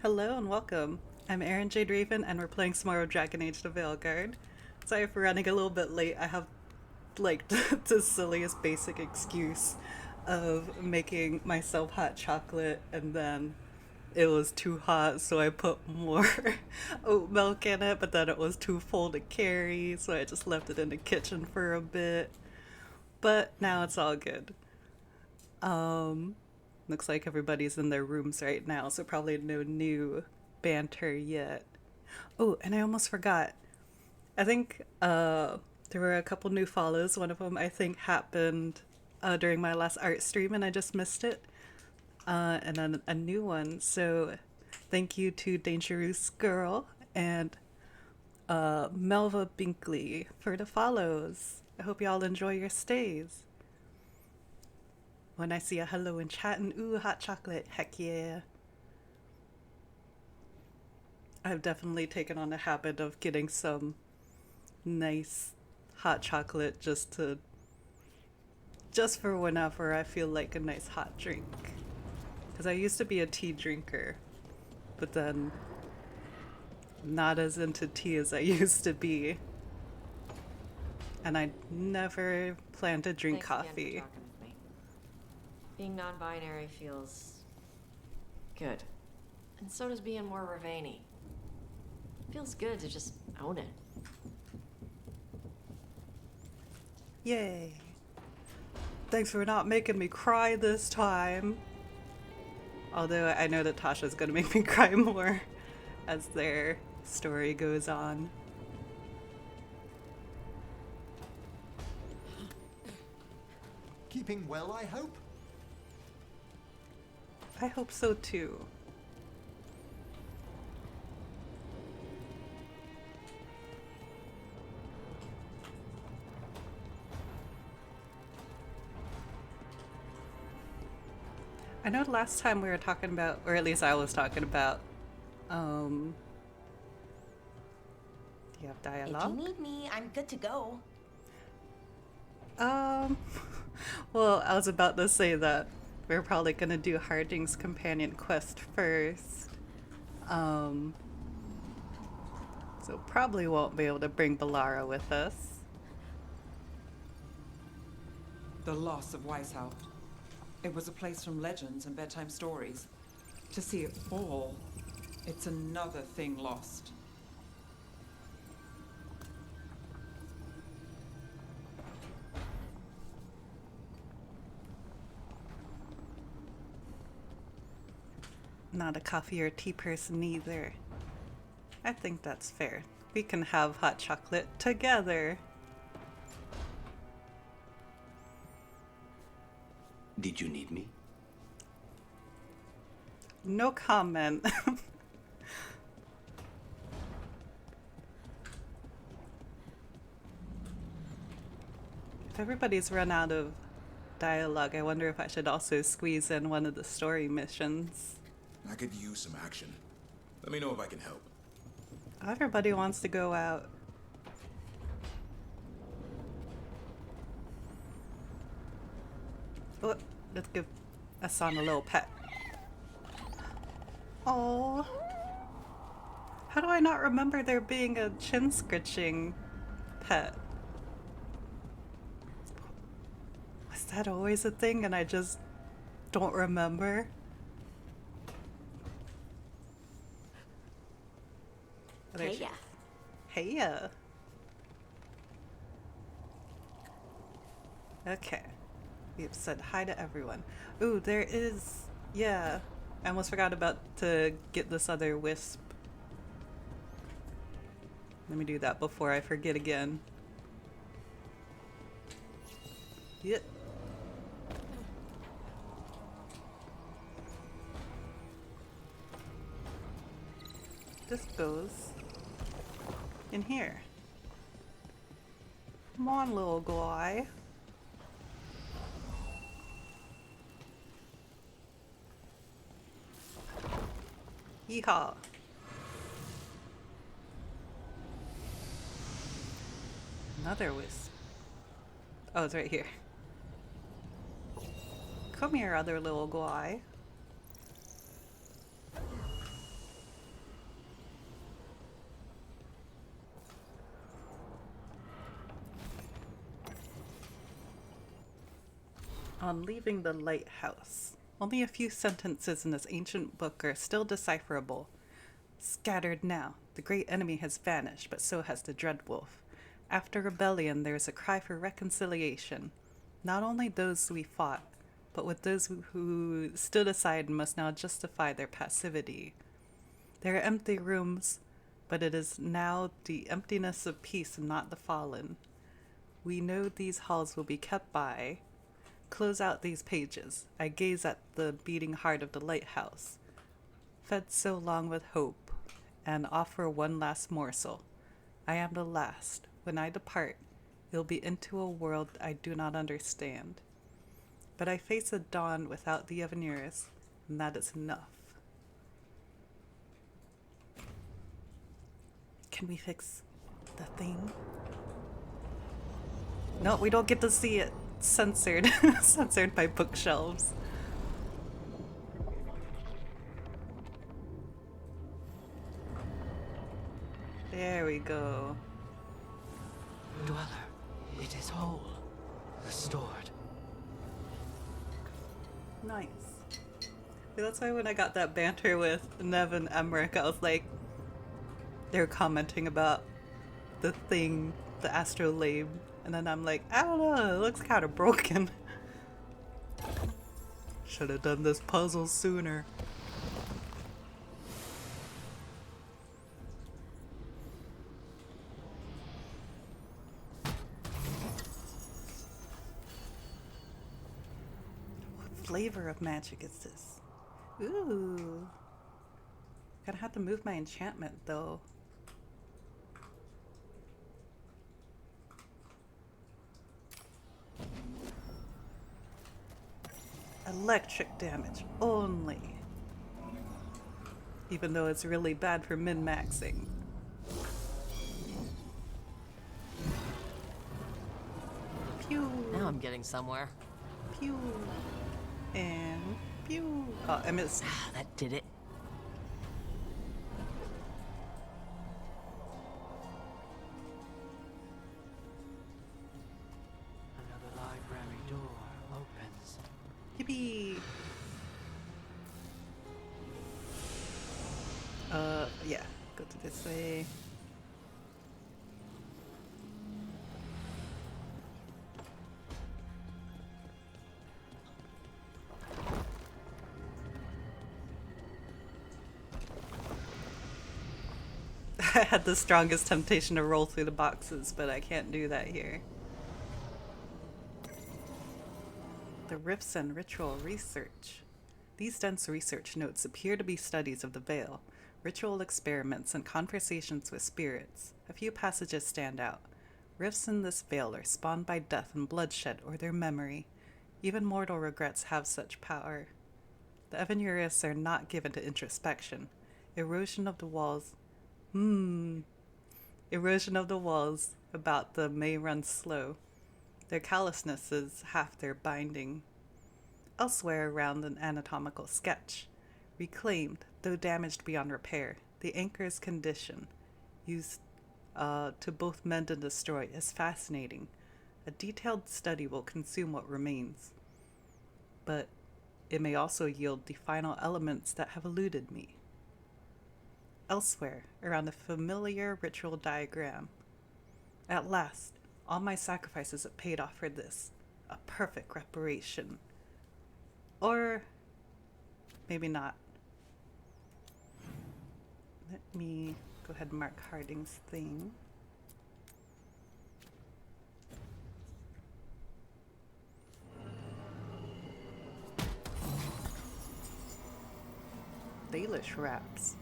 Hello and welcome. I'm Erin Jade Raven, and we're playing some more of Dragon Age the Veilguard. Sorry for running a little bit late. I have, like, the silliest basic excuse of making myself hot chocolate, and then it was too hot, so I put more oat milk in it, but then it was too full to carry, so I just left it in the kitchen for a bit. But now it's all good. Um, Looks like everybody's in their rooms right now, so probably no new banter yet. Oh, and I almost forgot. I think there were a couple new follows. One of them I think happened during my last art stream, and I just missed it. And then a new one. So thank you to Dangerous Girl and Melva Binkley for the follows. I hope y'all enjoy your stays. When I see a hello in chat and ooh, hot chocolate, heck yeah. I've definitely taken on the habit of getting some nice hot chocolate just for whenever I feel like a nice hot drink. Because I used to be a tea drinker, but then not as into tea as I used to be. And I never plan to drink Thanks coffee. again for talking with me. Being non-binary feels good. And so does being more Ravani. Feels good to just own it. Yay. Thanks for not making me cry this time. Although I know that Tasha's gonna make me cry more as their story goes on. Keeping well, I hope? I hope so too. I know last time we were talking about, or at least I was talking about, do you have dialogue? If you need me, I'm good to go. Um, well, I was about to say that we're probably gonna do Harding's companion quest first. So probably won't be able to bring Balara with us. The loss of Weishaupt. It was a place from legends and bedtime stories. To see it fall, it's another thing lost. Not a coffee or tea person either. I think that's fair. We can have hot chocolate together. Did you need me? No comment. If everybody's run out of dialogue, I wonder if I should also squeeze in one of the story missions. I could use some action. Let me know if I can help. Everybody wants to go out. Oh, let's give Asan a little pet. Oh, how do I not remember there being a chin scritching pet? Was that always a thing and I just don't remember? Heya. Heya. Okay. We've said hi to everyone. Ooh, there is... Yeah. I almost forgot about to get this other wisp. Let me do that before I forget again. Yep. This goes in here. Come on, little guy. Yeehaw. Another wisp. Oh, it's right here. Come here, other little guy. On leaving the lighthouse, only a few sentences in this ancient book are still decipherable. Scattered now, the great enemy has vanished, but so has the Dreadwolf. After rebellion, there is a cry for reconciliation. Not only those we fought, but with those who stood aside and must now justify their passivity. There are empty rooms, but it is now the emptiness of peace and not the fallen. We know these halls will be kept by. Close out these pages. I gaze at the beating heart of the lighthouse, fed so long with hope, and offer one last morsel. I am the last. When I depart, it'll be into a world I do not understand. But I face a dawn without the Avenurus, and that is enough. Can we fix the thing? No, we don't get to see it. Censored. Censored by bookshelves. There we go. Dweller, it is whole, restored. Nice. That's why when I got that banter with Nev and Emmerich, I was like, they're commenting about the thing, the astrolabe, and then I'm like, I don't know, it looks kind of broken. Should have done this puzzle sooner. What flavor of magic is this? Ooh. Gonna have to move my enchantment though. Electric damage only. Even though it's really bad for min-maxing. Pew! Now I'm getting somewhere. Pew! And pew! Oh, I missed. That did it. Another library door opens. Yippee! Yeah. Go to this way. I had the strongest temptation to roll through the boxes, but I can't do that here. The Rifts and Ritual Research. These dense research notes appear to be studies of the Veil, ritual experiments, and conversations with spirits. A few passages stand out. Rifts in this veil are spawned by death and bloodshed or their memory. Even mortal regrets have such power. The Avenurists are not given to introspection. Erosion of the walls about them may run slow. Their callousness is half their binding. Elsewhere around an anatomical sketch. Reclaimed, though damaged beyond repair, the anchor's condition, used to both mend and destroy, is fascinating. A detailed study will consume what remains. But it may also yield the final elements that have eluded me. Elsewhere, around a familiar ritual diagram. At last, all my sacrifices have paid off for this. A perfect reparation. Or maybe not. Let me go ahead and mark Harding's thing. Dalish wraps.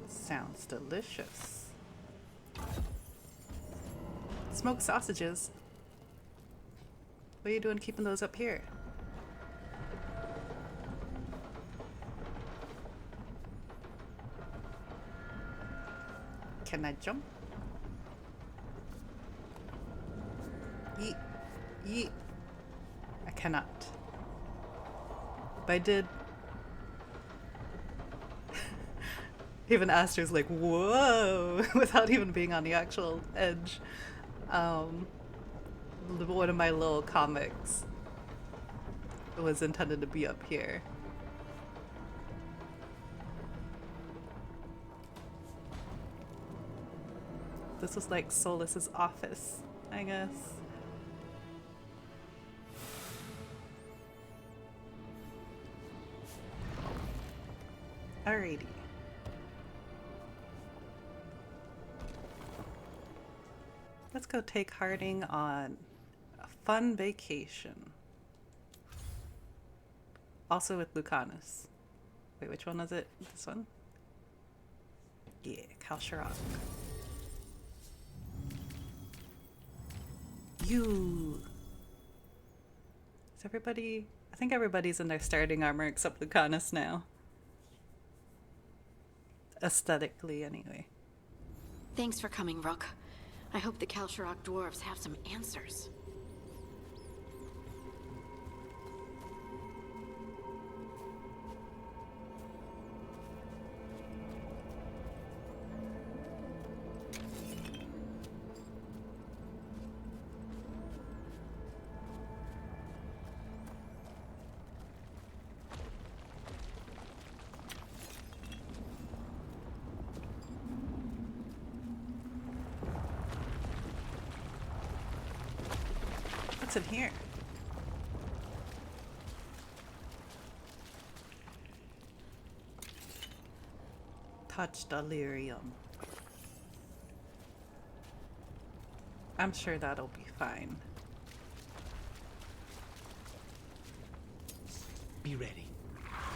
Sounds delicious. Smoked sausages. What are you doing keeping those up here? Can I jump? Yeet. Yeet. I cannot. But I did. Even Aster's like, whoa, without even being on the actual edge. Um, one of my little comics was intended to be up here. This was like Solus's office, I guess. Alrighty. Let's go take Harding on a fun vacation. Also with Lucanus. Wait, which one was it? This one? Yeah, Kal-Sharok. You. Is everybody? I think everybody's in their starting armor except Lucanus now. Aesthetically, anyway. Thanks for coming, Rook. I hope the Kal-Sharok dwarves have some answers. What's in here? Touch delirium. I'm sure that'll be fine. Be ready.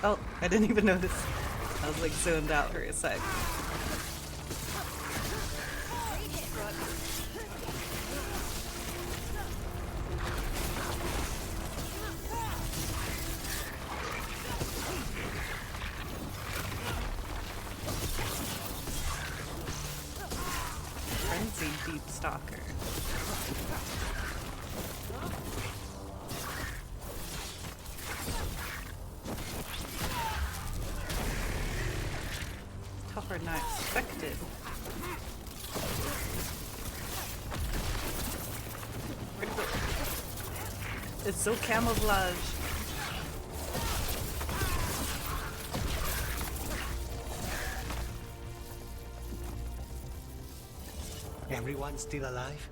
Oh, I didn't even notice. I was like zoned out for a sec. Frenzy Deep Stalker. Tougher than I expected. Where'd it go? It's so camouflaged. Everyone still alive?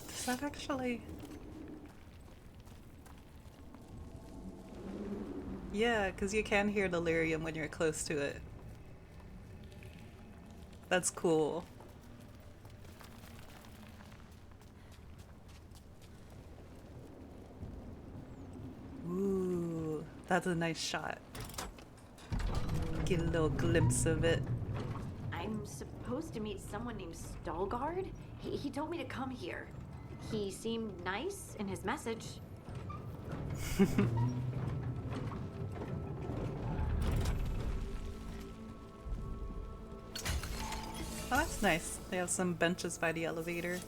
Does that actually... Yeah, because you can hear delirium when you're close to it. That's cool. Ooh, that's a nice shot. Get a little glimpse of it. I'm supposed to meet someone named Stalguard? He told me to come here. He seemed nice in his message. Oh, that's nice. They have some benches by the elevator.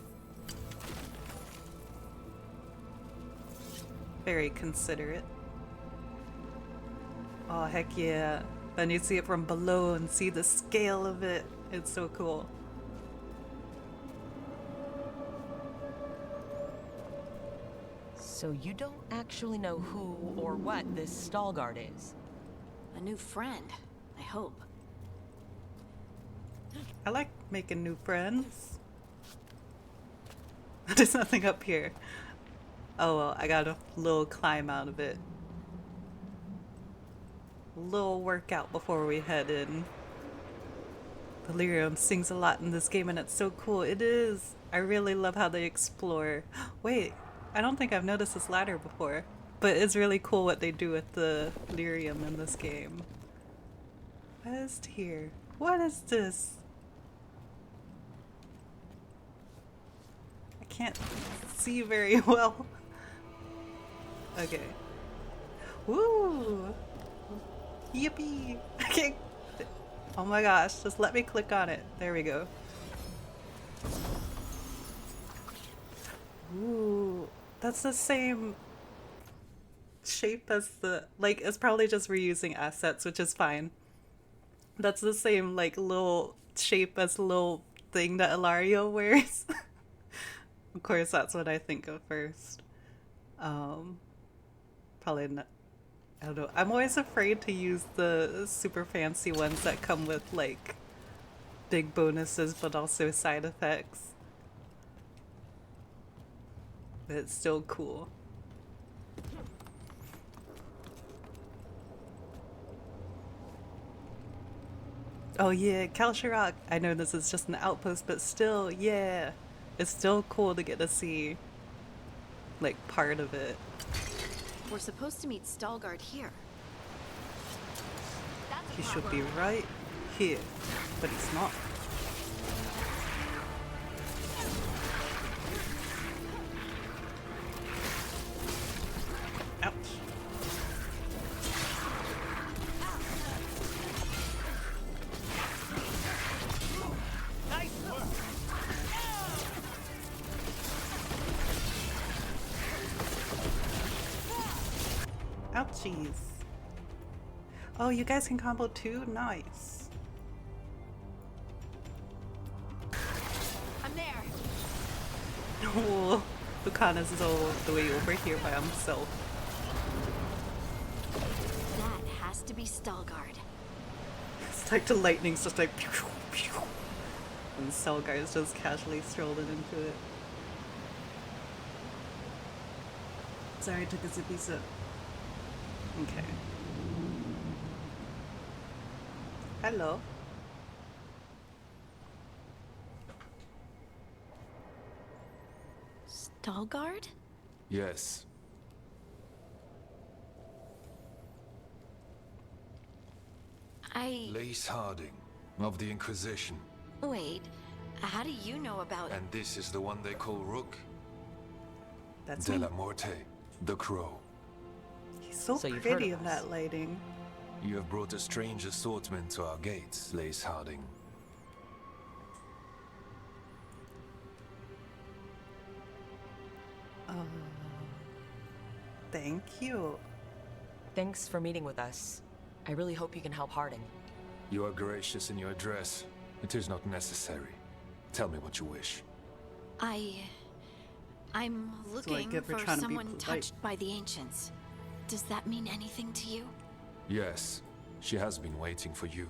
Very considerate. Oh, heck yeah. Then you see it from below and see the scale of it. It's so cool. So you don't actually know who or what this Stalguard is? A new friend, I hope. I like making new friends. There's nothing up here. Oh well, I got a little climb out of it. Little workout before we head in. Delirium sings a lot in this game and it's so cool. It is. I really love how they explore. Wait, I don't think I've noticed this ladder before. But it's really cool what they do with the Delirium in this game. What is here? What is this? I can't see very well. Okay. Woo! Yippee! I can't. Oh my gosh, just let me click on it. There we go. Ooh, that's the same shape as the, like, it's probably just reusing assets, which is fine. That's the same, like, little shape as the little thing that Ilario wears. Of course, that's what I think of first. Probably not. I don't know. I'm always afraid to use the super fancy ones that come with, like, big bonuses but also side effects. But it's still cool. Oh yeah, Kal-Sharok. I know this is just an outpost, but still, yeah. It's still cool to get to see, like, part of it. We're supposed to meet Stalgard here. He should be right here, but he's not. Ouch. Ouchies. Oh, you guys can combo too? Nice. I'm there. Oh, Lucana's is all the way over here by himself. That has to be Stalgard. It's like the lightning's just like pew, pew, pew. And Stalgard's just casually strolling into it. Sorry, I took a zippy sip. Okay. Hello. Stalgard? Yes. Lace Harding, of the Inquisition. Wait, how do you know about... And this is the one they call Rook? That's De me. la Morte, the Crow. He's so So you've heard pretty of in us. that lighting. You have brought a strange assortment to our gates, Lace Harding. Thank you. Thanks for meeting with us. I really hope you can help Harding. You are gracious in your address. It is not necessary. Tell me what you wish. I'm looking get for for trying to be someone polite. touched by the ancients. Does that mean anything to you? Yes, she has been waiting for you.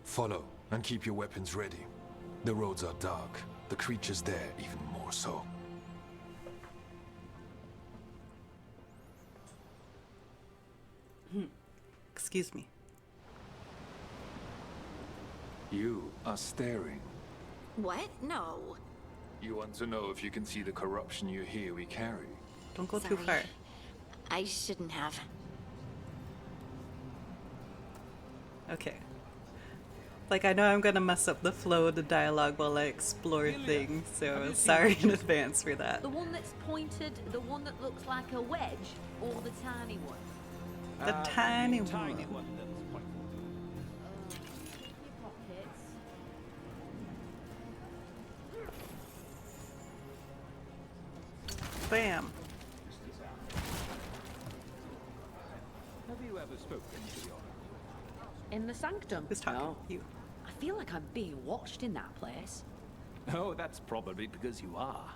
Follow, and keep your weapons ready. The roads are dark. The creatures there even more so. Excuse me. You are staring. What? No. You want to know if you can see the corruption you hear we carry? Don't go too Sorry. far. I shouldn't have. Okay. Like, I know I'm gonna mess up the flow of the dialogue while I explore things, so sorry in advance for that. The one that's pointed, the one that looks like a wedge, or the tiny one? The tiny Your one. pockets. Bam. Have you ever spoken to your... In the sanctum? Who's talking? No. You. I feel like I'm being watched in that place. Oh, that's probably because you are.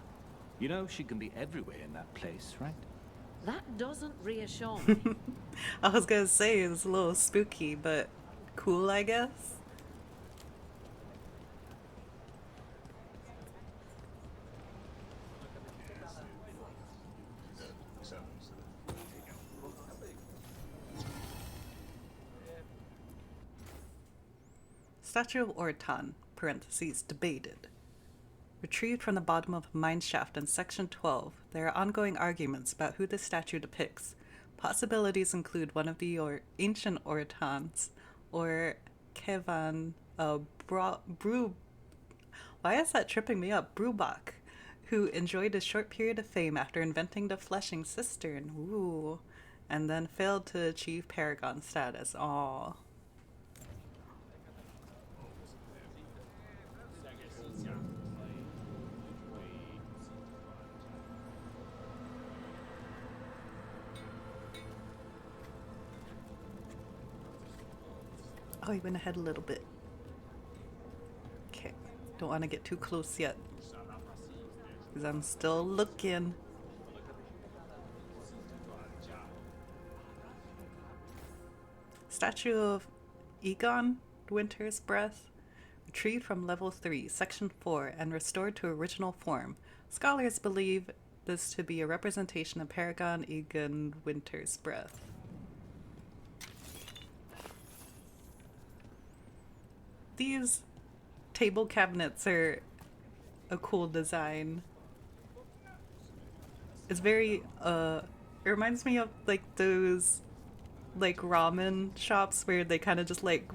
You know, she can be everywhere in that place, right? That doesn't reassure me. I was gonna say it's a little spooky, but cool, I guess. Statue of Orton, parentheses, debated. Retrieved from the bottom of a mine shaft in Section 12, there are ongoing arguments about who the statue depicts. Possibilities include one of the ancient Ortons, or Kevan why is that tripping me up? Brubach, who enjoyed a short period of fame after inventing the fleshing cistern, ooh, and then failed to achieve paragon status. Aww. Oh, he went ahead a little bit. Okay, don't want to get too close yet. Because I'm still looking. Statue of Egon, Winter's Breath. Retrieved from level 3, section 4, and restored to original form. Scholars believe this to be a representation of Paragon Egon Winter's Breath. These table cabinets are a cool design. It's very, it reminds me of like those like ramen shops where they kind of just like,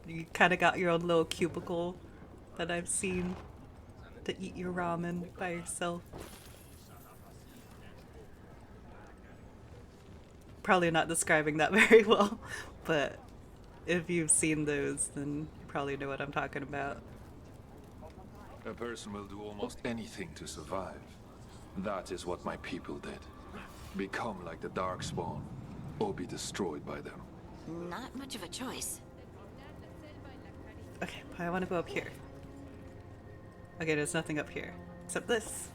you kind of got your own little cubicle that I've seen to eat your ramen by yourself. Probably not describing that very well, but if you've seen those, then you probably know what I'm talking about. A person will do almost anything to survive. That is what my people did. Become like the Darkspawn, or be destroyed by them. Not much of a choice. Okay, I want to go up here. Okay, there's nothing up here. Except this.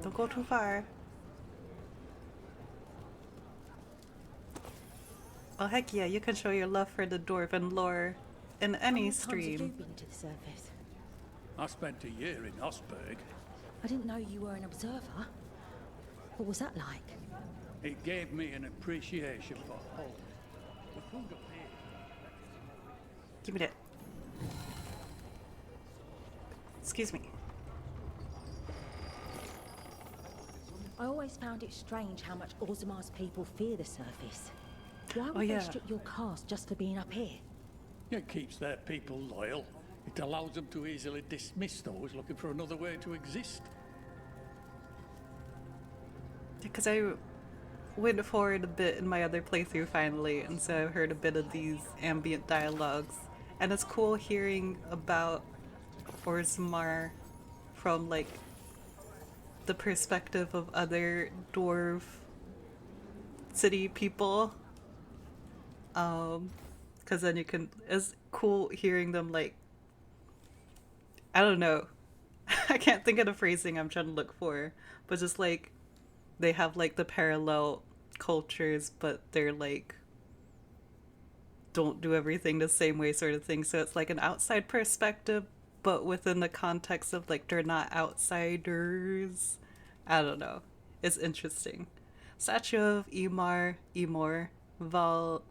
Don't go too far. Oh heck yeah, you can show your love for the dwarven lore in any stream. Have you been to the surface? I spent a year in Osberg. I didn't know you were an observer. What was that like? It gave me an appreciation for home. The food up here. Give me that. Excuse me. I always found it strange how much Orzamar's people fear the surface. Why would Oh, yeah. they strip your caste just for being up here? It keeps their people loyal. It allows them to easily dismiss those looking for another way to exist. Because I went forward a bit in my other playthrough finally, and so I've heard a bit of these ambient dialogues. And it's cool hearing about Orzammar from like the perspective of other dwarf city people. Because then you can, it's cool hearing them like, I don't know, I can't think of the phrasing I'm trying to look for, but just like they have like the parallel cultures, but they're like don't do everything the same way sort of thing. So it's like an outside perspective, but within the context of like they're not outsiders. I don't know. It's interesting. Statue of Emor Valdesine.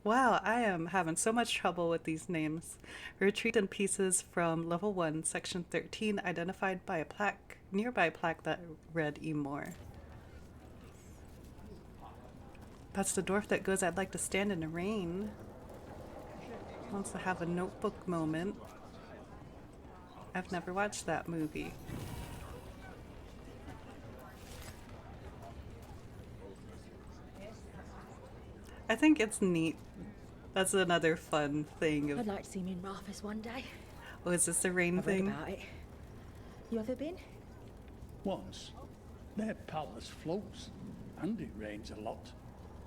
Wow, I am having so much trouble with these names. Retrieved in pieces from level 1, section 13, identified by a plaque, nearby plaque that read Emor. That's the dwarf that goes, I'd like to stand in the rain. Wants to have a notebook moment. I've never watched that movie. I think it's neat. That's another fun thing. I'd like to see me in Rathas one day. Oh, is this the rain I've read thing? about it. You ever been? Once, their palace floats, and it rains a lot.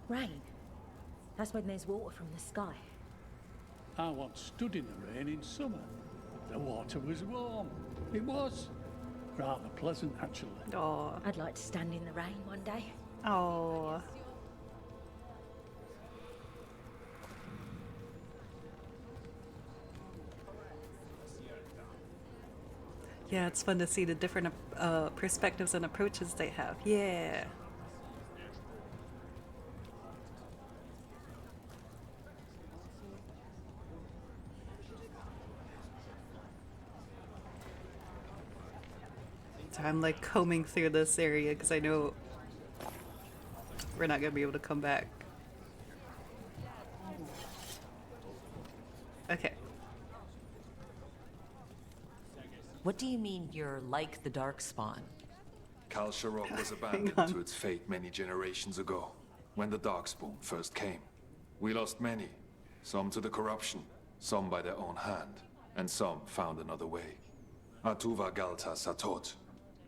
Rain? That's when there's water from the sky. I once stood in the rain in summer. The water was warm. It was. Rather pleasant, actually. Oh. I'd like to stand in the rain one day. Oh. Yeah, it's fun to see the different perspectives and approaches they have. Yeah. So I'm like combing through this area because I know we're not going to be able to come back. Okay. What do you mean you're like the Darkspawn? Kal-Sharok was abandoned to its fate many generations ago, when the Darkspawn first came. We lost many, some to the corruption, some by their own hand, and some found another way. Atuva Galta Satot.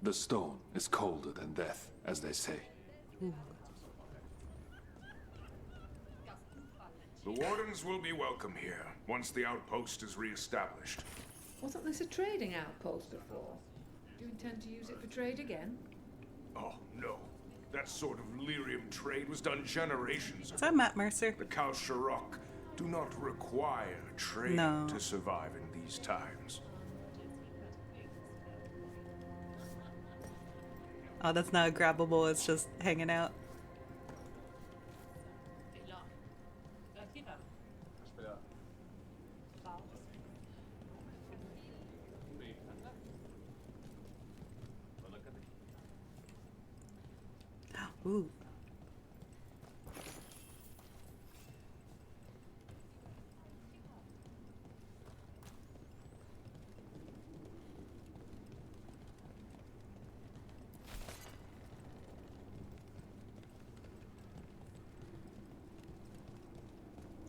The stone is colder than death, as they say. The Wardens will be welcome here, once the outpost is re-established. Wasn't this a trading outpost before? Do you intend to use it for trade again? Oh, no. That sort of lyrium trade was done generations ago. Is that Matt Mercer? The Kal-Sharok do not require trade to survive in these times. Oh, that's not grabbable, it's just hanging out. Ooh.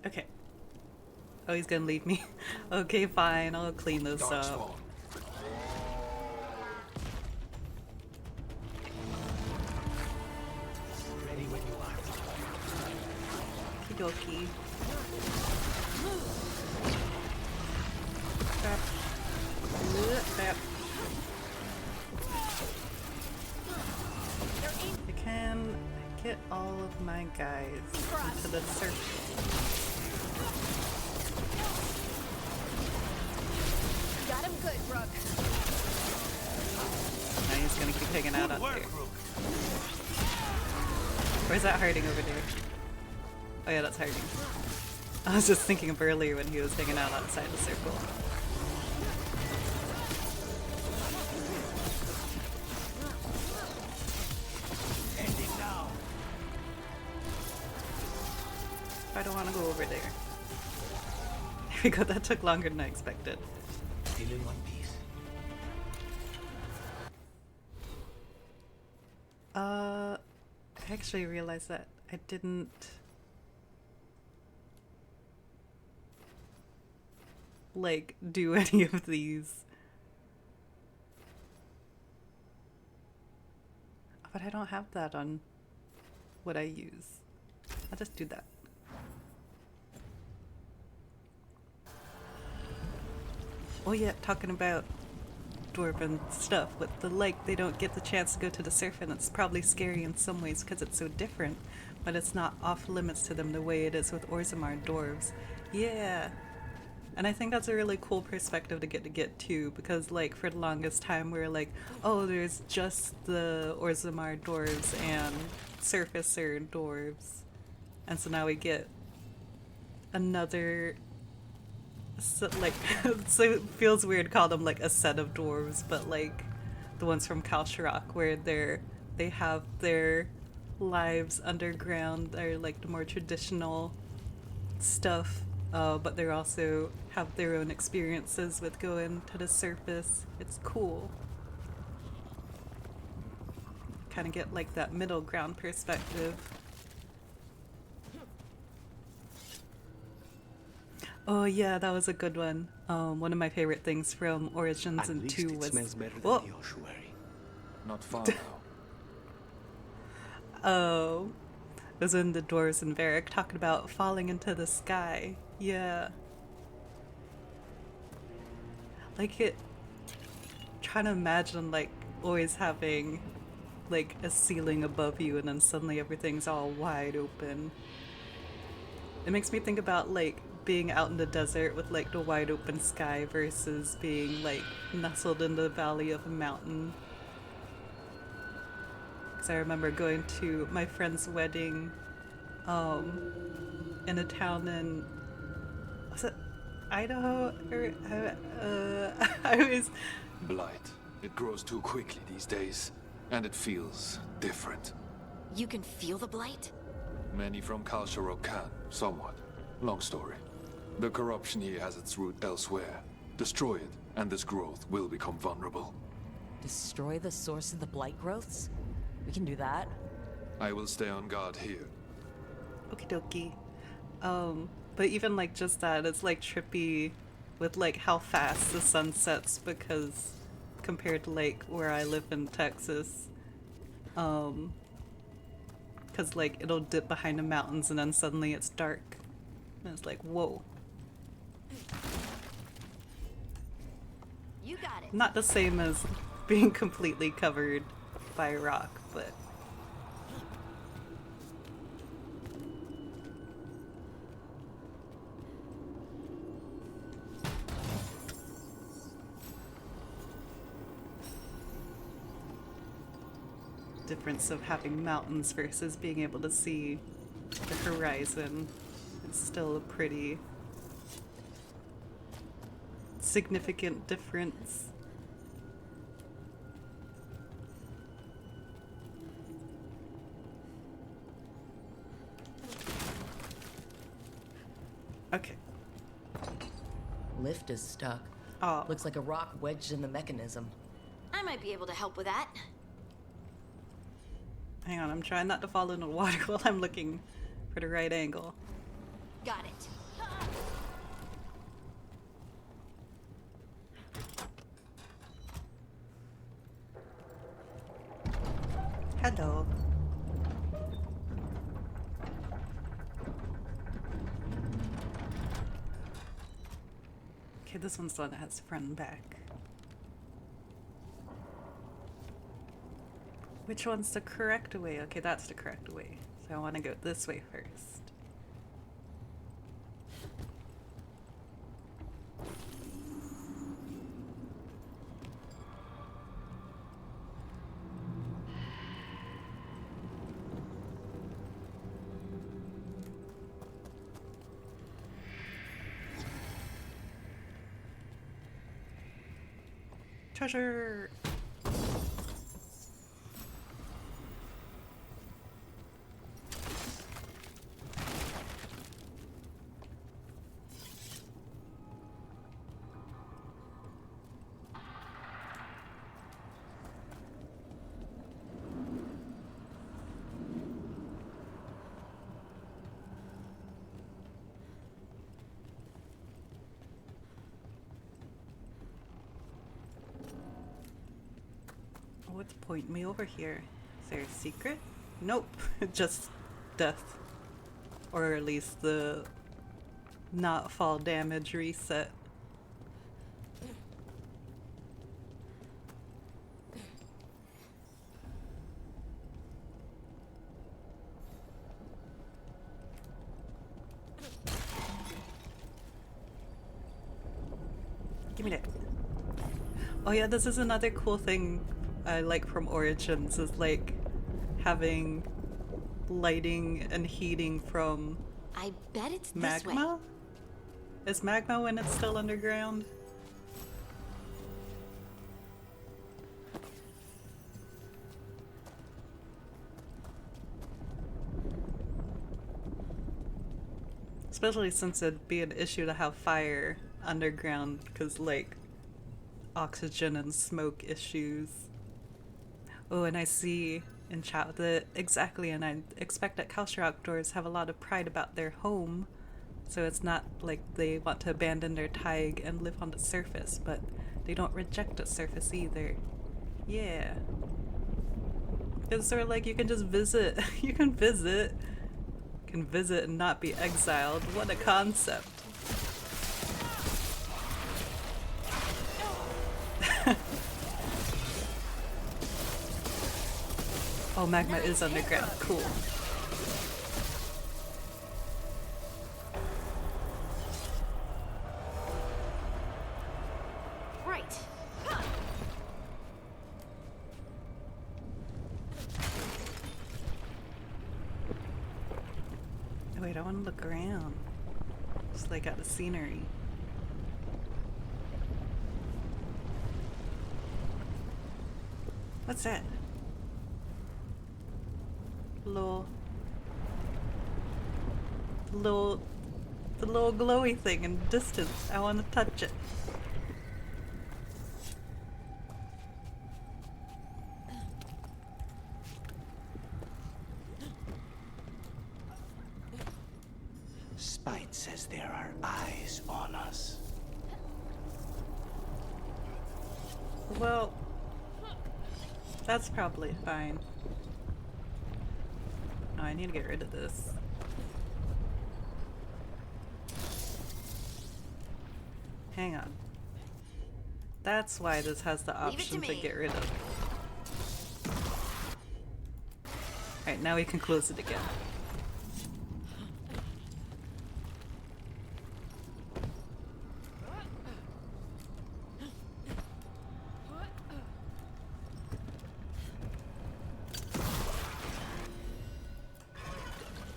Okay. Oh, he's gonna leave me. Okay, fine. I'll clean this up. Ready when you are. Okie dokie. Crap. Crap. I can get all of my guys into the circle. Got him good, Rook. Now he's gonna keep hanging out up there. Where's that hiding over there? Oh yeah, that's hiding. I was just thinking of earlier when he was hanging out outside the circle. I don't want to go over there. There we go, that took longer than I expected. Still in one piece. I actually realized that I didn't like do any of these. But I don't have that on what I use. I'll just do that. Oh yeah, talking about dwarven stuff with the lake, they don't get the chance to go to the surf, and it's probably scary in some ways because it's so different, but it's not off limits to them the way it is with Orzammar dwarves. Yeah. And I think that's a really cool perspective to get to, because like for the longest time we were like, oh, there's just the Orzammar dwarves and surfacer dwarves, and so now we get another so it feels weird to call them like a set of dwarves, but like the ones from Kal-Sharok, where they have their lives underground, they're like the more traditional stuff, but they also have their own experiences with going to the surface. It's cool. Kind of get like that middle ground perspective. Oh yeah, that was a good one. One of my favorite things from Origins and 2 was... Smells better than the ossuary. Not far now. Oh, it was in the Dwarves and Varric talking about falling into the sky. Yeah. Like it... Trying to imagine like always having like a ceiling above you and then suddenly everything's all wide open. It makes me think about like being out in the desert with like the wide open sky versus being like nestled in the valley of a mountain. Because I remember going to my friend's wedding in a town in, was it Idaho? Or, I was... Blight. It grows too quickly these days, and it feels different. You can feel the blight? Many from Kal-Sharok can, somewhat. Long story. The corruption here has its root elsewhere. Destroy it, and this growth will become vulnerable. Destroy the source of the blight growths? We can do that. I will stay on guard here. Okie dokie. But even like just that, it's like trippy with like how fast the sun sets, because compared to like where I live in Texas. Cause like it'll dip behind the mountains and then suddenly it's dark. And it's like, whoa. You got it. Not the same as being completely covered by rock, but difference of having mountains versus being able to see the horizon is still a pretty significant difference. Okay. Lift is stuck. Oh. Looks like a rock wedged in the mechanism. I might be able to help with that. Hang on, I'm trying not to fall in the water while I'm looking for the right angle. Got it. Hello. Okay, this one's the one that has front and back. Which one's the correct way? Okay, that's the correct way. So I want to go this way first. Treasure! What's pointing me over here? Is there a secret? Nope, just death. Or at least the not fall damage reset. Give me that. Oh yeah, this is another cool thing I like from Origins, is like having lighting and heating from I bet it's magma? Is magma when it's still underground? Especially since it'd be an issue to have fire underground, because like oxygen and smoke issues. Oh, and I see in chat that exactly, and I expect that Kal-Sharok doors have a lot of pride about their home, so it's not like they want to abandon their taig and live on the surface, but they don't reject the surface either. Yeah. It's sort of like you can just visit. You can visit and not be exiled. What a concept. Oh, magma is underground. Cool. Right. Wait, I want to look around. Just like at the scenery. What's that? The little glowy thing in the distance. I want to touch it. Spite says there are eyes on us. Well, that's probably fine. Oh, I need to get rid of this. Hang on. That's why this has the option to get rid of. Alright, now we can close it again.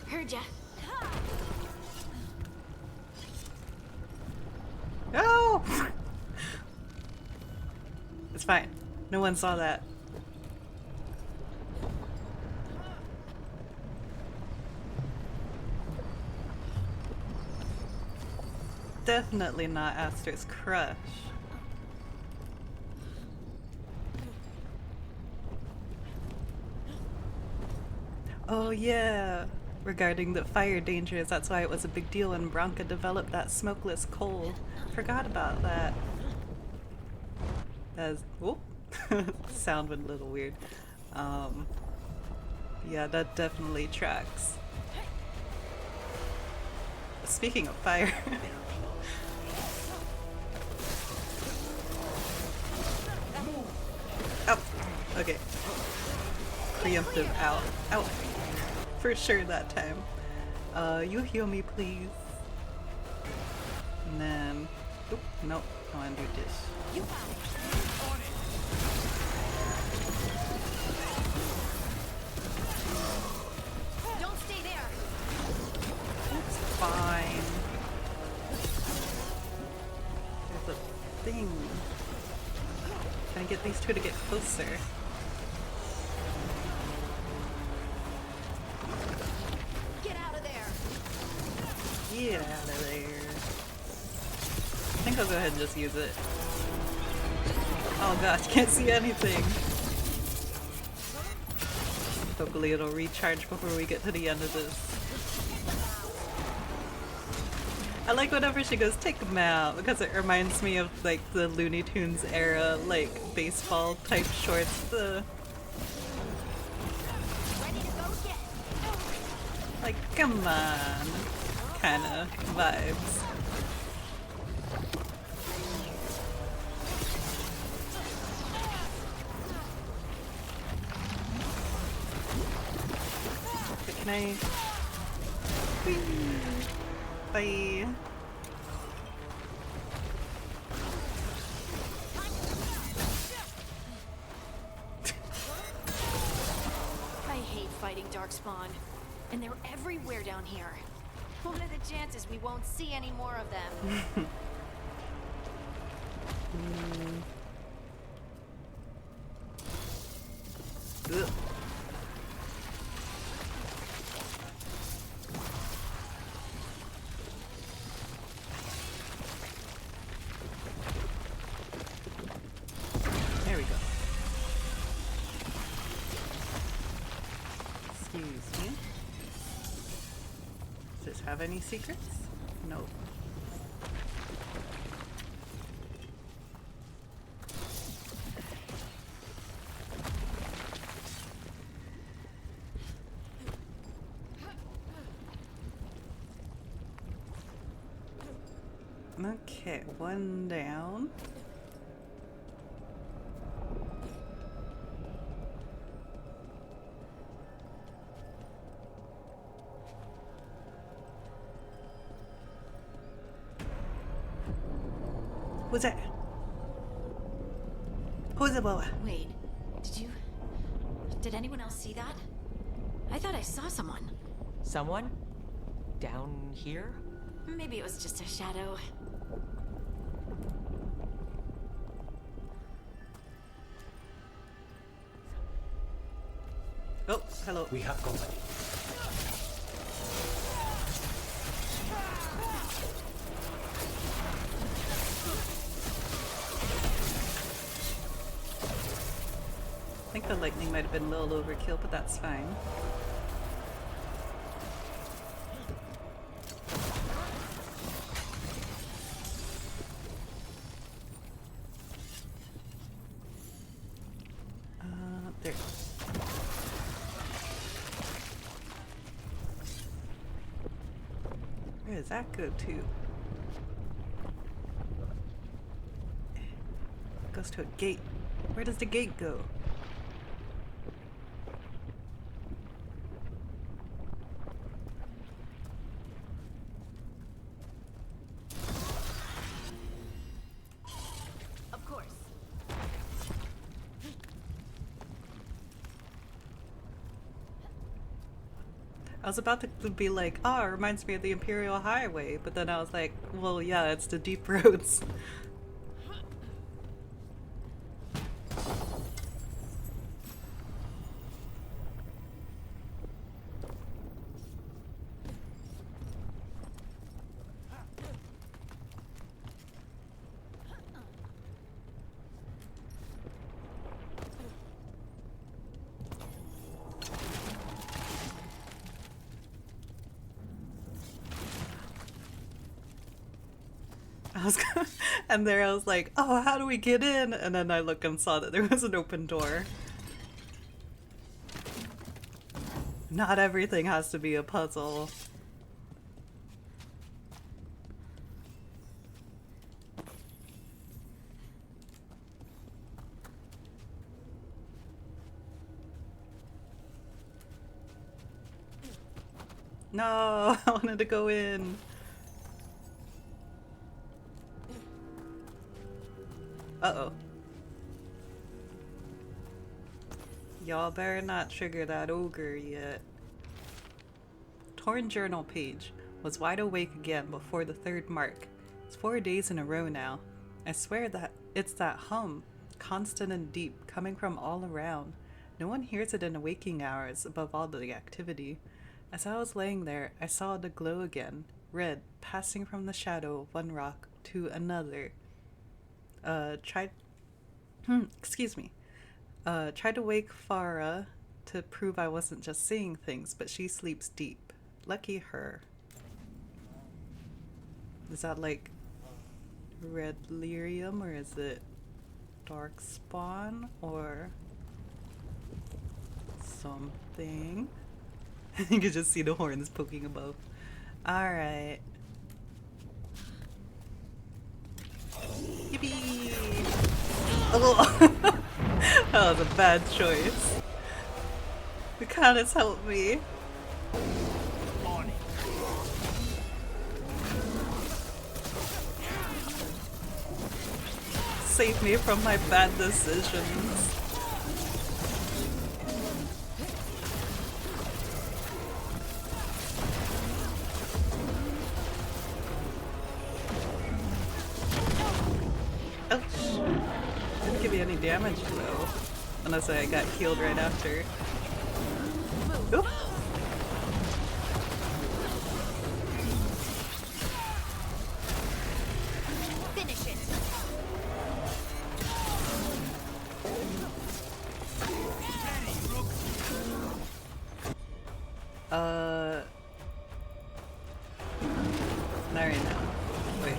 Heard ya. No! It's fine. No one saw that. Definitely not Aster's crush. Oh yeah, regarding the fire dangers, that's why it was a big deal when Branka developed that smokeless coal. Forgot about that. As whoop, sound went a little weird. Yeah, that definitely tracks. Speaking of fire. Oh, okay. Preemptive out. Out. For sure that time. You heal me, please. And then, oop, nope. I want to do this. You got it. Don't stay there. It's fine. There's a thing. Can I get these two to get closer? Get out of there. Get out of there. I think I'll go ahead and just use it. Oh gosh, can't see anything. Hopefully it'll recharge before we get to the end of this. I like whenever she goes, take him out, because it reminds me of like the Looney Tunes era, like baseball type shorts. Like, come on, kind of vibes. But can I? Whee! Bye. I hate fighting Darkspawn. And they're everywhere down here. What are the chances we won't see any more of them? Ugh. There we go. Excuse me. Does this have any secrets? Nope. Okay, one down. What's that? Who's the boa? Wait, did anyone else see that? I thought I saw someone. Someone? Down here? Maybe it was just a shadow. Oh, hello. We have company. I think the lightning might have been a little overkill, but that's fine. does that go to? It goes to a gate. Where does the gate go? Of course. I was about to be like, oh, it reminds me of the Imperial Highway, but then I was like, well, yeah, it's the deep roads. And there I was like, oh, how do we get in? And then I looked and saw that there was an open door. Not everything has to be a puzzle. No, I wanted to go in. Uh-oh. Y'all better not trigger that ogre yet. Torn journal page. Was wide awake again before the third mark. It's 4 days in a row now. I swear that it's that hum, constant and deep, coming from all around. No one hears it in the waking hours above all the activity. As I was laying there, I saw the glow again, red, passing from the shadow of one rock to another. Tried to wake Farah to prove I wasn't just seeing things, but she sleeps deep. Lucky her. Is that like red lyrium, or is it dark spawn, or something? You can just see the horns poking above. Alright. Yippee! Oh. That was a bad choice. The cannons helped me. Save me from my bad decisions. Didn't give me any damage though, unless I got healed right after. Oop. Finish it. Not right now. Wait.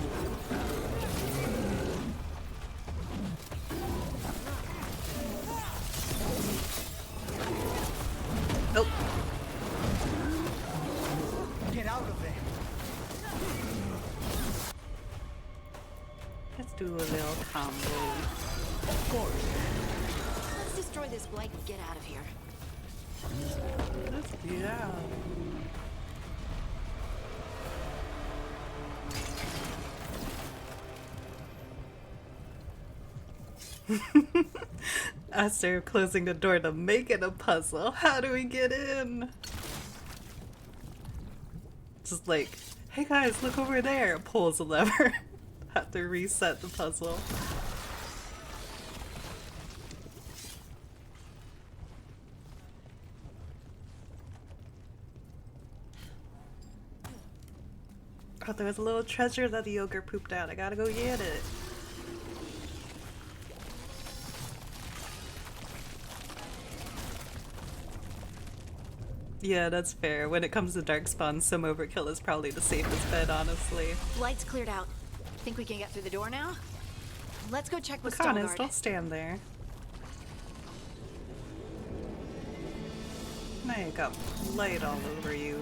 Nope. Get out of there. Let's do a little combo. Of course. Let's destroy this blight and get out of here. Let's get out. Aster closing the door to make it a puzzle. How do we get in? Just like, hey guys, look over there. Pulls a lever. Have to reset the puzzle. Oh, there was a little treasure that the ogre pooped out. I gotta go get it. Yeah, that's fair. When it comes to Darkspawn, some overkill is probably the safest bet, honestly. Light's cleared out. Think we can get through the door now? Let's go check with Lacanis, Veilguard. don't stand there. Now you got light all over you.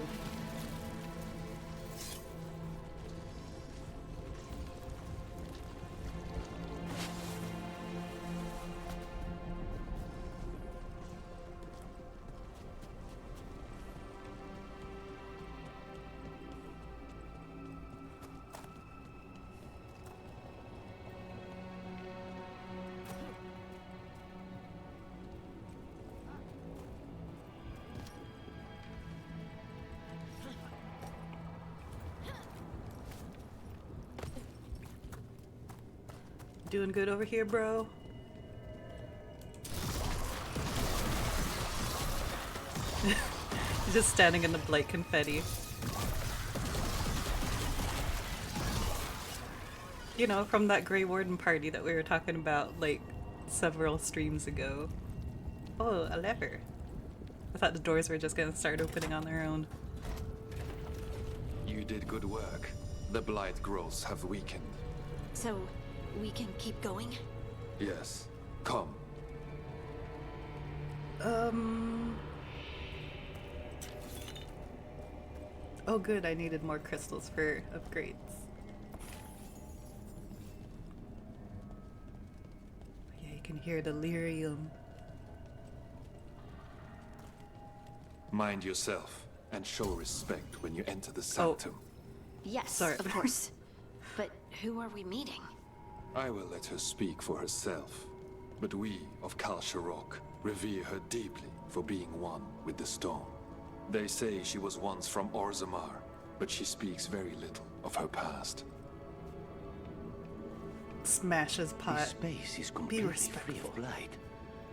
Doing good over here, bro? He's just standing in the blight confetti. You know, from that Grey Warden party that we were talking about, like, several streams ago. Oh, a lever. I thought the doors were just gonna start opening on their own. You did good work. The blight growths have weakened. So, we can keep going? Yes. Come. Oh good, I needed more crystals for upgrades. Yeah, you can hear the lyrium. Mind yourself and show respect when you enter the sanctum. Yes, Sorry. of course. But who are we meeting? I will let her speak for herself. But we of Kal-Sharok revere her deeply for being one with the storm. They say she was once from Orzammar, but she speaks very little of her past. Smash his pot. This space is Be completely respectful. free of blight.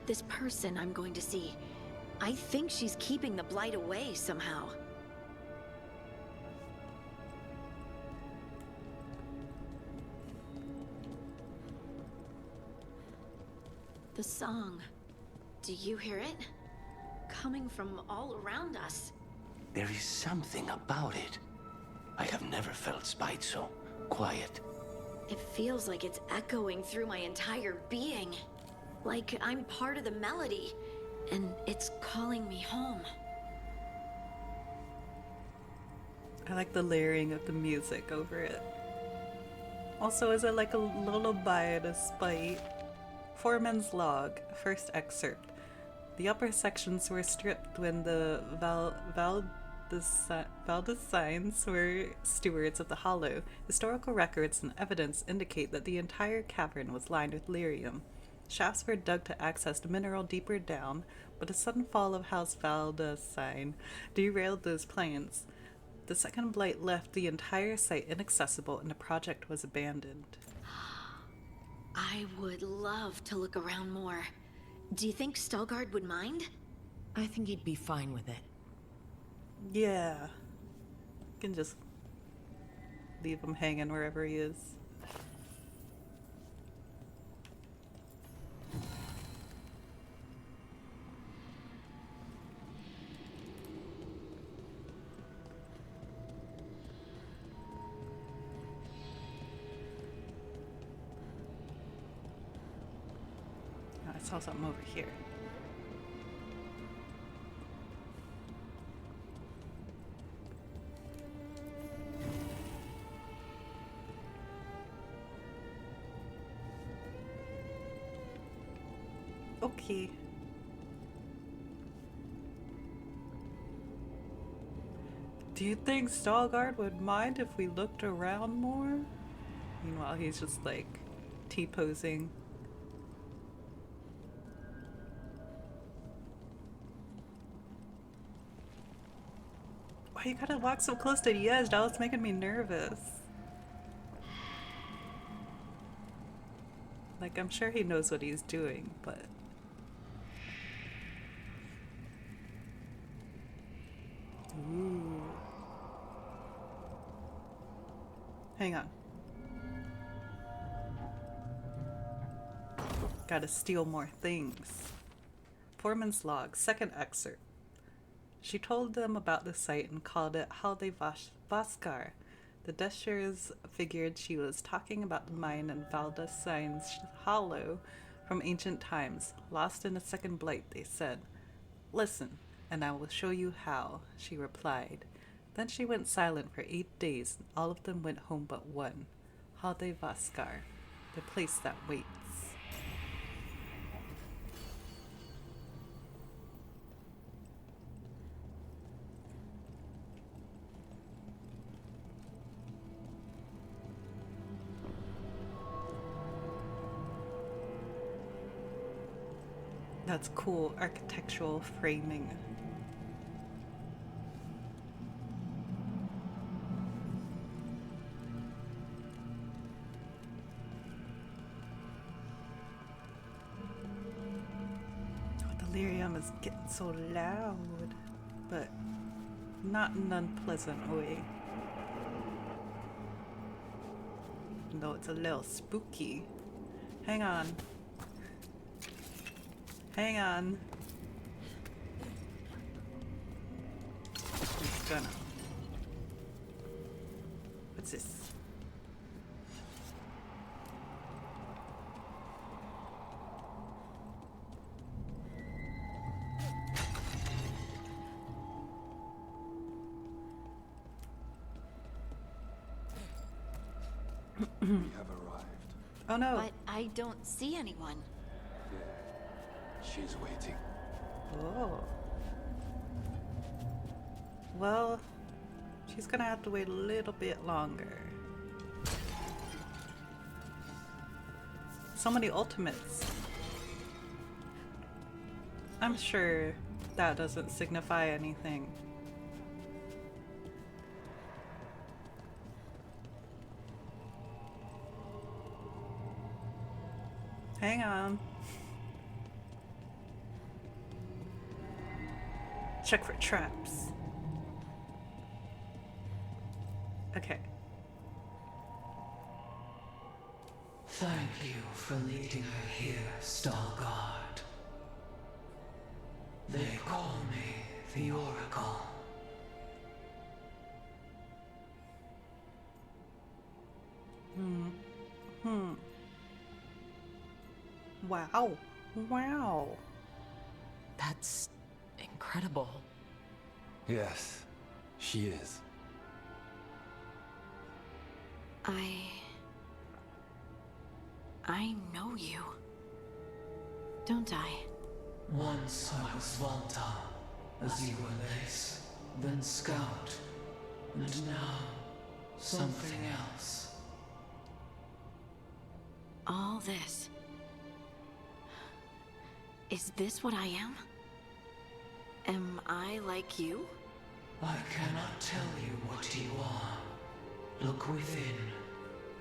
This person I'm going to see. I think she's keeping the blight away somehow. The song. Do you hear it? Coming from all around us. There is something about it. I have never felt spite so quiet. It feels like it's echoing through my entire being. Like I'm part of the melody, and it's calling me home. I like the layering of the music over it. Also, is it like a lullaby despite Foreman's Log, first excerpt. The upper sections were stripped when the Valdesines were stewards of the Hollow. Historical records and evidence indicate that the entire cavern was lined with lyrium. Shafts were dug to access the mineral deeper down, but a sudden fall of House Valdesine derailed those plans. The second blight left the entire site inaccessible and the project was abandoned. I would love to look around more. Do you think Stalgard would mind? I think he'd be fine with it. Yeah. You can just leave him hanging wherever he is. I saw something over here. Okay. Do you think Stalgard would mind if we looked around more? Meanwhile, he's just like T-posing. Why you gotta walk so close to the edge? That was making me nervous. Like, I'm sure he knows what he's doing, but... Ooh. Hang on. Gotta steal more things. Foreman's log, second excerpt. She told them about the site and called it Halde Vaskar. The Deshers figured she was talking about the mine in Valdesine's Hollow from ancient times, lost in a second blight, they said. Listen, and I will show you how, she replied. Then she went silent for 8 days, and all of them went home but one, Halde Vaskar, the place that waits. That's cool architectural framing. delirium is getting so loud, but not in an unpleasant way. Though it's a little spooky. Hang on. Hang on. Just gonna. What's this? We have arrived. Oh no. But I don't see anyone. Yeah. She's waiting. Oh. Well, she's gonna have to wait a little bit longer. So many ultimates. I'm sure that doesn't signify anything. Hang on. Check for traps. Okay. Thank you for leading her here, Stalguard. They call me the Oracle. Wow. Wow. That's incredible. Yes, she is. I know you. Don't I? Once I was Volta, as you were Lace, then Scout, and now something else. All this. Is this what I am? Am I like you? I cannot tell you what you are. Look within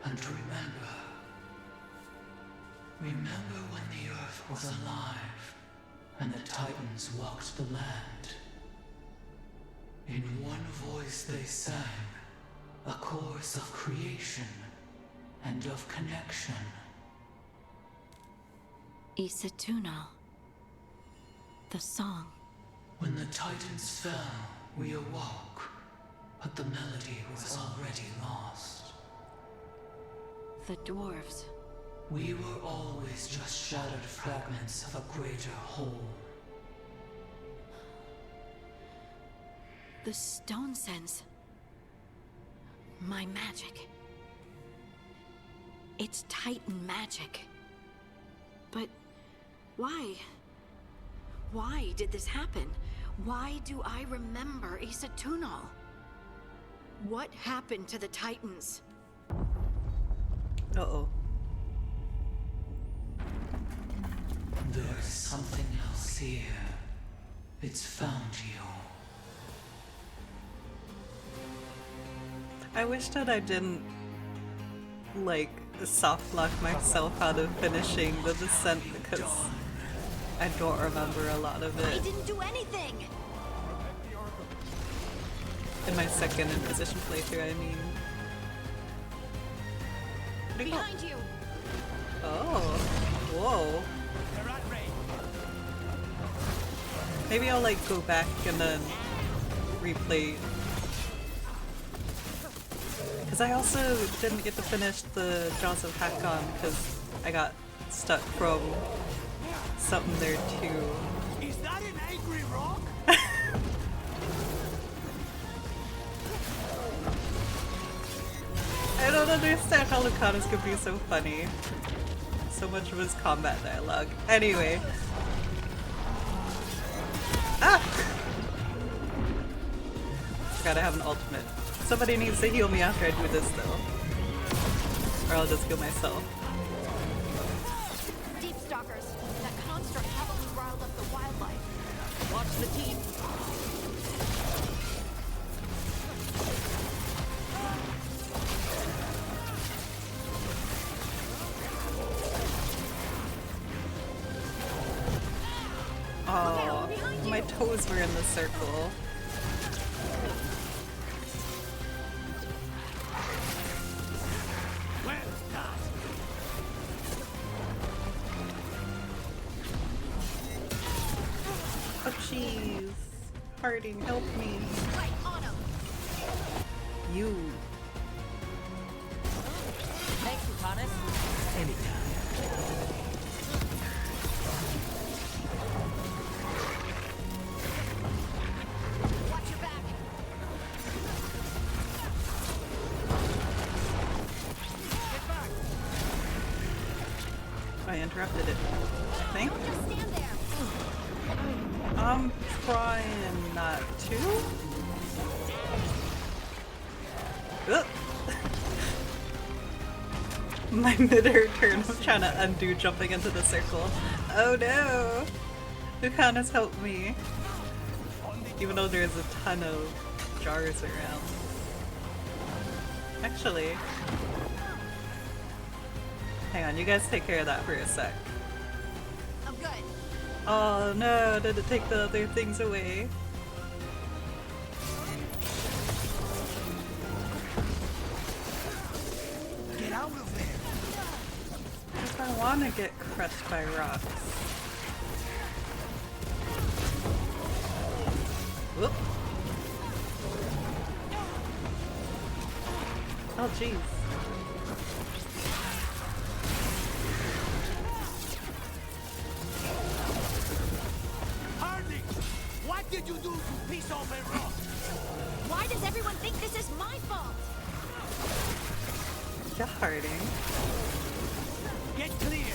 and remember. Remember when the Earth was alive and the Titans walked the land. In one voice they sang a chorus of creation and of connection. Isatuno. The song. When the Titans fell, we awoke, but the melody was already lost. The dwarves. We were always just shattered fragments of a greater whole. The stone sense. My magic. It's Titan magic. But why? Why did this happen? Why do I remember Isatuno? What happened to the Titans? Uh-oh. There's something else here. It's found you. I wish that I didn't, like, soft lock myself out of finishing the descent because I don't remember a lot of I it. didn't do anything! In my second Inquisition playthrough, I mean. Behind you! Oh. Whoa. Maybe I'll, like, go back and then replay. Because I also didn't get to finish the Jaws of Hakon because I got stuck from something there too. Is that an angry rock? I don't understand how Lucanus could be so funny. So much of his combat dialogue. Anyway. Ah! Gotta have an ultimate. Somebody needs to heal me after I do this though. Or I'll just heal myself. Deep stalkers. That construct probably riled up the wildlife. Watch the team. Oh. toes were in the circle. Oh jeez. Harding, help me. You. Thanks, Lucanus. Anytime. Watch your back. Get back. I interrupted it, I think. Don't just stand there. I'm trying not to. Ugh. My mid-air turn, I'm trying to undo jumping into the circle. Oh no! Lucanus, help me. Even though there's a ton of jars around. Actually, hang on, you guys take care of that for a sec. I'm good. Oh no, did it take the other things away? Get out of there! If I want to get crushed by rocks. Whoop. Oh jeez. Harding! What did you do to piece off a rock? Why does everyone think this is my fault? Yeah, Harding. Get clear!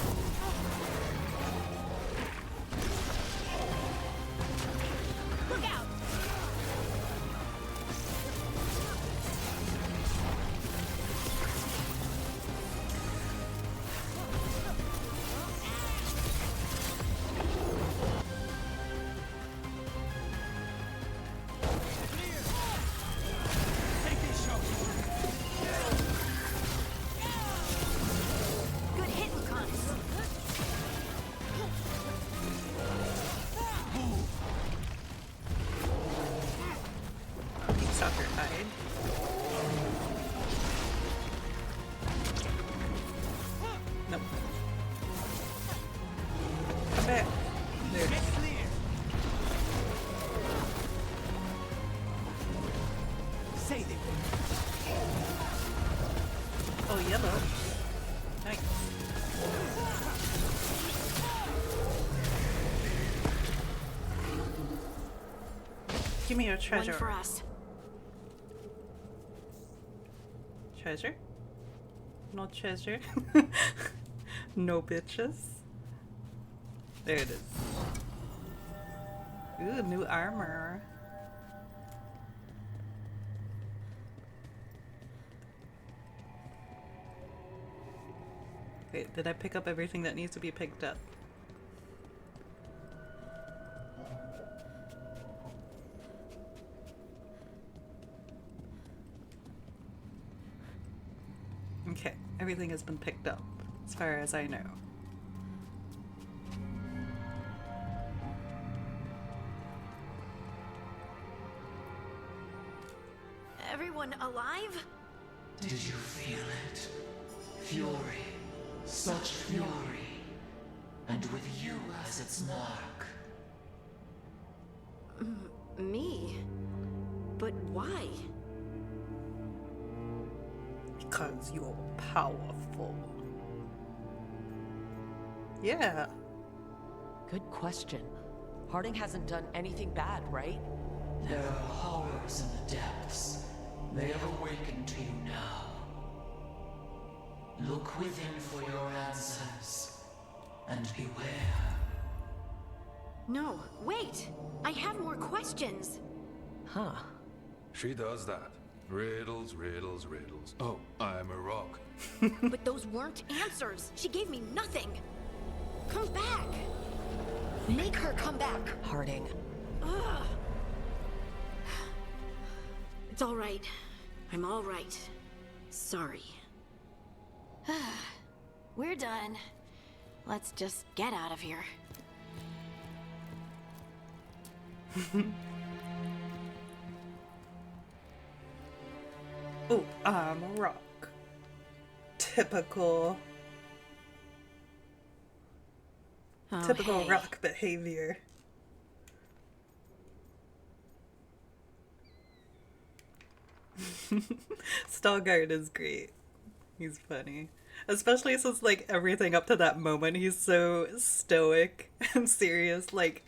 Look out! Take this shot! Good hit, Lucanus. Keeps off your hide. Nope. Come back. There. Get clear! Say it. Oh, yellow. Nice. Give me your treasure. One for us. Treasure? No treasure. No bitches. There it is. Ooh, new armor. Wait, did I pick up everything that needs to be picked up? Okay, everything has been picked up, as far as I know. Everyone alive? Did you feel it? Fury. Such fury. And with you as its mark. Me? But why? Because you're powerful. Yeah. Good question. Harding hasn't done anything bad, right? There are horrors in the depths. They have awakened to you now. Look within for your answers. And beware. No, wait! I have more questions! Huh. She does that. Riddles, riddles, riddles. Oh, I'm a rock. But those weren't answers. She gave me nothing. Come back. Make her come back. Harding. Ugh. It's all right. I'm all right. Sorry. We're done. Let's just get out of here. Oh, I'm a rock. Typical. Oh, Typical hey. rock behavior. Stalgard is great. He's funny. Especially since, like, everything up to that moment, he's so stoic and serious, like,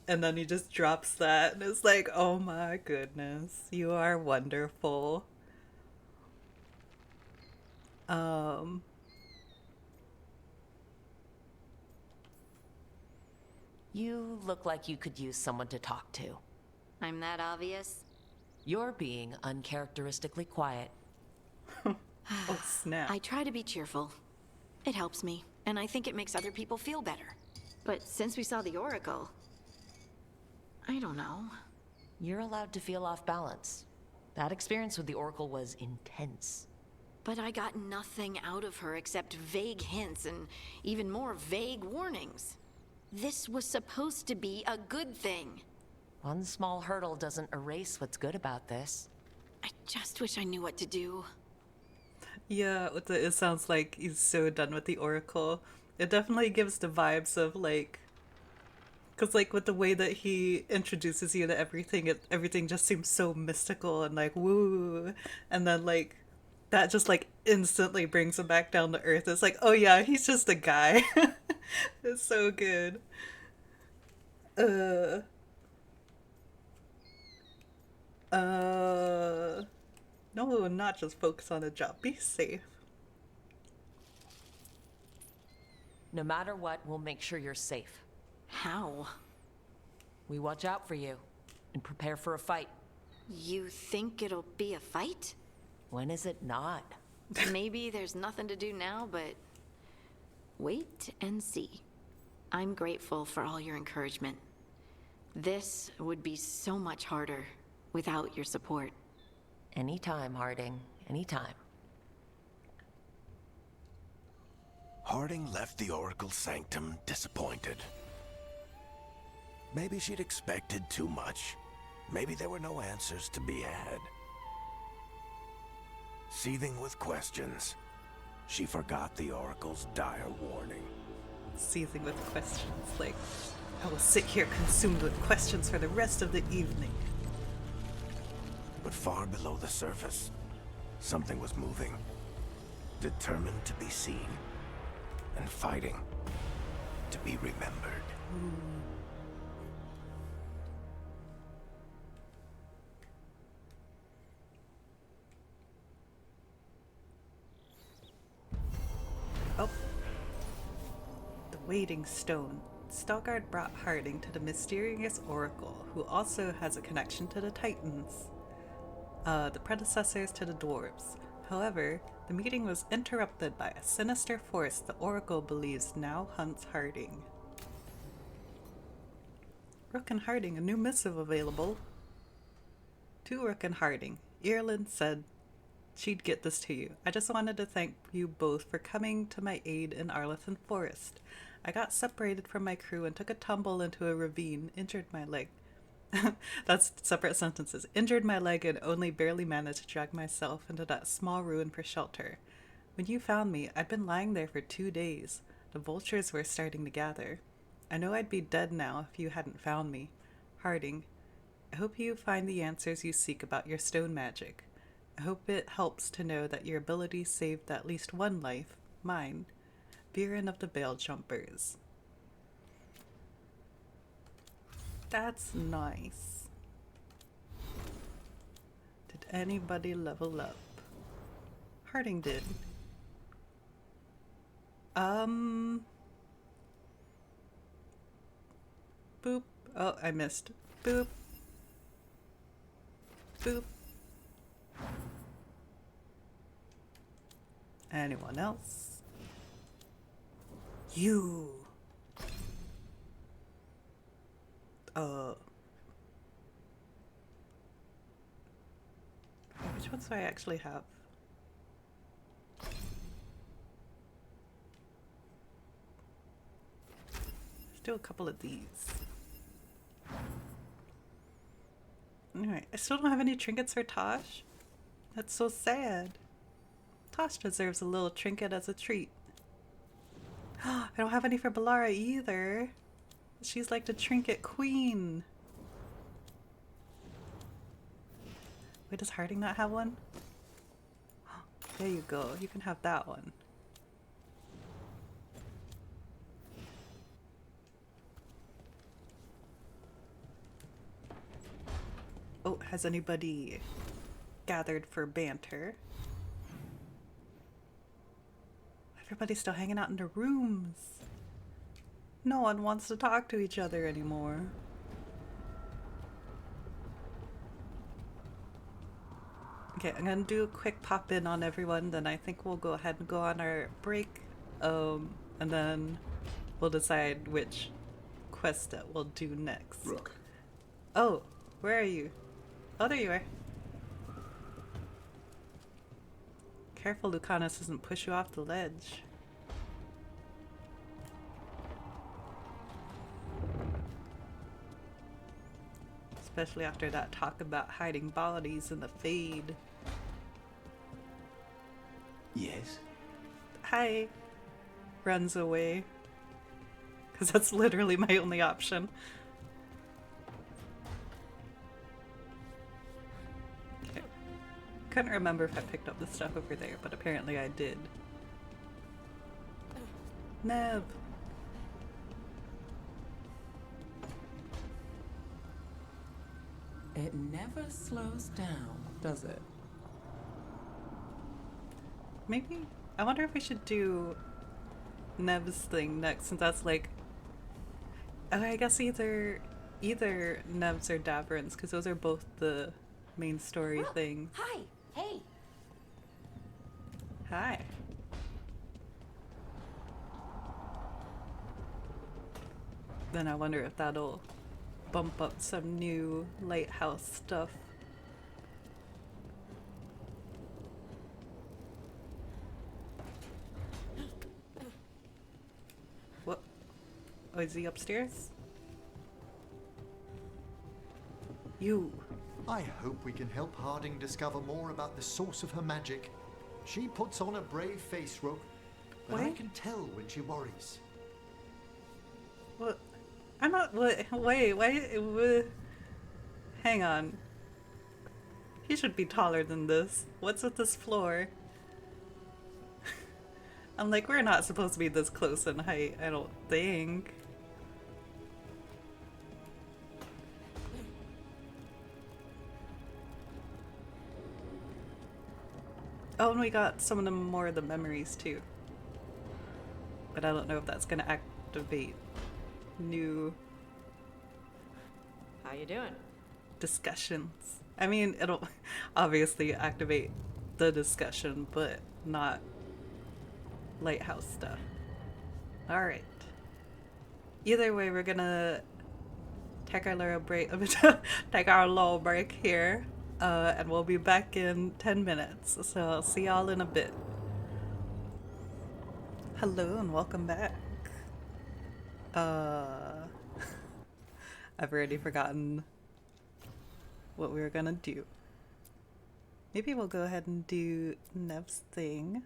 and then he just drops that, and it's like, oh my goodness, you are wonderful. You look like you could use someone to talk to. I'm that obvious? You're being uncharacteristically quiet. Oh, snap. I try to be cheerful. It helps me, and I think it makes other people feel better. But since we saw the Oracle, I don't know. You're allowed to feel off balance. That experience with the Oracle was intense. But I got nothing out of her except vague hints and even more vague warnings. This was supposed to be a good thing. One small hurdle doesn't erase what's good about this. I just wish I knew what to do. Yeah, it sounds like he's so done with the Oracle. It definitely gives the vibes of, like, because, like, with the way that he introduces you to everything, everything just seems so mystical and, like, woo. And then, like, that just, like, instantly brings him back down to earth. It's like, oh yeah, he's just a guy. It's so good. No, not just focus on the job. Be safe. No matter what, we'll make sure you're safe. How? We watch out for you and prepare for a fight. You think it'll be a fight? When is it not? Maybe there's nothing to do now, but wait and see. I'm grateful for all your encouragement. This would be so much harder without your support. Anytime, Harding. Anytime. Harding left the Oracle Sanctum disappointed. Maybe she'd expected too much. Maybe there were no answers to be had. Seething with questions, she forgot the Oracle's dire warning. Seething with questions, like, I will sit here consumed with questions for the rest of the evening. But far below the surface, something was moving. Determined to be seen. And fighting to be remembered. Oh. The Waiting Stone. Stalgard brought Harding to the mysterious Oracle, who also has a connection to the Titans, the predecessors to the dwarves. However, the meeting was interrupted by a sinister force the Oracle believes now hunts Harding. Rook and Harding, a new missive available. To Rook and Harding, Ireland said she'd get this to you. I just wanted to thank you both for coming to my aid in Arlithan Forest. I got separated from my crew and took a tumble into a ravine, injured my leg. That's separate sentences. Injured my leg and only barely managed to drag myself into that small ruin for shelter. When you found me, I'd been lying there for 2 days. The vultures were starting to gather. I know I'd be dead now if you hadn't found me. Harding, I hope you find the answers you seek about your stone magic. I hope it helps to know that your ability saved at least one life, mine, Viren of the Veil Jumpers. That's nice. Did anybody level up? Harding did. Boop. Oh, I missed. Boop. Boop. Anyone else? You. Which ones do I actually have? Let's do a couple of these. Alright, I still don't have any trinkets for Tosh. That's so sad. Tosh deserves a little trinket as a treat. I don't have any for Balara either. She's like the trinket queen. Wait, does Harding not have one? There you go. You can have that one. Oh, has anybody gathered for banter? Everybody's still hanging out in their rooms. No one wants to talk to each other anymore. Okay, I'm gonna do a quick pop in on everyone, then I think we'll go ahead and go on our break. And then we'll decide which quest that we'll do next. Rook. Oh, where are you? Oh, there you are. Careful Lucanus doesn't push you off the ledge. Especially after that talk about hiding bodies in the fade. Yes? Hi. Runs away. Because that's literally my only option. Okay. Couldn't remember if I picked up the stuff over there, but apparently I did. Neb. It never slows down, does it? Maybe. I wonder if we should do Neb's thing next, since that's like. Oh, I guess either Neb's or Davrin's, because those are both the main story things. Hi! Hey! Hi. Then I wonder if that'll bump up some new lighthouse stuff. What? Oh, is he upstairs? You. I hope we can help Harding discover more about the source of her magic. She puts on a brave face, Rook, but I What? can tell when she worries. What? I'm not. Wait, why? Hang on. He should be taller than this. What's with this floor? I'm like, we're not supposed to be this close in height, I don't think. Oh, and we got some of the more of the memories too. But I don't know if that's gonna activate new How you doing? discussions. I mean, it'll obviously activate the discussion, but not lighthouse stuff. Alright. Either way, we're gonna take our little break take our little break here. And we'll be back in 10 minutes. So I'll see y'all in a bit. Hello and welcome back. I've already forgotten what we were gonna do. Maybe we'll go ahead and do Nev's thing.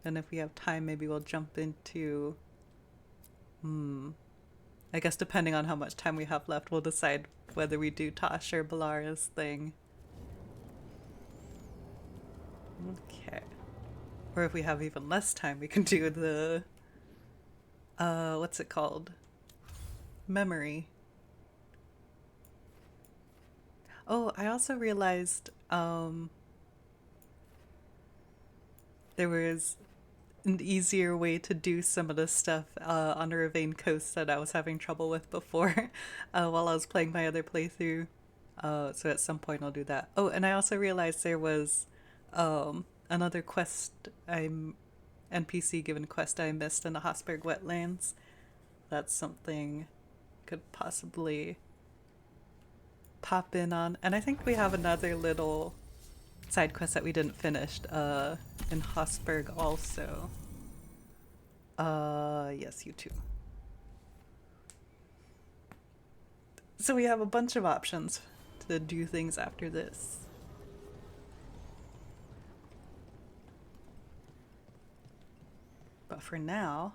And if we have time, maybe we'll jump into... I guess depending on how much time we have left, we'll decide whether we do Tosh or Balara's thing. Okay. Or if we have even less time, we can do the... what's it called? Memory. Oh, I also realized, there was an easier way to do some of the stuff on the Ravane Coast that I was having trouble with before while I was playing my other playthrough. So at some point I'll do that. Oh, and I also realized there was another quest NPC given quest I missed in the Hosberg wetlands. That's something could possibly pop in on. And I think we have another little side quest that we didn't finish in Hosberg also. Yes, you too. So we have a bunch of options to do things after this. But for now,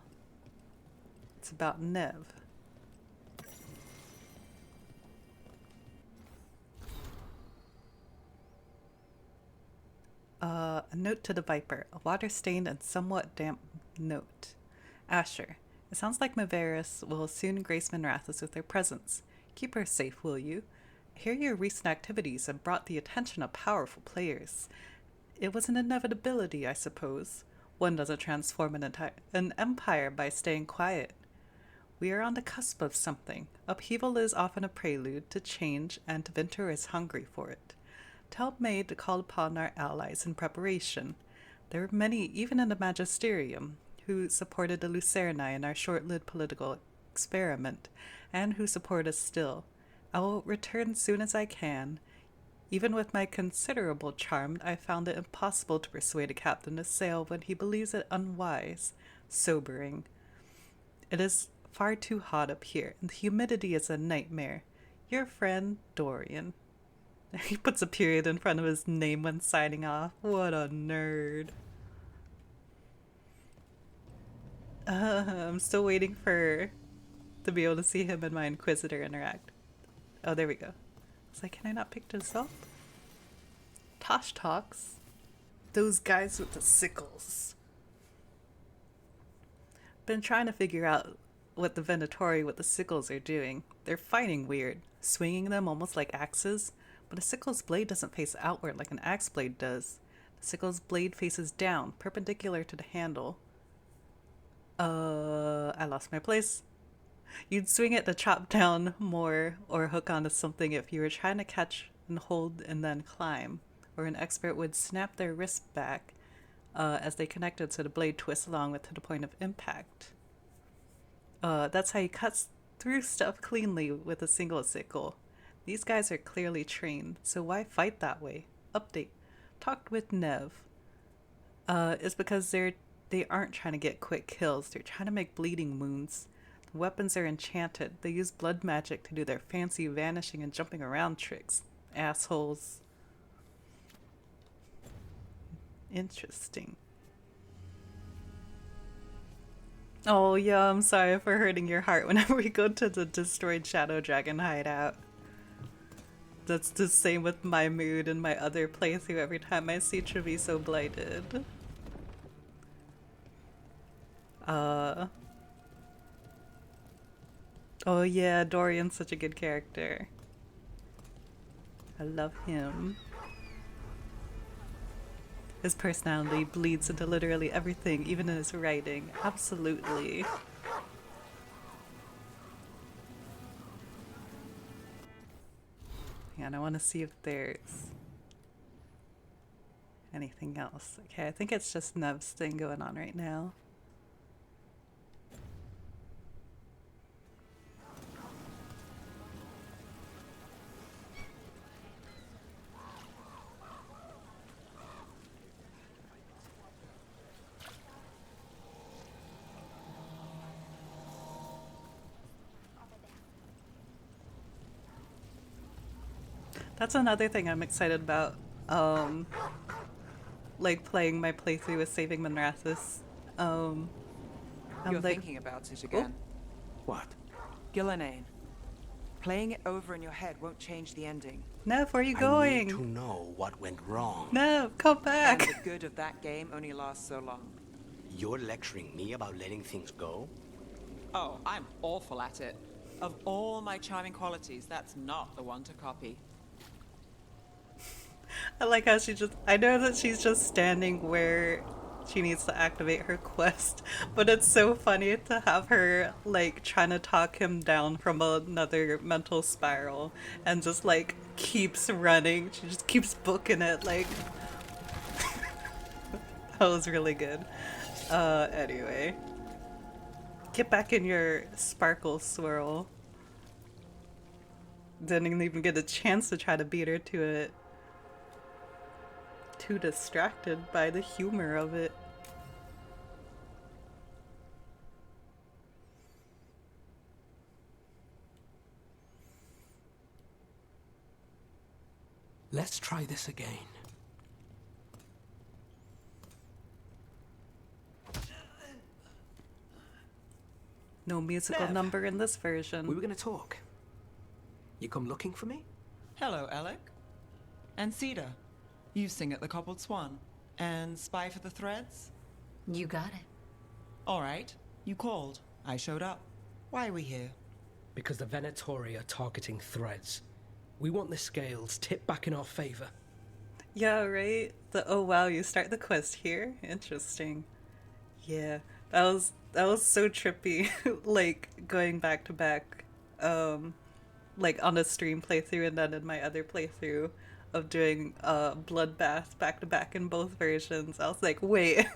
it's about Nev. A note to the Viper, a water-stained and somewhat damp note. Asher, it sounds like Maveris will soon grace Minrathous with their presence. Keep her safe, will you? I hear your recent activities have brought the attention of powerful players. It was an inevitability, I suppose. One doesn't transform an empire by staying quiet. We are on the cusp of something. Upheaval is often a prelude to change, and Tevinter is hungry for it. Tell Maid to call upon our allies in preparation. There are many, even in the Magisterium, who supported the Lucerni in our short-lived political experiment, and who support us still. I will return soon as I can. Even with my considerable charm, I found it impossible to persuade a captain to sail when he believes it unwise. Sobering. It is far too hot up here, and the humidity is a nightmare. Your friend, Dorian. He puts a period in front of his name when signing off. What a nerd. I'm still waiting to be able to see him and my Inquisitor interact. Oh, there we go. It's like, can I not pick this up? Tosh talks. Those guys with the sickles. Been trying to figure out what the Venatori with the sickles are doing. They're fighting weird, swinging them almost like axes. But a sickle's blade doesn't face outward like an axe blade does. The sickle's blade faces down, perpendicular to the handle. I lost my place. You'd swing it to chop down more or hook onto something if you were trying to catch and hold and then climb. Or an expert would snap their wrist back as they connected so the blade twists along with to the point of impact. That's how you cut through stuff cleanly with a single sickle. These guys are clearly trained, so why fight that way? Update. Talked with Nev. It's because they aren't trying to get quick kills. They're trying to make bleeding wounds. The weapons are enchanted. They use blood magic to do their fancy vanishing and jumping around tricks. Assholes. Interesting. Oh yeah, I'm sorry for hurting your heart whenever we go to the destroyed Shadow Dragon hideout. That's the same with my mood in my other playthrough every time I see Treviso Blighted. Oh yeah, Dorian's such a good character. I love him. His personality bleeds into literally everything, even in his writing. Absolutely. And I want to see if there's anything else. Okay, I think it's just Nev's thing going on right now. That's another thing I'm excited about. Like playing my playthrough with Saving Minrathous. You're thinking about it again. What? Gillenane. Playing it over in your head won't change the ending. Nev, where are you going? I need to know what went wrong. Nev, come back. And the good of that game only lasts so long. You're lecturing me about letting things go? Oh, I'm awful at it. Of all my charming qualities, that's not the one to copy. I like how I know that she's just standing where she needs to activate her quest, but it's so funny to have her like trying to talk him down from another mental spiral and just like keeps running. She just keeps booking it like that was really good. Anyway. Get back in your sparkle swirl. Didn't even get a chance to try to beat her to it. Too distracted by the humor of it. Let's try this again. No musical Nev, number in this version. We were gonna talk. You come looking for me? Hello, Alec. And Cedar. You sing at the Cobbled Swan. And spy for the threads? You got it. All right. You called. I showed up. Why are we here? Because the Venatori are targeting threads. We want the scales tipped back in our favor. Yeah, right? Oh wow, you start the quest here? Interesting. Yeah, that was so trippy. Like, going back to back, like on a stream playthrough and then in my other playthrough of doing Bloodbath back to back in both versions. I was like, wait.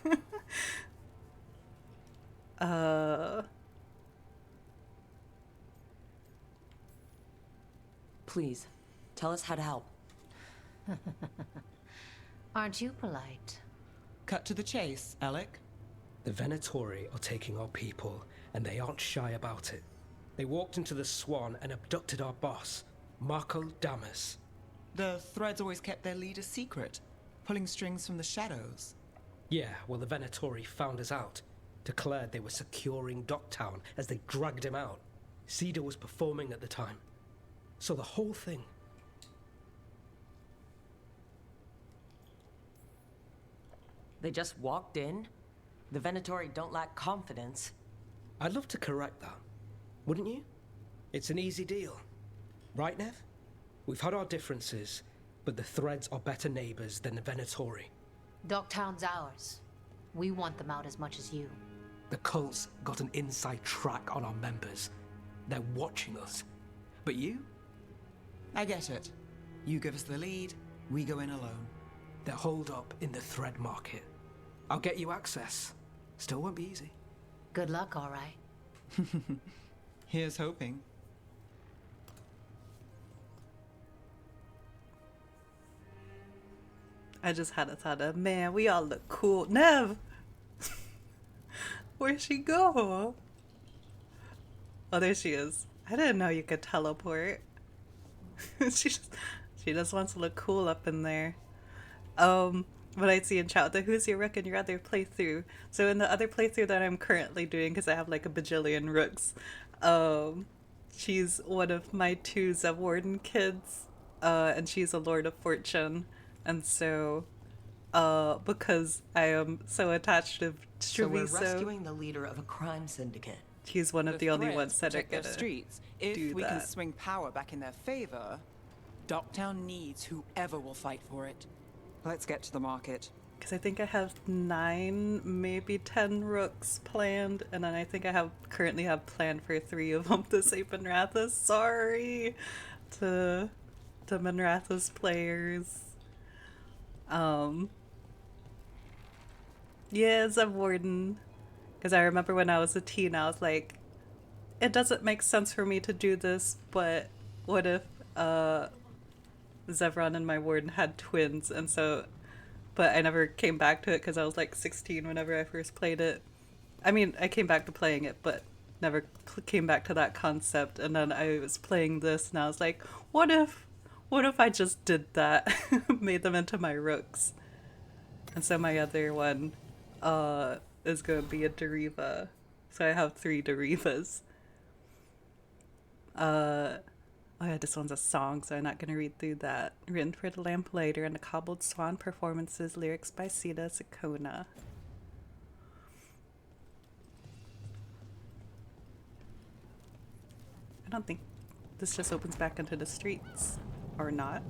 Please, tell us how to help. Aren't you polite? Cut to the chase, Alec. The Venatori are taking our people, and they aren't shy about it. They walked into the Swan and abducted our boss, Marco Damas. The threads always kept their leader secret, pulling strings from the shadows. Yeah, well, the Venatori found us out, declared they were securing Docktown as they dragged him out. Cedar was performing at the time. So the whole thing... They just walked in? The Venatori don't lack confidence. I'd love to correct that, wouldn't you? It's an easy deal. Right, Nev? We've had our differences, but the threads are better neighbors than the Venatori. Docktown's ours. We want them out as much as you. The cult's got an inside track on our members. They're watching us. But you? I get it. You give us the lead, we go in alone. They're holed up in the thread market. I'll get you access. Still won't be easy. Good luck, all right. Here's hoping. I just had a thought of, man, we all look cool. Nev! Where'd she go? Oh, there she is. I didn't know you could teleport. she just wants to look cool up in there. But I see in chat, who's your rook in your other playthrough? So in the other playthrough that I'm currently doing, because I have like a bajillion rooks, she's one of my 2 Zevwarden kids, and she's a Lord of Fortune. And so, because I am so attached to So we're Treviso, rescuing the leader of a crime syndicate. she's one of the only ones that are protect their gonna streets. do If we can that. swing power back in their favor, Docktown needs whoever will fight for it. Let's get to the market. Because I think I have 9, maybe 10 rooks planned, and then I think I currently have planned for 3 of them to save Manrathas. Sorry to Manrathas players. Yeah, Zevwarden. Because I remember when I was a teen, I was like, it doesn't make sense for me to do this, but what if Zevran and my warden had twins? And so, but I never came back to it because I was like 16 whenever I first played it. I mean, I came back to playing it, but never came back to that concept. And then I was playing this and I was like, what if I just did that? Made them into my rooks. And so my other one is going to be a de Riva. So I have 3 de Rivas. Oh yeah, this one's a song, so I'm not going to read through that. Written for the Lamplighter and the Cobbled Swan performances, lyrics by Sita Sakona. I don't think this just opens back into the streets, or not.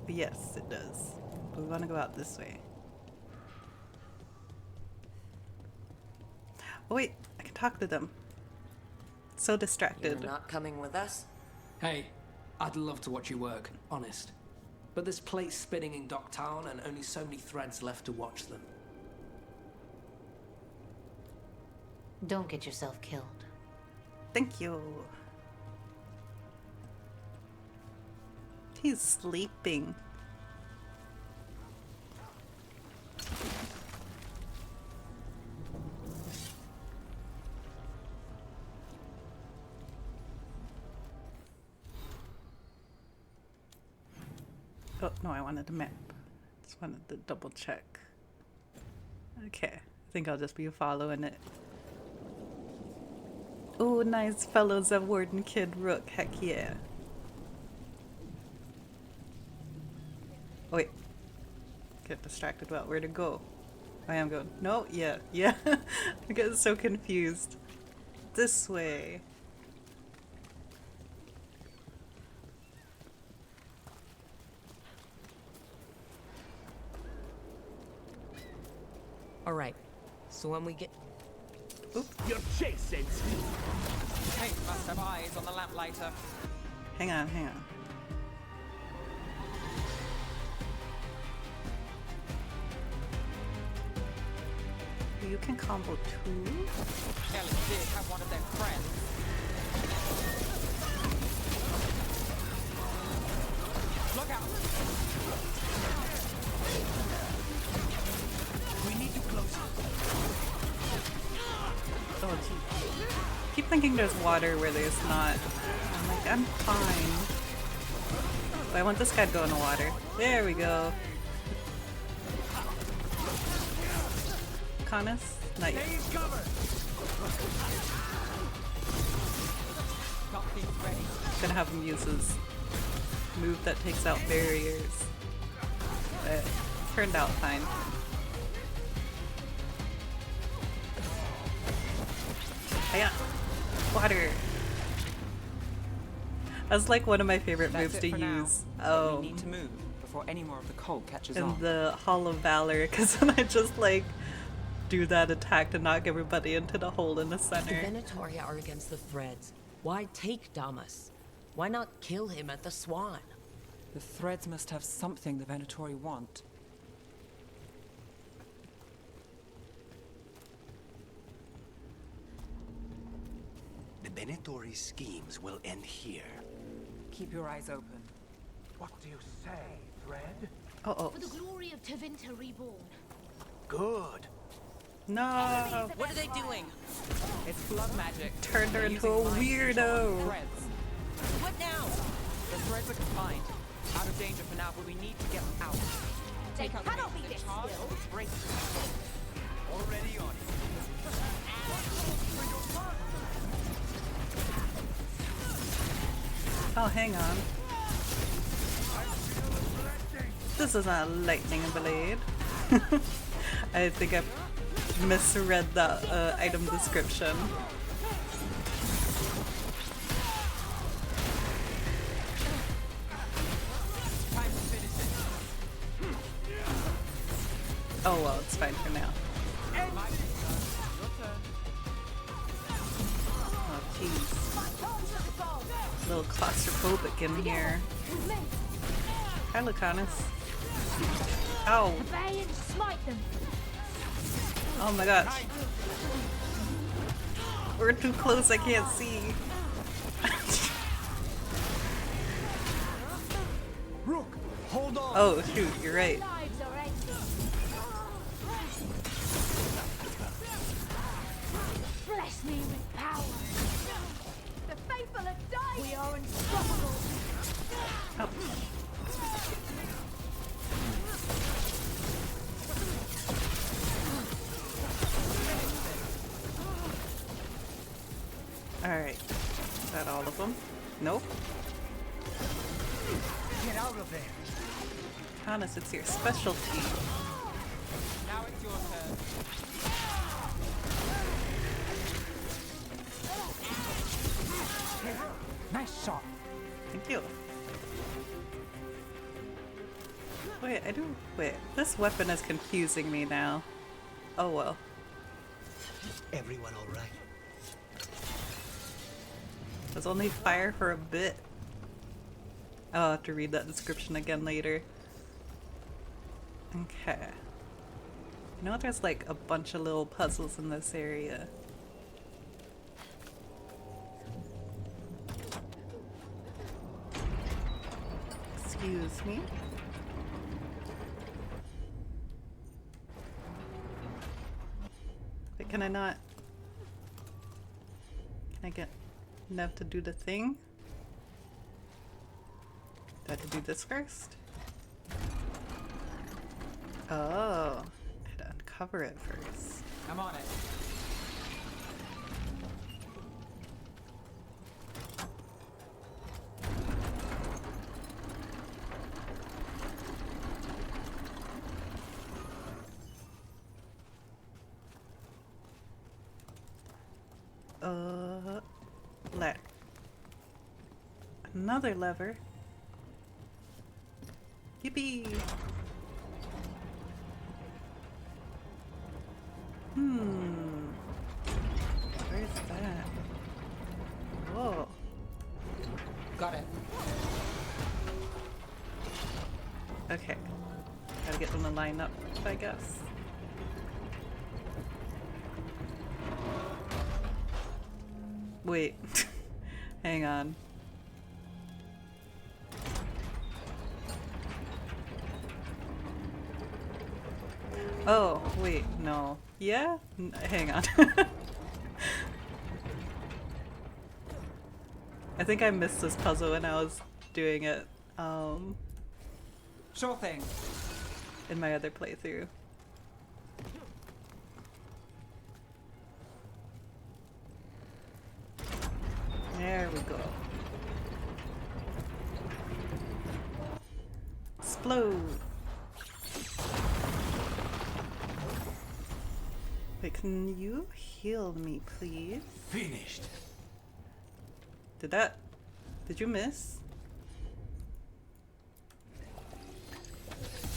But yes, it does. But we want to go out this way. Oh wait, I can talk to them. So distracted. You're not coming with us? Hey, I'd love to watch you work, honest. But there's plates spinning in Docktown and only so many threads left to watch them. Don't get yourself killed. Thank you. He's sleeping. Oh, no, I wanted a map. Just wanted to double check. Okay, I think I'll just be following it. Oh, nice fellows of Warden Kid Rook, heck yeah. Oh, wait. Get distracted about where to go. I am going. No, yeah. I get so confused. This way. All right. So when we get... You're chasing! Kate must have eyes on the lamplighter. Hang on, hang on. You can combo too? Ellie did have one of their friends. Look out! We need to close it. Oh, gee. Keep thinking there's water where there's not. I'm like, I'm fine. But I want this guy to go in the water. There we go. Canis? Not yet. Gonna have him use his move that takes out barriers. But turned out fine. Hiya! Water! That's like one of my favorite moves to use. Oh. We need to move before any more of the cold catches In on. the Hall of Valor, because then I just like do that attack to knock everybody into the hole in the The center. Venatoria are against the Threads. Why take Damas? Why not kill him at the Swan? The Threads must have something the Venatori want. The Venatori's schemes will end here. Keep your eyes open. What do you say, Thread? Uh-oh. For the glory of Tevinter reborn. Good. No! What are they doing? It's blood magic. Turned her They're into a using mind control weirdo. of the Threads. What now? The Threads are confined. Out of danger for now, but we need to get them out. They cannot be this Charge, skilled. break. Already on it. Oh, hang on. This is a lightning blade. I think I misread the item description. Oh well, it's fine for now. Oh jeez. A little claustrophobic in here. Hi, Lucanus. Ow. Obey and smite them. Oh my gosh. We're too close, I can't see. Rook, hold on. Oh shoot, you're right. Lives are ending. Bless me with power. The faithful have died. We are unstoppable. Oh. Alright. Is that all of them? Nope. Get out of there. Canis, it's your specialty. Now it's your turn. Nice shot. Thank you. Wait, wait, this weapon is confusing me now. Oh well. Everyone all right? Does only fire for a bit. I'll have to read that description again later. Okay. You know there's like a bunch of little puzzles in this area. Excuse me. But can I not? Can I get enough to do the thing? Do I have to do this first? Oh, I'd uncover it first. I'm on it. Another lever. Yippee! Where's that? Whoa. Got it. Okay. Gotta get them to line up, I guess. Wait. Hang on. Oh, wait, no. Yeah? Hang on. I think I missed this puzzle when I was doing it, Sure thing. in my other playthrough. There we go. Explode! Wait, can you heal me, please? Finished. Did you miss?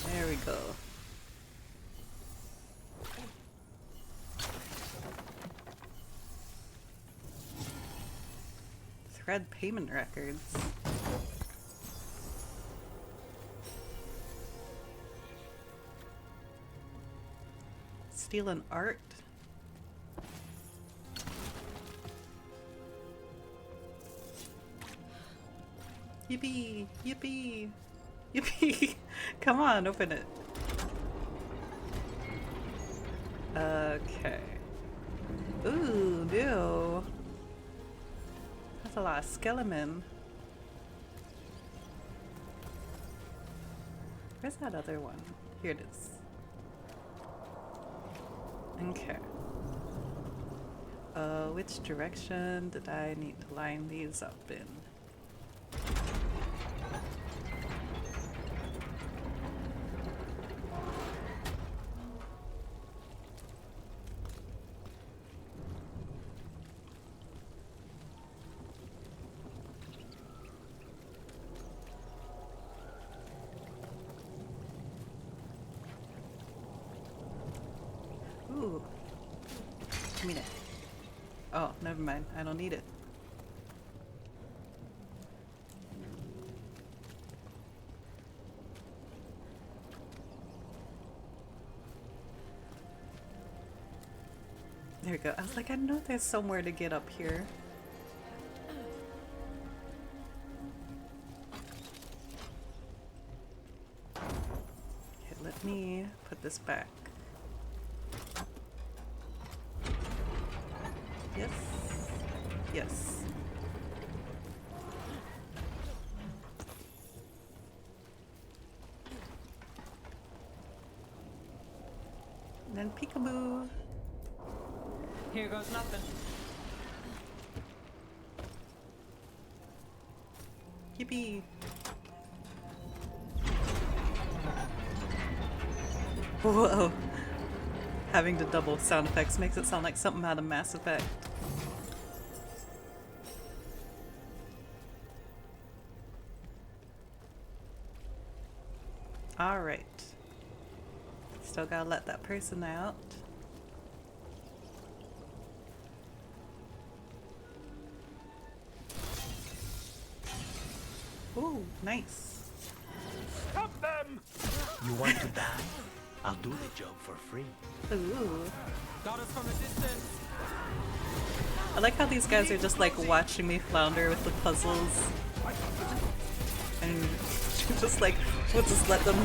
There we go. Thread payment records. Steal an art? Yippee! Yippee! Yippee! Come on, open it. Okay. Ooh, no. That's a lot of skeleton. Where's that other one? Here it is. Okay. Which direction did I need to line these up in? Ooh. Give me that. Oh, never mind. I don't need it. There we go. I was like, I know there's somewhere to get up here. Okay, let me put this back. Yes. Yes. And then peekaboo. Here goes nothing. Yippee. Whoa. Having to double sound effects makes it sound like something out of Mass Effect. Alright. Still gotta let that person out. Ooh, nice. Stop them! You want to die? I'll do the job for free. Ooh. Got us from a distance. I like how these guys are just like watching me flounder with the puzzles. And just like, we'll just let them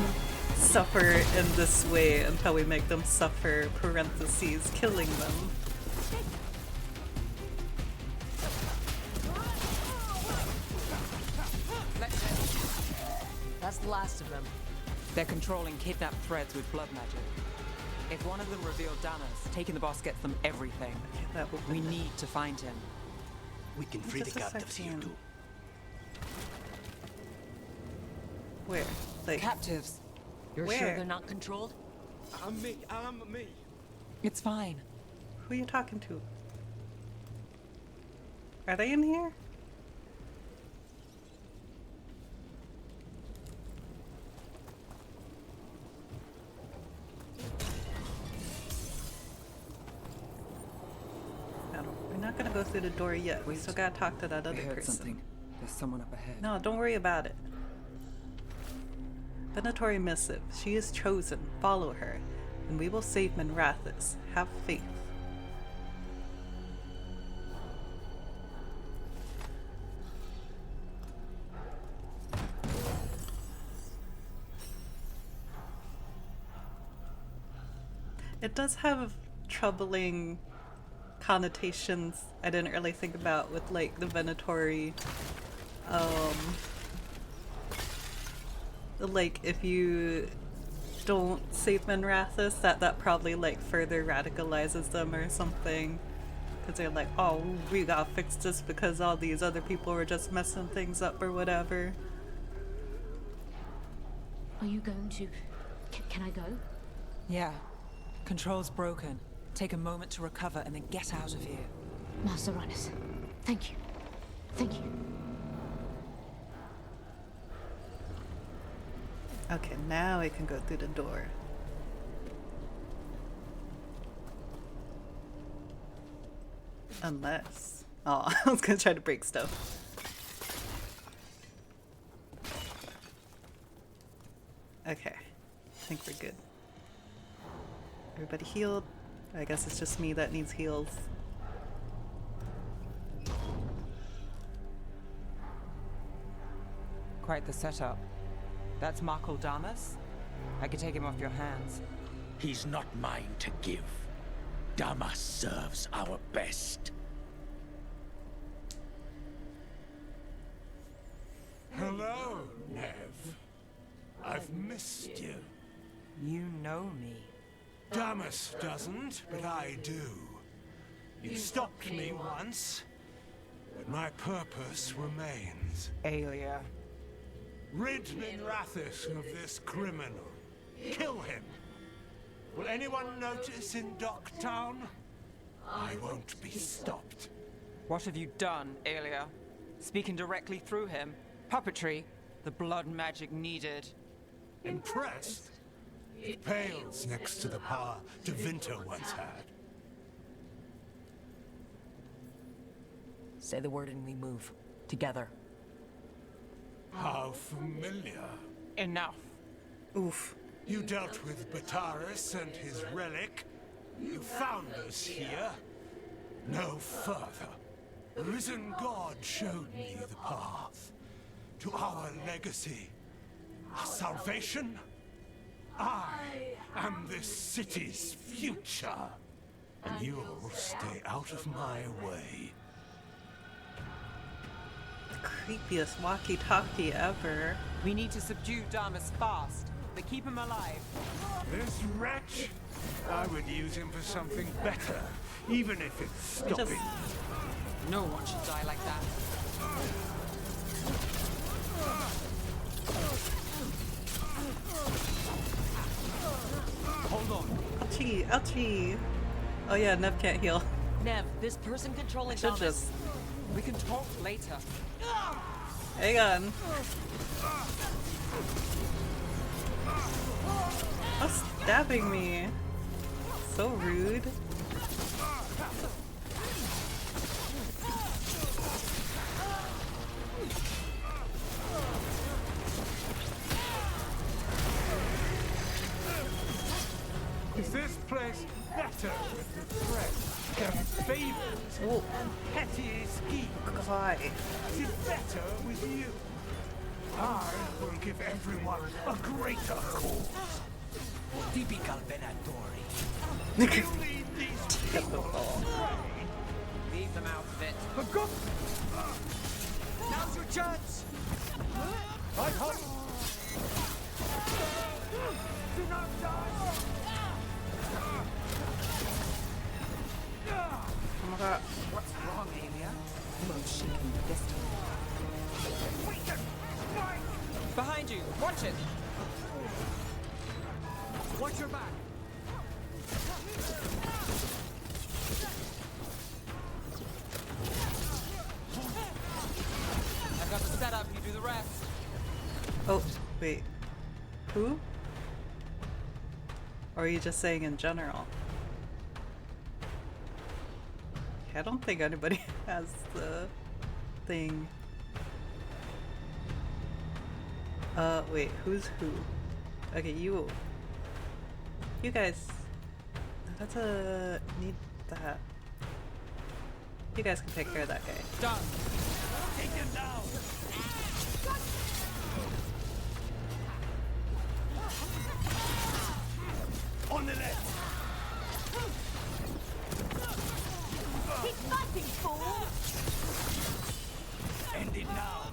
suffer in this way until we make them suffer, parentheses, killing them. That's the last of them. They're controlling kidnapped threads with blood magic. If one of them revealed Damas, taking the boss gets them everything. We need to find him. We can free the captives here too. Where? Like captives. You're where? sure they're not controlled? I'm me. It's fine. Who are you talking to? Are they in here? We're not gonna go through the door yet. We still gotta talk to that other person. Something. There's someone up ahead. No, don't worry about it. Venatori missive. She is chosen. Follow her, and we will save Minrathous. Have faith. It does have troubling connotations I didn't really think about with like the Venatori. Like if you don't save Minrathous, that probably like further radicalizes them or something, because they're like, oh, we gotta fix this because all these other people were just messing things up or whatever. Are you going to... Can I go? Yeah. Control's broken. Take a moment to recover and then get out of here. Master Runners, thank you. Thank you. Okay, now I can go through the door. Unless... Oh, I was gonna try to break stuff. Okay, I think we're good. Everybody healed? I guess it's just me that needs heals. Quite the setup. That's Markle Damas? I could take him off your hands. He's not mine to give. Damas serves our best. Hello, Nev. I've missed you. You know me. Damas doesn't, but I do. You stopped me once, but my purpose remains. Aelia. Rid Minrathous of this criminal. Kill him. Will anyone notice in Docktown? I won't be stopped. What have you done, Aelia? Speaking directly through him. Puppetry. The blood magic needed. Impressed? It pales next to the power Devinter once had. Say the word and we move. Together. How familiar. Enough. Oof. You dealt with Bataris and his relic. You found us here. No further. The risen god showed me the path. To our legacy. Our salvation. I am this city's future. And you'll stay out of my way. Creepiest walkie-talkie ever. We need to subdue Damas fast, but keep him alive. This wretch? I would use him for something better, even if it's stopping. No one should die like that. Hold on. Ouchie, ouchie. Oh yeah, Nev can't heal. Nev, this person controlling Should Damas. just... We can talk later. Hang on. Oh, stabbing me. So rude. Is this place better with the threat than favors and petty schemes? God. Is it better with you? I will give everyone a greater cause. Typical Venatori. You lead these people astray. Leave them out of it. For good. Now's your chance. I hope. Do not die! Oh my god. What's wrong, Alia? Won't shape your destiny. Behind you! Watch it! Watch your back! I've got the setup, you do the rest. Oh, wait. Who? Or are you just saying in general? I don't think anybody has the thing. Wait, who's who? Okay, you guys. That's a need that. You guys can take care of that guy. Done. Take him down! On the left! Keep fighting, fool! End it now!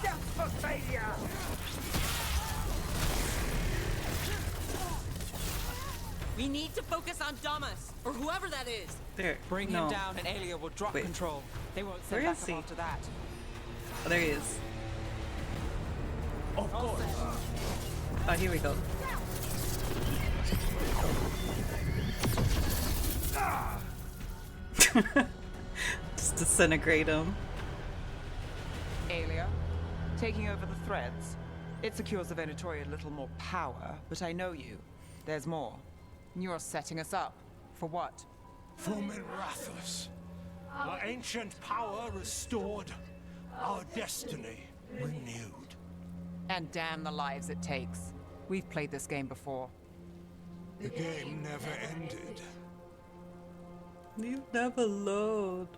Death for failure! We need to focus on Damas, or whoever that is. There. Bring no. him down and Alia will drop Wait. control. They won't Where send back is up he? after that. Oh, there he is. Of course! Oh, here we go. Just disintegrate him. Alia, taking over the threads. It secures the Venatori a little more power, but I know you. There's more. You're setting us up. For what? For Minrathus. Our ancient power restored. Our destiny renewed. And damn the lives it takes. We've played this game before. The game never ended. You've never alone.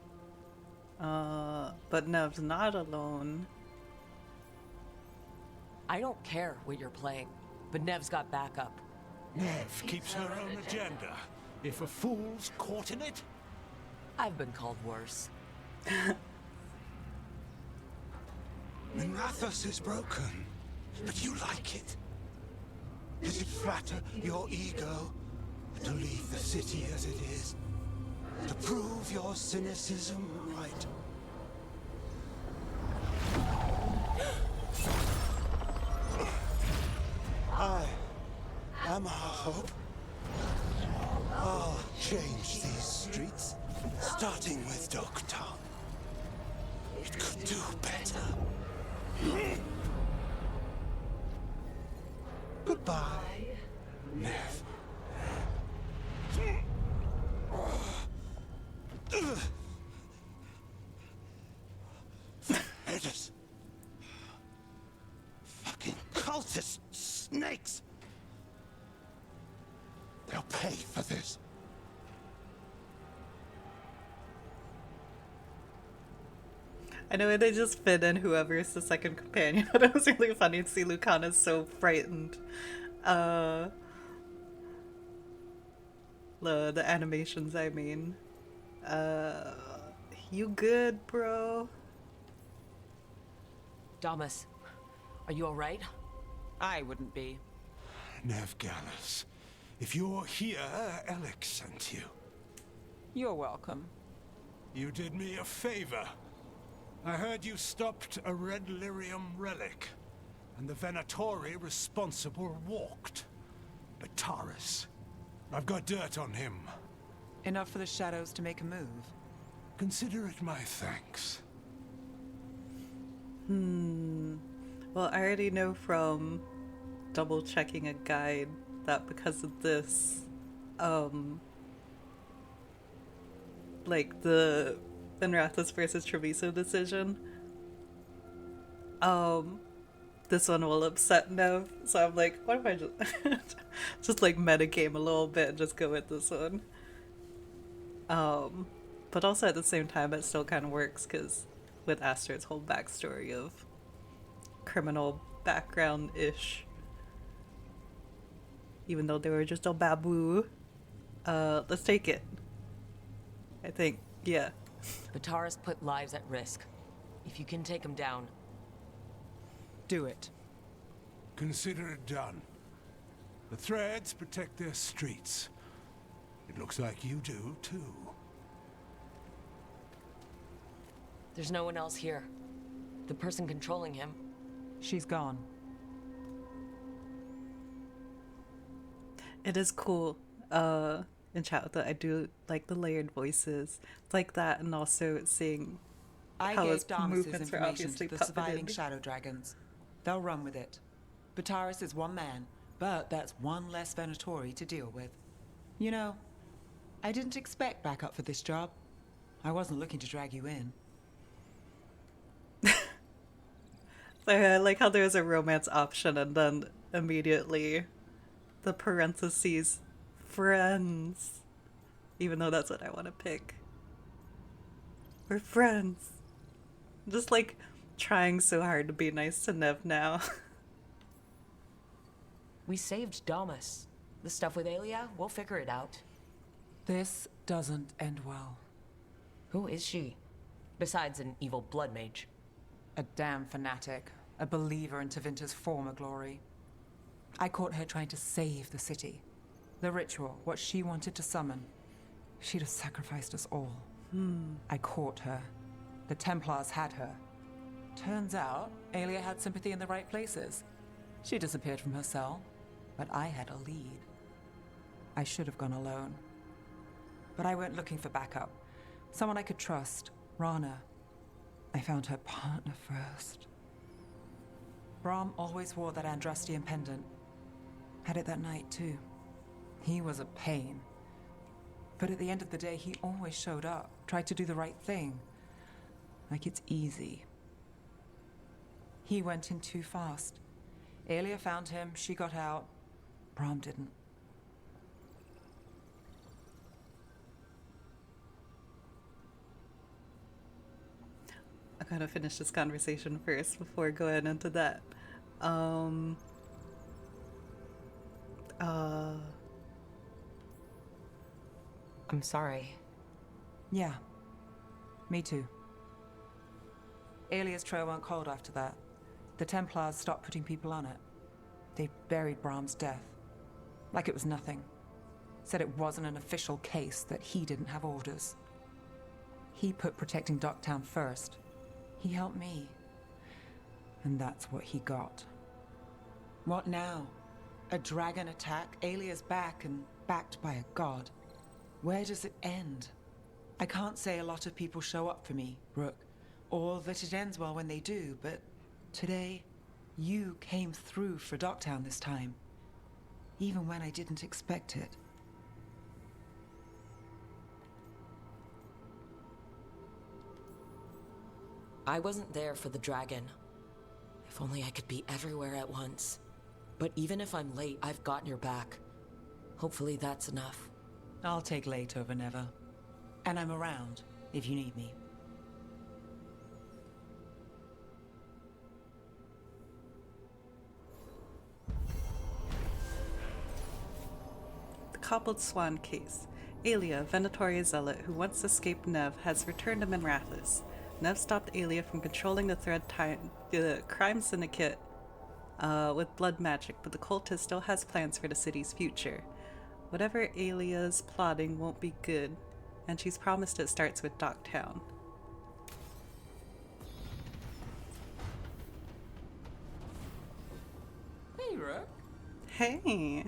But Nev's not alone. I don't care what you're playing, but Nev's got backup. Nev keeps her own agenda. If a fool's caught in it, I've been called worse. Minrathus is broken, but you like it. Does it flatter your ego to leave the city as it is? To prove your cynicism right? I am our hope. I'll change these streets, starting with Dok'tar. It could do better. Goodbye, Nev. Vedas. Fucking cultist snakes. They'll pay for this. I know they just fit in whoever's the second companion, but it was really funny to see Lucana so frightened. The animations, I mean. You good, bro? Damas, are you alright? I wouldn't be. Nev Gallus, if you're here, Alec sent you. You're welcome. You did me a favor. I heard you stopped a red lyrium relic, and the Venatori responsible walked. But Taurus, I've got dirt on him. Enough for the shadows to make a move. Consider it my thanks. Well, I already know from double checking a guide that because of this, like the Minrathus versus Treviso decision, this one will upset Nev. So I'm like, what if I just like metagame a little bit and just go with this one? But also at the same time, it still kind of works because with Aster's whole backstory of criminal background-ish, even though they were just a babu, let's take it. I think, yeah. Bataris put lives at risk. If you can take him down. Do it. Consider it done. The threads protect their streets. It looks like you do, too. There's no one else here. The person controlling him. She's gone. It is cool in chat that I do like the layered voices. It's like that, and also seeing I how gave his Damas's movements are information obviously to the surviving puppeted. shadow dragons. They'll run with it. Bataris is one man, but that's one less Venatori to deal with. You know, I didn't expect backup for this job. I wasn't looking to drag you in. So I like how there's a romance option and then immediately the parentheses friends. Even though that's what I want to pick. We're friends. I'm just like trying so hard to be nice to Nev now. We saved Damas. The stuff with Aelia, we'll figure it out. This doesn't end well. Who is she? Besides an evil blood mage. A damn fanatic. A believer in Tevinter's former glory. I caught her trying to save the city. The ritual, what she wanted to summon. She'd have sacrificed us all. I caught her. The Templars had her. Turns out, Aelia had sympathy in the right places. She disappeared from her cell, but I had a lead. I should have gone alone. But I went looking for backup. Someone I could trust. Rana. I found her partner first. Brahm always wore that Andrastian pendant. Had it that night, too. He was a pain. But at the end of the day, he always showed up, tried to do the right thing. Like it's easy. He went in too fast. Aelia found him, she got out. Brahm didn't. I gotta finish this conversation first before going into that. I'm sorry. Yeah. Me too. Aelia's trail went cold after that. The Templars stopped putting people on it. They buried Brahm's death. Like it was nothing. Said it wasn't an official case, that he didn't have orders. He put protecting Docktown first. He helped me. And that's what he got. What now? A dragon attack, Aelia's back, and backed by a god. Where does it end? I can't say a lot of people show up for me, Rook, or that it ends well when they do, but today, you came through for Docktown this time. Even when I didn't expect it. I wasn't there for the dragon. If only I could be everywhere at once. But even if I'm late, I've got your back. Hopefully that's enough. I'll take late over never. And I'm around if you need me. The Cobbled Swan Case. Aelia, Venatori zealot who once escaped Nev, has returned to Minrathous. Nev stopped Aelia from controlling the crime syndicate with blood magic, but the cultist still has plans for the city's future. Whatever Aelia's plotting won't be good, and she's promised it starts with Docktown. Hey, Rook. Hey!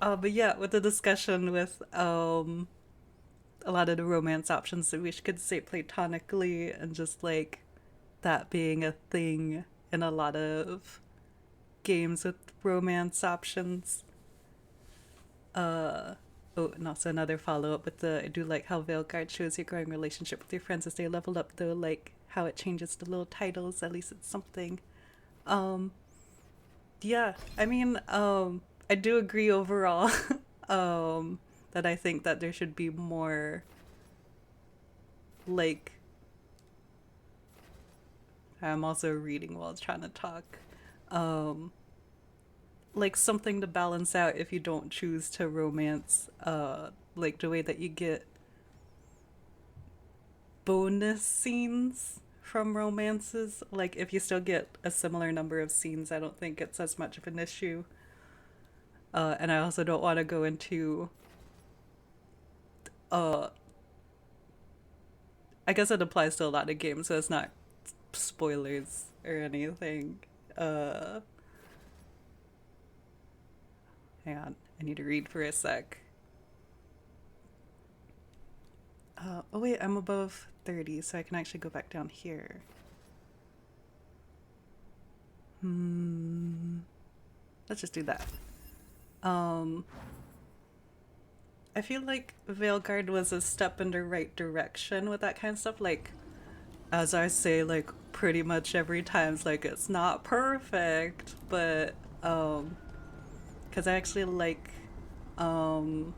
But yeah, with the discussion with a lot of the romance options that we could say platonically, and just like that being a thing in a lot of games with romance options. Oh, and also another follow-up with I do like how Veilguard shows your growing relationship with your friends as they level up, though, like how it changes the little titles, at least it's something. Yeah, I mean, I do agree overall, that I think that there should be more, like, I'm also reading while trying to talk, like something to balance out if you don't choose to romance, like the way that you get bonus scenes from romances. Like, if you still get a similar number of scenes, I don't think it's as much of an issue. And I also don't want to go into... I guess it applies to a lot of games, so it's not spoilers or anything. Hang on, I need to read for a sec. Oh wait, I'm above 30, so I can actually go back down here. Let's just do that. I feel like Veilguard was a step in the right direction with that kind of stuff. Like, as I say, like, pretty much every time, it's like, it's not perfect, but, because I actually like, that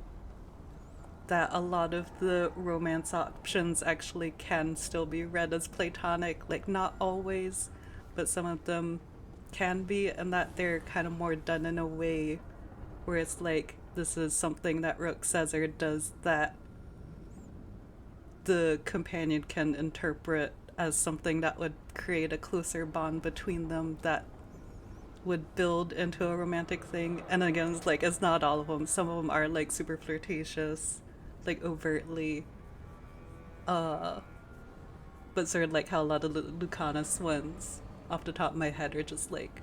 a lot of the romance options actually can still be read as platonic. Like, not always, but some of them can be, and that they're kind of more done in a way where it's like, this is something that Rook says or does that the companion can interpret as something that would create a closer bond between them that would build into a romantic thing. And again, it's like, it's not all of them. Some of them are like super flirtatious, like overtly, but sort of like how a lot of Lucanus ones off the top of my head are just like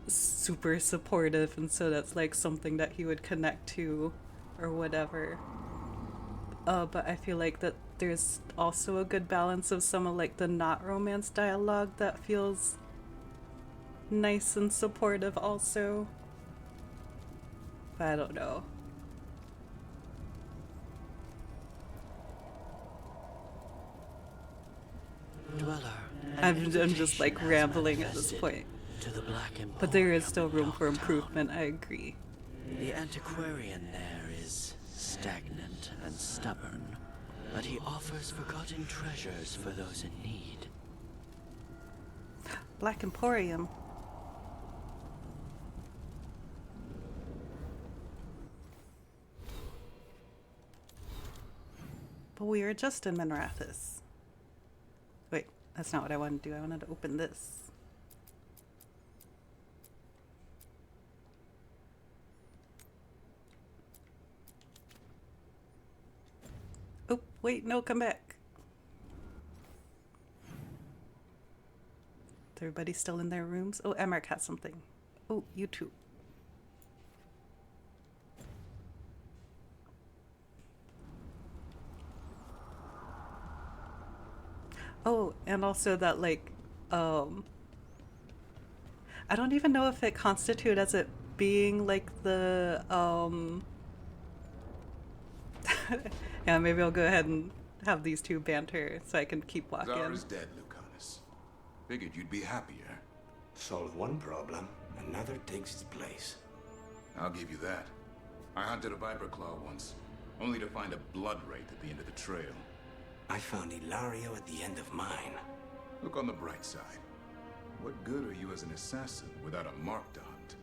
super supportive, and so that's like something that he would connect to or whatever. But I feel like that there's also a good balance of some of like the not romance dialogue that feels nice and supportive also. But I don't know. I'm just like rambling at this point. But there is still room for improvement, I agree. The antiquarian there is stagnant and stubborn, but he offers forgotten treasures for those in need. Black Emporium. But we are just in Minrathis. Wait, that's not what I wanted to do. I wanted to open this. Oh, wait, no, come back. Is everybody still in their rooms? Oh, Emmerich has something. Oh, you too. Oh, and also that, like, I don't even know if it constitutes as it being, like, the, yeah, maybe I'll go ahead and have these two banter so I can keep walking. Zara's dead, Lucanus. Figured you'd be happier. Solve one problem, another takes its place. I'll give you that. I hunted a viper claw once, only to find a blood wraith at the end of the trail. I found Ilario at the end of mine. Look on the bright side. What good are you as an assassin without a mark to hunt?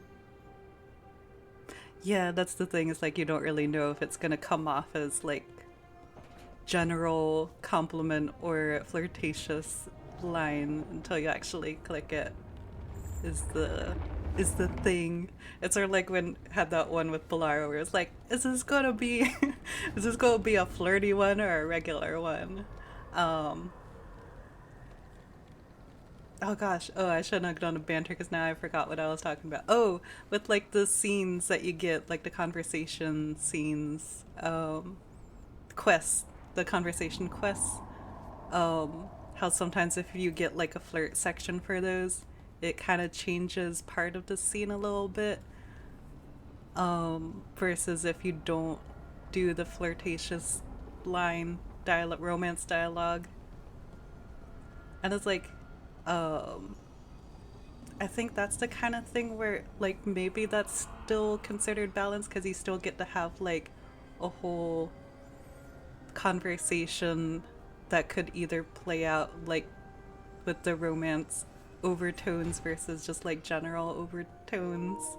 Yeah, that's the thing. It's like you don't really know if it's gonna come off as like general compliment or flirtatious line until you actually click it. Is the thing. It's sort of like when had that one with Polaro where it's like, is this gonna be is this gonna be a flirty one or a regular one? Oh gosh, oh, I shouldn't have done a banter because now I forgot what I was talking about. Oh, with like the scenes that you get, like the conversation scenes, quests, the conversation quests, how sometimes if you get like a flirt section for those, it kind of changes part of the scene a little bit, versus if you don't do the flirtatious line dialogue, romance dialogue. And it's like, I think that's the kind of thing where like maybe that's still considered balanced because you still get to have like a whole conversation that could either play out like with the romance overtones versus just like general overtones.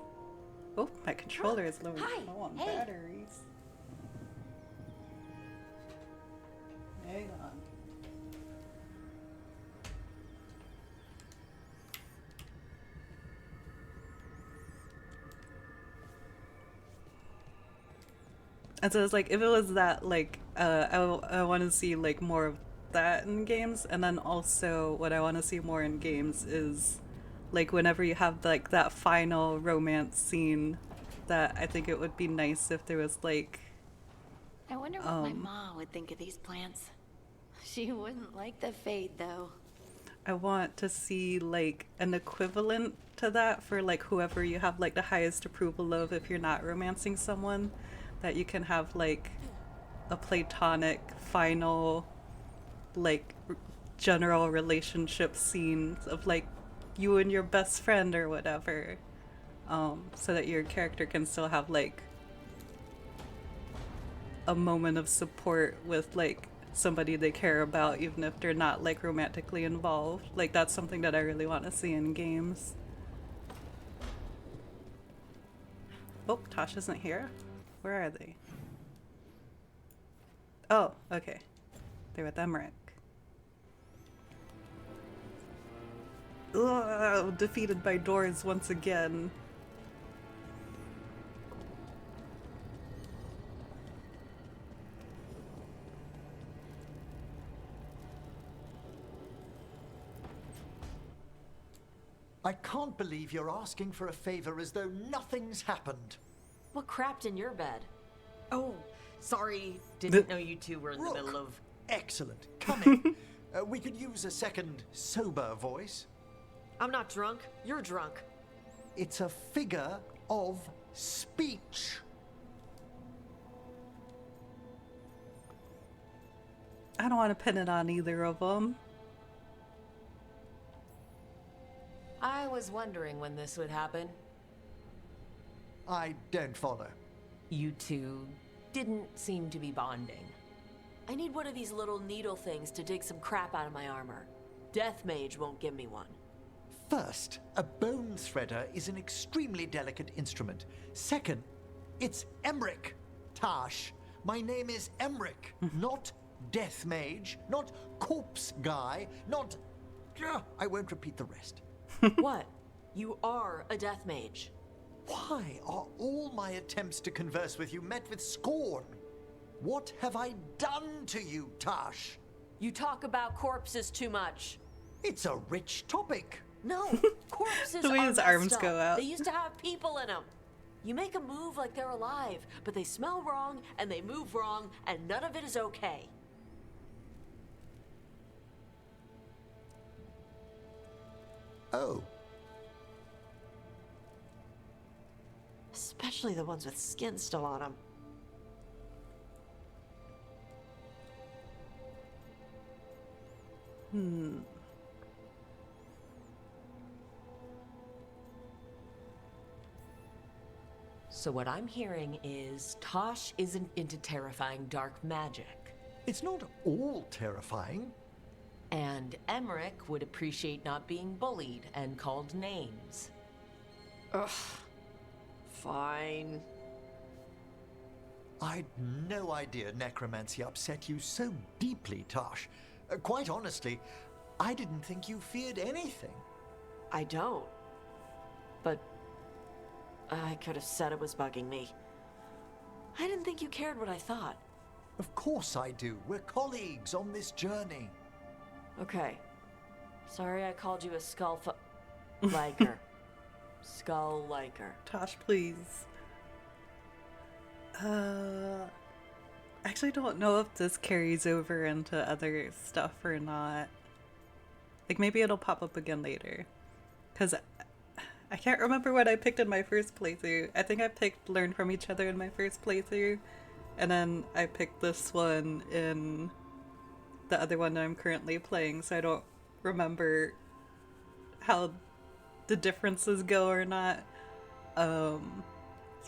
Oh, my controller is low on batteries. Hang on. And so it's like, if it was that, like, I want to see, like, more of that in games. And then also what I want to see more in games is, like, whenever you have, like, that final romance scene, that I think it would be nice if there was, like... I wonder what my ma would think of these plants. She wouldn't like the fade, though. I want to see, like, an equivalent to that for, like, whoever you have, like, the highest approval of if you're not romancing someone. That you can have, like, a platonic, final, like, general relationship scene of, like, you and your best friend or whatever. So that your character can still have, like, a moment of support with, like, somebody they care about, even if they're not, like, romantically involved. Like, that's something that I really want to see in games. Oh, Tosh isn't here? Where are they? Oh, okay. They're with Emmerich. Ugh, defeated by doors once again. I can't believe you're asking for a favor as though nothing's happened. What crapped in your bed? Oh, sorry. Didn't know you two were in the middle of... Excellent. Come in. We could use a second sober voice. I'm not drunk. You're drunk. It's a figure of speech. I don't want to pin it on either of them. I was wondering when this would happen. I don't follow. You two didn't seem to be bonding. I need one of these little needle things to dig some crap out of my armor. Death Mage won't give me one. First, a bone threader is an extremely delicate instrument. Second, it's Emmerich, Tash. My name is Emmerich, not Death Mage, not Corpse Guy, not... I won't repeat the rest. What? You are a Death Mage. Why are all my attempts to converse with you met with scorn? What have I done to you, Tash? You talk about corpses too much. It's a rich topic. No, corpses The way are his messed arms up. go out. They used to have people in them. You make them move like they're alive, but they smell wrong and they move wrong, and none of it is okay. Oh. Especially the ones with skin still on them. So what I'm hearing is Tosh isn't into terrifying dark magic. It's not all terrifying. And Emmerich would appreciate not being bullied and called names. Ugh. Fine. I'd no idea necromancy upset you so deeply, Tosh. Quite honestly, I didn't think you feared anything. I don't. But I could have said it was bugging me. I didn't think you cared what I thought. Of course I do. We're colleagues on this journey. Okay. Sorry I called you a skull-liker. Skull-liker. Tosh, please. I actually don't know if this carries over into other stuff or not. Like, maybe it'll pop up again later. Because I can't remember what I picked in my first playthrough. I think I picked Learn From Each Other in my first playthrough. And then I picked this one in the other one that I'm currently playing. So I don't remember how the differences go or not. So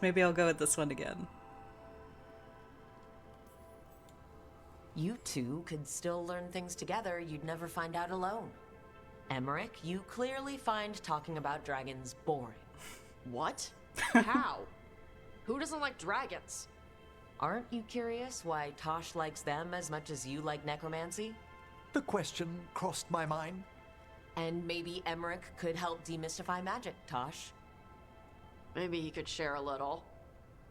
maybe I'll go with this one again. You two could still learn things together you'd never find out alone. Emmerich, you clearly find talking about dragons boring. What? How? Who doesn't like dragons? Aren't you curious why Tosh likes them as much as you like necromancy? The question crossed my mind. And maybe Emmerich could help demystify magic, Tosh. Maybe he could share a little.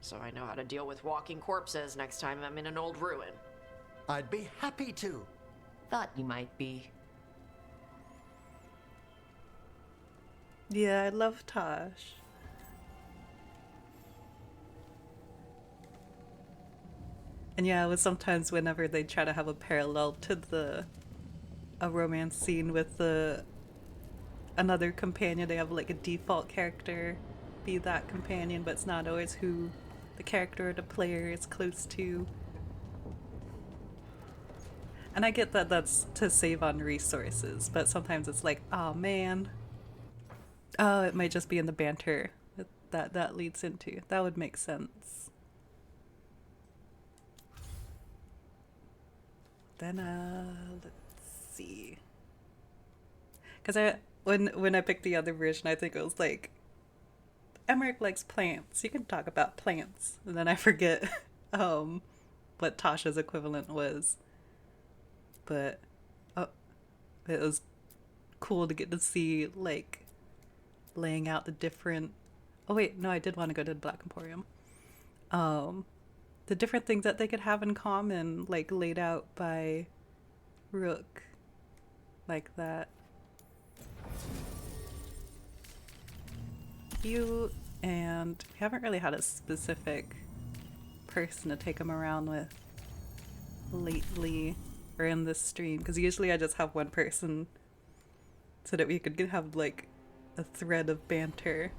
so I know how to deal with walking corpses next time I'm in an old ruin. I'd be happy to. Thought you might be. Yeah, I love Tosh. And yeah, it was sometimes whenever they try to have a parallel to a romance scene with another companion, they have like a default character be that companion, but it's not always who the character or the player is close to. And I get that that's to save on resources, but sometimes it's like, oh man. Oh, it might just be in the banter that leads into. That would make sense. Then let's see. Because when I picked the other version, I think it was like, Emmerich likes plants. You can talk about plants. And then I forget what Tasha's equivalent was. But it was cool to get to see, like, laying out the different... Oh wait, no, I did want to go to the Black Emporium. The different things that they could have in common, like, laid out by Rook. Like that. Cute, and we haven't really had a specific person to take them around with lately, or in this stream, because usually I just have one person so that we could have like a thread of banter.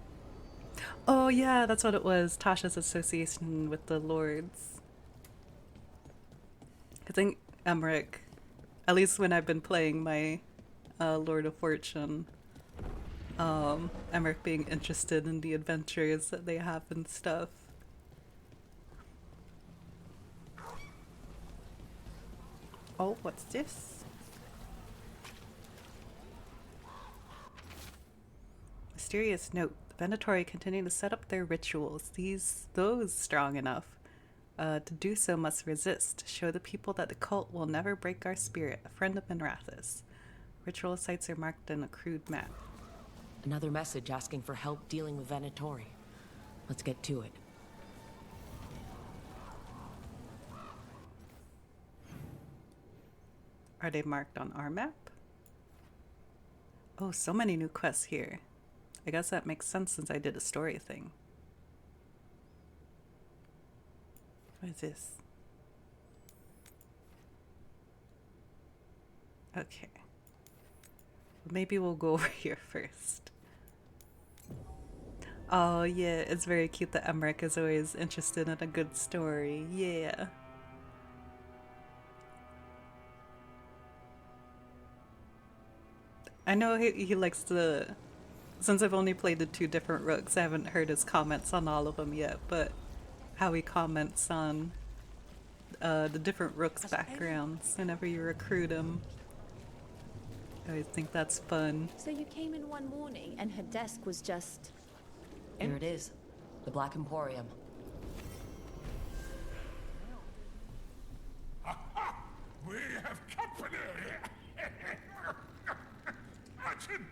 Oh yeah, that's what it was, Tasha's association with the lords. I think Emmerich, at least when I've been playing my Lord of Fortune, Emmerich being interested in the adventures that they have and stuff. Oh, what's this? Mysterious note. The Venatori continue to set up their rituals. Those strong enough to do so must resist. Show the people that the cult will never break our spirit. A friend of Minrathis. Ritual sites are marked in a crude map. Another message asking for help dealing with Venatori. Let's get to it. Are they marked on our map? Oh, so many new quests here. I guess that makes sense since I did a story thing. What is this? Okay. Maybe we'll go over here first. Oh yeah, it's very cute that Emmerich is always interested in a good story. Yeah. I know he likes to... Since I've only played the 2 different Rooks, I haven't heard his comments on all of them yet, but how he comments on the different Rooks' backgrounds whenever you recruit him. I always think that's fun. So you came in one morning and her desk was just... Here it is. The Black Emporium. We have company! Urchin!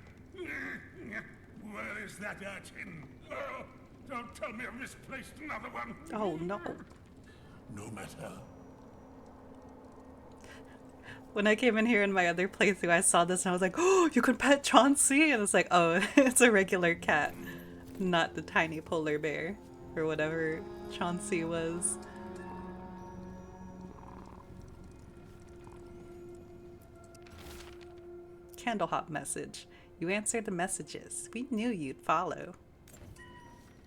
Where is that urchin? Oh, don't tell me I've misplaced another one! Oh no. No matter. When I came in here in my other playthrough, I saw this and I was like, oh, you can pet Chauncey? And it's like, oh, it's a regular cat, not the tiny polar bear, or whatever Chauncey was. Candlehop message. You answered the messages. We knew you'd follow.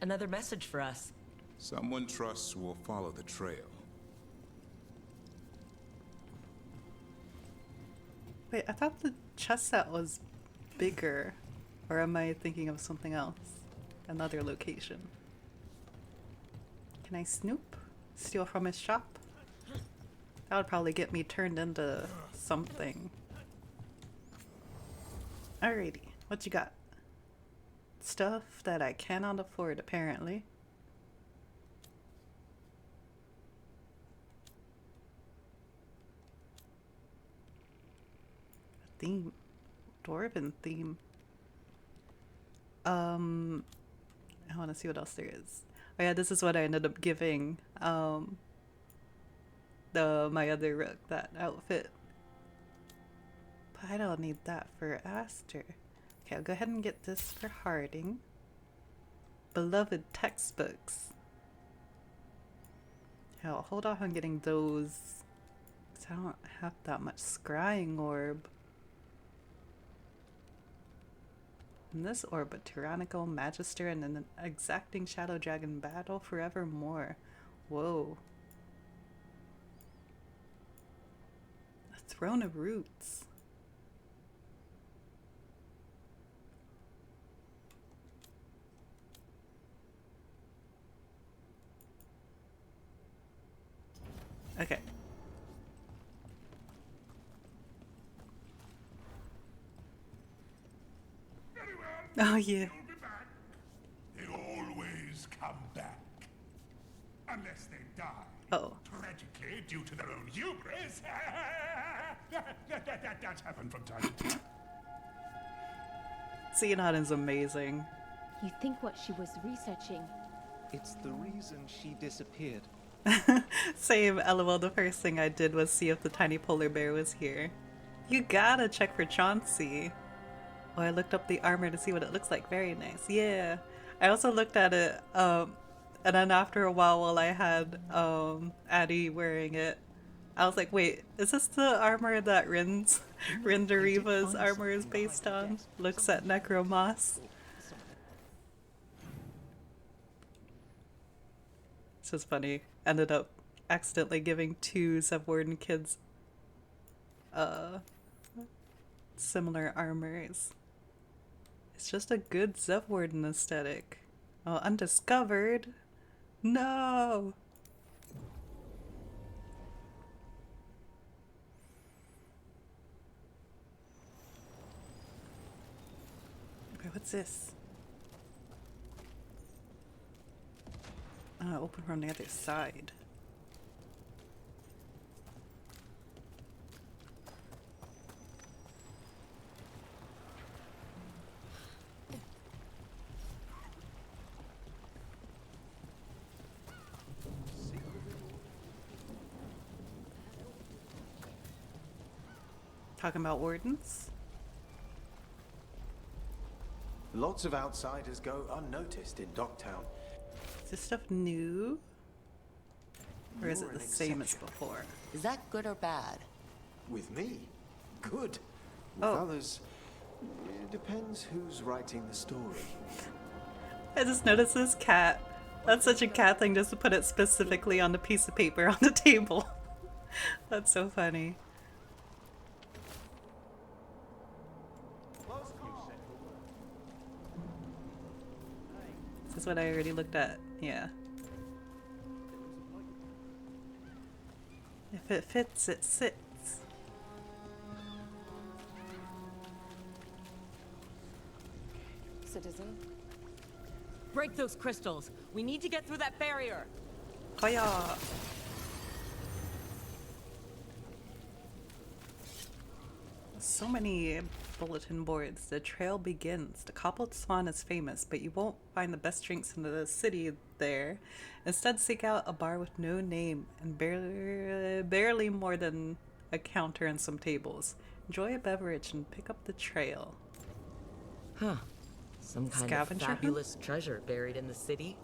Another message for us. Someone trusts will follow the trail. Wait, I thought the chess set was bigger. Or am I thinking of something else? Another location. Can I snoop? Steal from his shop? That would probably get me turned into something. Alrighty, what you got? Stuff that I cannot afford, apparently. Theme. Dwarven theme. I want to see what else there is. Oh yeah, this is what I ended up giving my other rook, that outfit. But I don't need that for Aster. Okay, I'll go ahead and get this for Harding. Beloved textbooks. Yeah, I'll hold off on getting those because I don't have that much scrying orb. In this orb, a tyrannical magister and an exacting shadow dragon battle forevermore. Whoa. A throne of roots. Okay. Oh yeah. They always come back. Unless they die. Oh. Tragically, due to their own hubris. That's happened from time to time. Xenon is amazing. You think what she was researching? It's the reason she disappeared. Same, LOL, the first thing I did was see if the tiny polar bear was here. You gotta check for Chauncey. Oh, I looked up the armor to see what it looks like. Very nice. Yeah. I also looked at it, and then after a while I had Addie wearing it, I was like, wait, is this the armor that Aster de Riva's armor is based on? Looks at Necromoss. It's just funny. Ended up accidentally giving two Zevwarden kids similar armors. It's just a good Zevwarden aesthetic. Oh, undiscovered? No! Okay, what's this? Open from the other side. Talking about wardens? Lots of outsiders go unnoticed in Docktown. Is this stuff new? Or is it the same as before? Is that good or bad? With me? Good. With others, it depends who's writing the story. I just noticed this cat. That's such a cat thing, just to put it specifically on the piece of paper on the table. That's so funny. This is what I already looked at. Yeah. If it fits, it sits. Citizen? Break those crystals. We need to get through that barrier. Hiya! So many bulletin boards. The trail begins. The Cobbled Swan is famous, but you won't find the best drinks in the city there. Instead, seek out a bar with no name and barely more than a counter and some tables. Enjoy a beverage and pick up the trail. Huh. Some kind Scavenger of hunt? fabulous treasure buried in the city.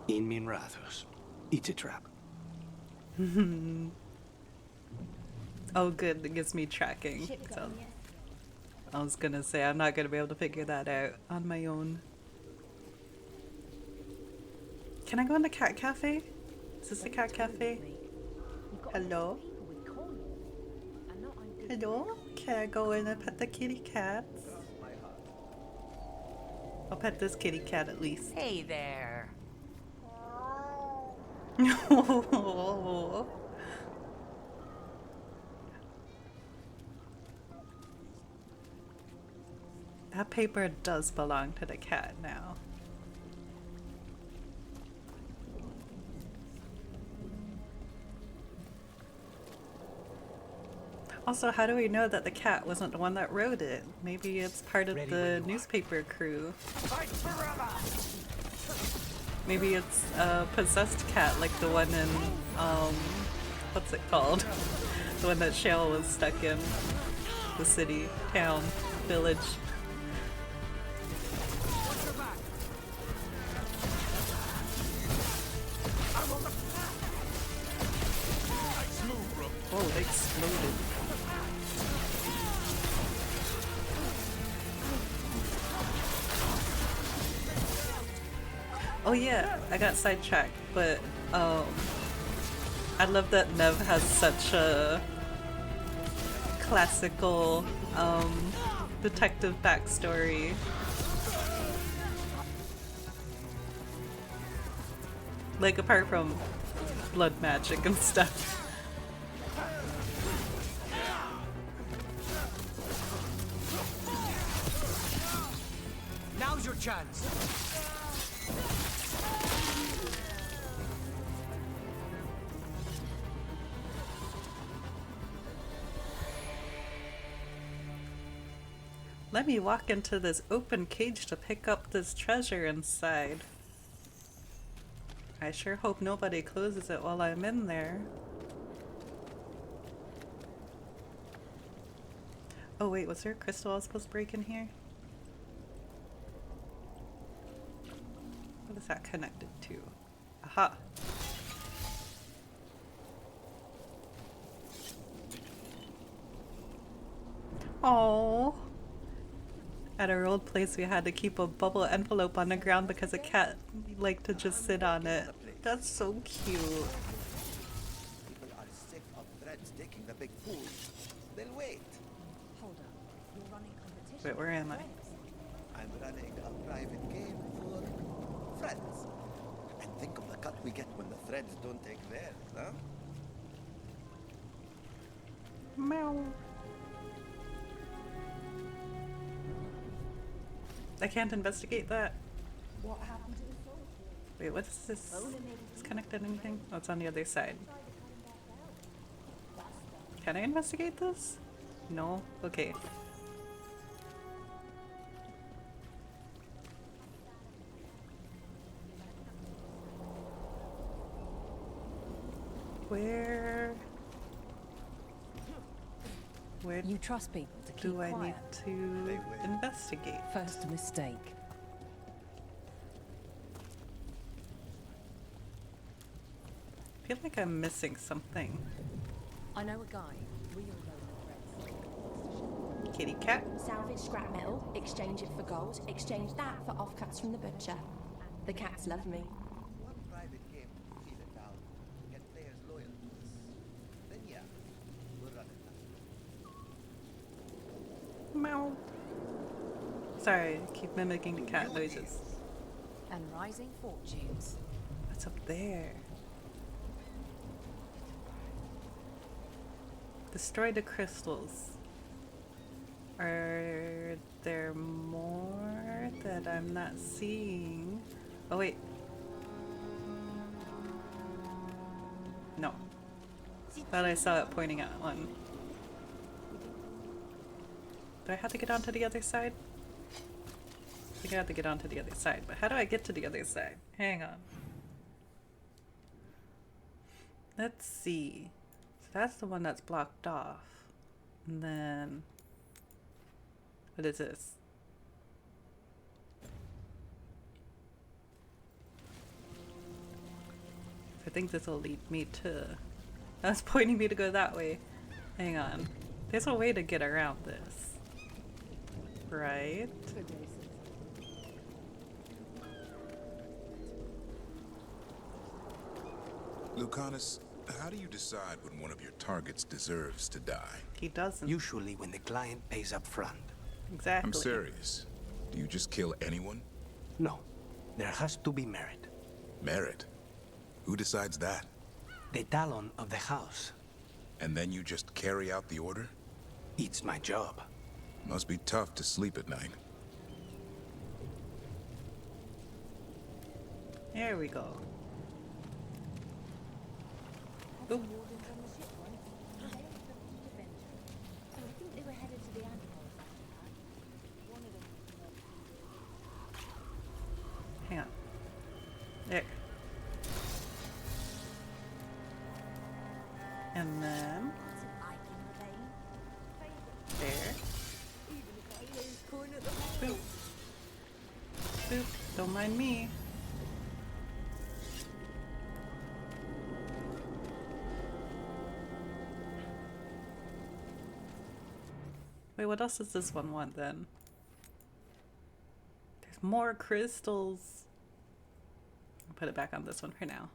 In min Rathos. It's a trap. Oh good, it gives me tracking. So I was gonna say I'm not gonna be able to figure that out on my own. Can I go in the cat cafe? Is this the cat cafe? Hello? Hello? Can I go in and pet the kitty cats? I'll pet this kitty cat at least. Hey there. That paper does belong to the cat now. Also, how do we know that the cat wasn't the one that wrote it? Maybe it's part of the newspaper crew. Fight forever! Maybe it's a possessed cat, like the one in, what's it called? The one that Shale was stuck in. The city, town, village. Oh, they exploded. Oh yeah, I got sidetracked, but I love that Nev has such a classical detective backstory. Like apart from blood magic and stuff. Now's your chance. Let me walk into this open cage to pick up this treasure inside. I sure hope nobody closes it while I'm in there. Oh wait, was there a crystal I was supposed to break in here? What is that connected to? Aha! Oh. At our old place, we had to keep a bubble envelope on the ground because a cat liked to just sit on it. That's so cute. People are sick of threads taking the big pool. They'll wait. Hold up. You're running competition. Wait, where am I? I'm running a private game for friends. And think of the cut we get when the threads don't take theirs, huh? Meow. I can't investigate that. What happened to the soul? Wait, what is this? Is connected to anything? Oh, it's on the other side. Can I investigate this? No? Okay. Where you trust people to keep do I quiet? need to investigate? First mistake. I feel like I'm missing something. I know a guy. We all know the threats. Kitty cat? Salvage scrap metal, exchange it for gold, exchange that for offcuts from the butcher. The cats love me. One private game to feel it out, get players loyal to us. Then yeah, we'll run it. Meow. Sorry, I keep mimicking the cat noises. And rising fortunes. What's up there? Destroy the crystals. Are there more that I'm not seeing? Oh wait. No. Thought I saw it pointing at one. Do I have to get onto the other side? I think I have to get onto the other side, but how do I get to the other side? Hang on. Let's see. So that's the one that's blocked off. And then... what is this? I think this will lead me to... that's pointing me to go that way. Hang on. There's a way to get around this. Right? Lucanus, how do you decide when one of your targets deserves to die? He doesn't. Usually when the client pays up front. Exactly. I'm serious. Do you just kill anyone? No. There has to be merit. Merit? Who decides that? The talon of the house. And then you just carry out the order? It's my job. Must be tough to sleep at night. There we go. Oop. Hang on. There. And then there. Boop. Boop. Don't mind me. Wait, what else does this one want then? There's more crystals. I'll put it back on this one for now.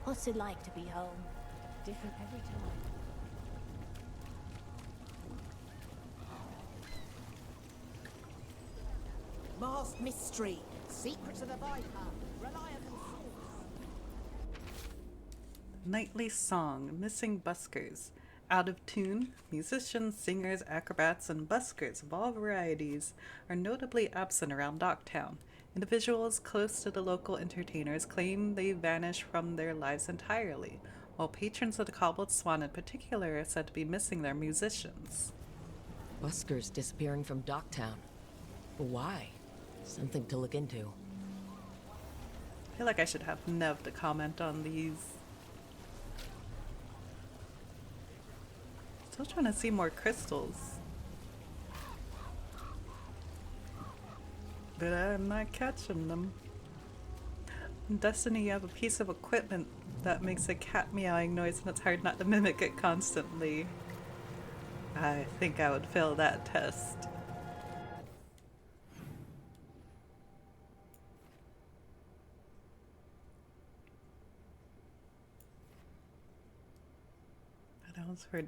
What's it like to be home? Different every time. Mars mystery. Secrets of the Viper. Reliable Nightly song, missing buskers. Out of tune, musicians, singers, acrobats, and buskers of all varieties are notably absent around Docktown. Individuals close to the local entertainers claim they vanish from their lives entirely, while patrons of the Cobbled Swan in particular are said to be missing their musicians. Buskers disappearing from Docktown. Why? Something to look into. I feel like I should have Nev to comment on these. Still trying to see more crystals. But I'm not catching them. In Destiny, you have a piece of equipment that makes a cat meowing noise and it's hard not to mimic it constantly. I think I would fail that test. But I was for the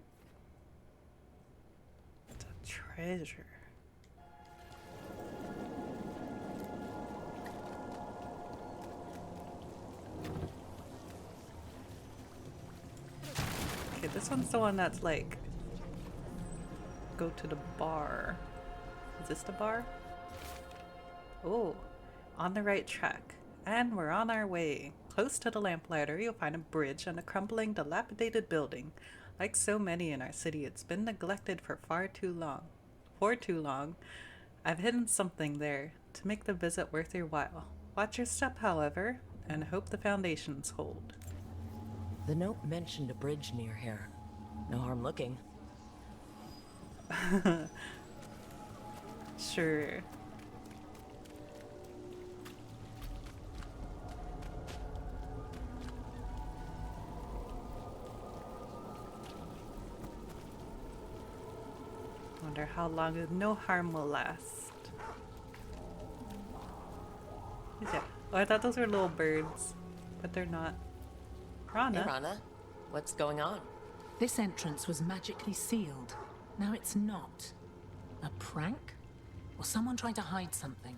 treasure. Okay, this one's the one that's like, go to the bar. Is this the bar? Oh, on the right track. And we're on our way. Close to the lamplighter, you'll find a bridge and a crumbling, dilapidated building. Like so many in our city, it's been neglected for far too long. For too long. I've hidden something there to make the visit worth your while. Watch your step, however, and hope the foundations hold. The note mentioned a bridge near here. No harm looking. Sure. Wonder how long no harm will last. Yeah. Oh, I thought those were little birds, but they're not. Rana. Hey, Rana. What's going on? This entrance was magically sealed. Now it's not. A prank? Or someone trying to hide something?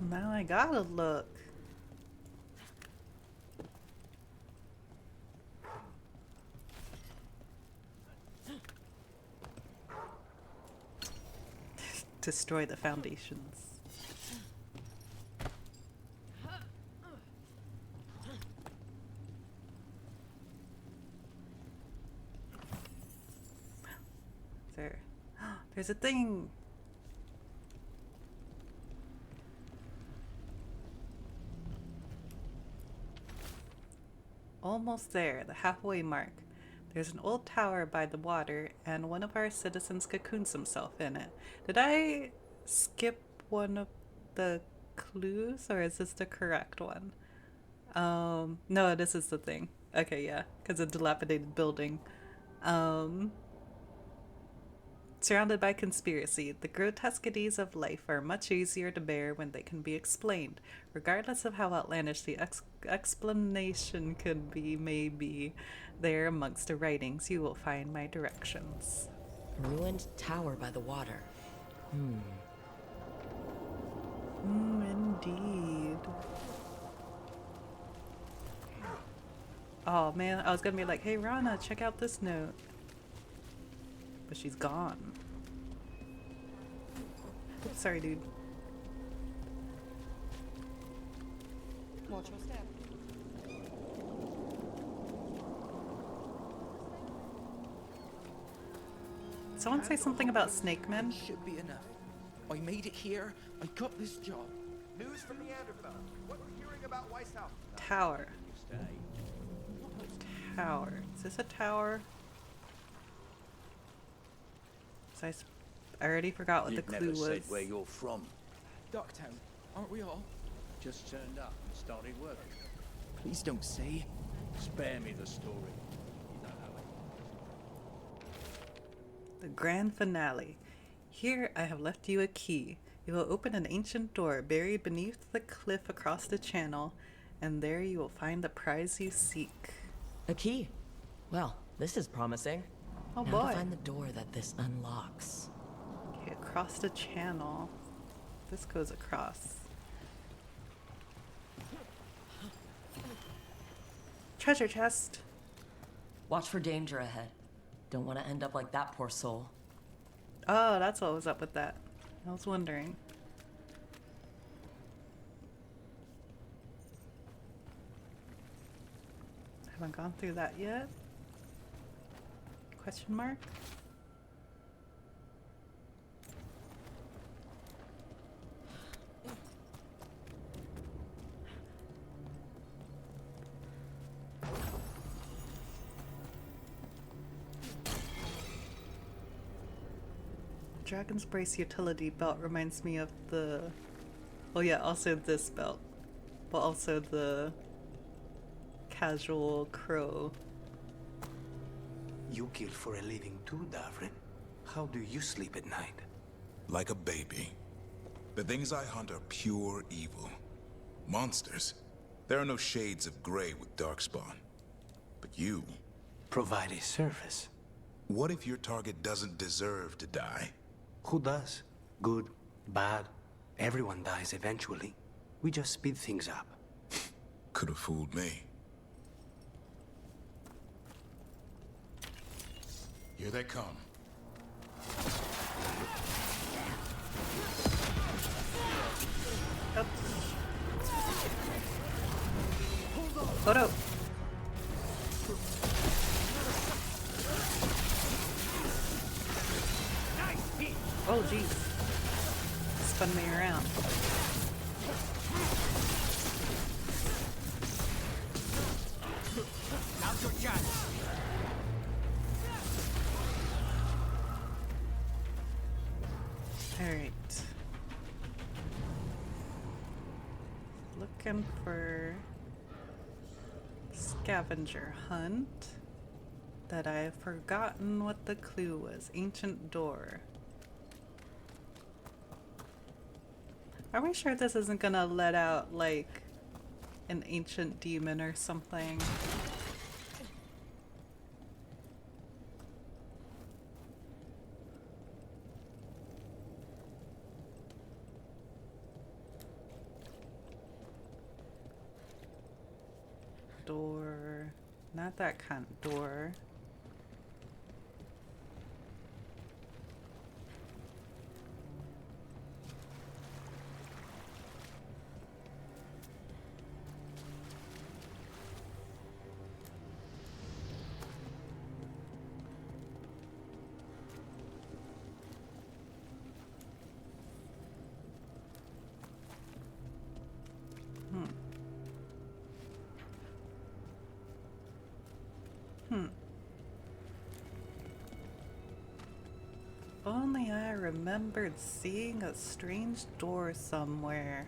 Now I gotta look. Destroy the foundations. There. There's a thing. Almost there, the halfway mark. There's an old tower by the water, and one of our citizens cocoons himself in it. Did I skip one of the clues, or is this the correct one? No, this is the thing. Okay, yeah, because a dilapidated building. Surrounded by conspiracy, the grotesquities of life are much easier to bear when they can be explained. Regardless of how outlandish the explanation could be, maybe there amongst the writings you will find my directions. Ruined tower by the water. Indeed. Oh man, I was gonna be like, hey Rana, check out this note. But she's gone. Oops, sorry, dude. Watch your step. Someone say something about snake men? Should be enough. I made it here. I got this job. News from Neanderthal. What we're hearing about Weishaupt. Tower. Tower. Is this a tower? I already forgot what the clue was. You've never said where you're from. Ducktown, aren't we all? Just turned up and started working. Please don't say. Spare me the story. You don't know it. The grand finale. Here I have left you a key. You will open an ancient door buried beneath the cliff across the channel, and there you will find the prize you seek. A key. Well, this is promising. Oh now boy. to find the door that this unlocks. Okay, across the channel. This goes across. Treasure chest. Watch for danger ahead. Don't want to end up like that poor soul. Oh, that's what was up with that. I was wondering. Haven't gone through that yet. Question mark? Dragon's Brace utility belt reminds me of the... Oh yeah, also this belt. But also the casual crow. You kill for a living too, Davrin. How do you sleep at night? Like a baby. The things I hunt are pure evil. Monsters. There are no shades of gray with Darkspawn. But you... Provide a service. What if your target doesn't deserve to die? Who does? Good, bad. Everyone dies eventually. We just speed things up. Could have fooled me. Here they come. Photo. Oh jeez. Spun me around. Now's your chance. Alright. Looking for scavenger hunt. That I've forgotten what the clue was. Ancient door. Are we sure this isn't gonna let out like an ancient demon or something? Door. Not that kind of door. If only I remembered seeing a strange door somewhere.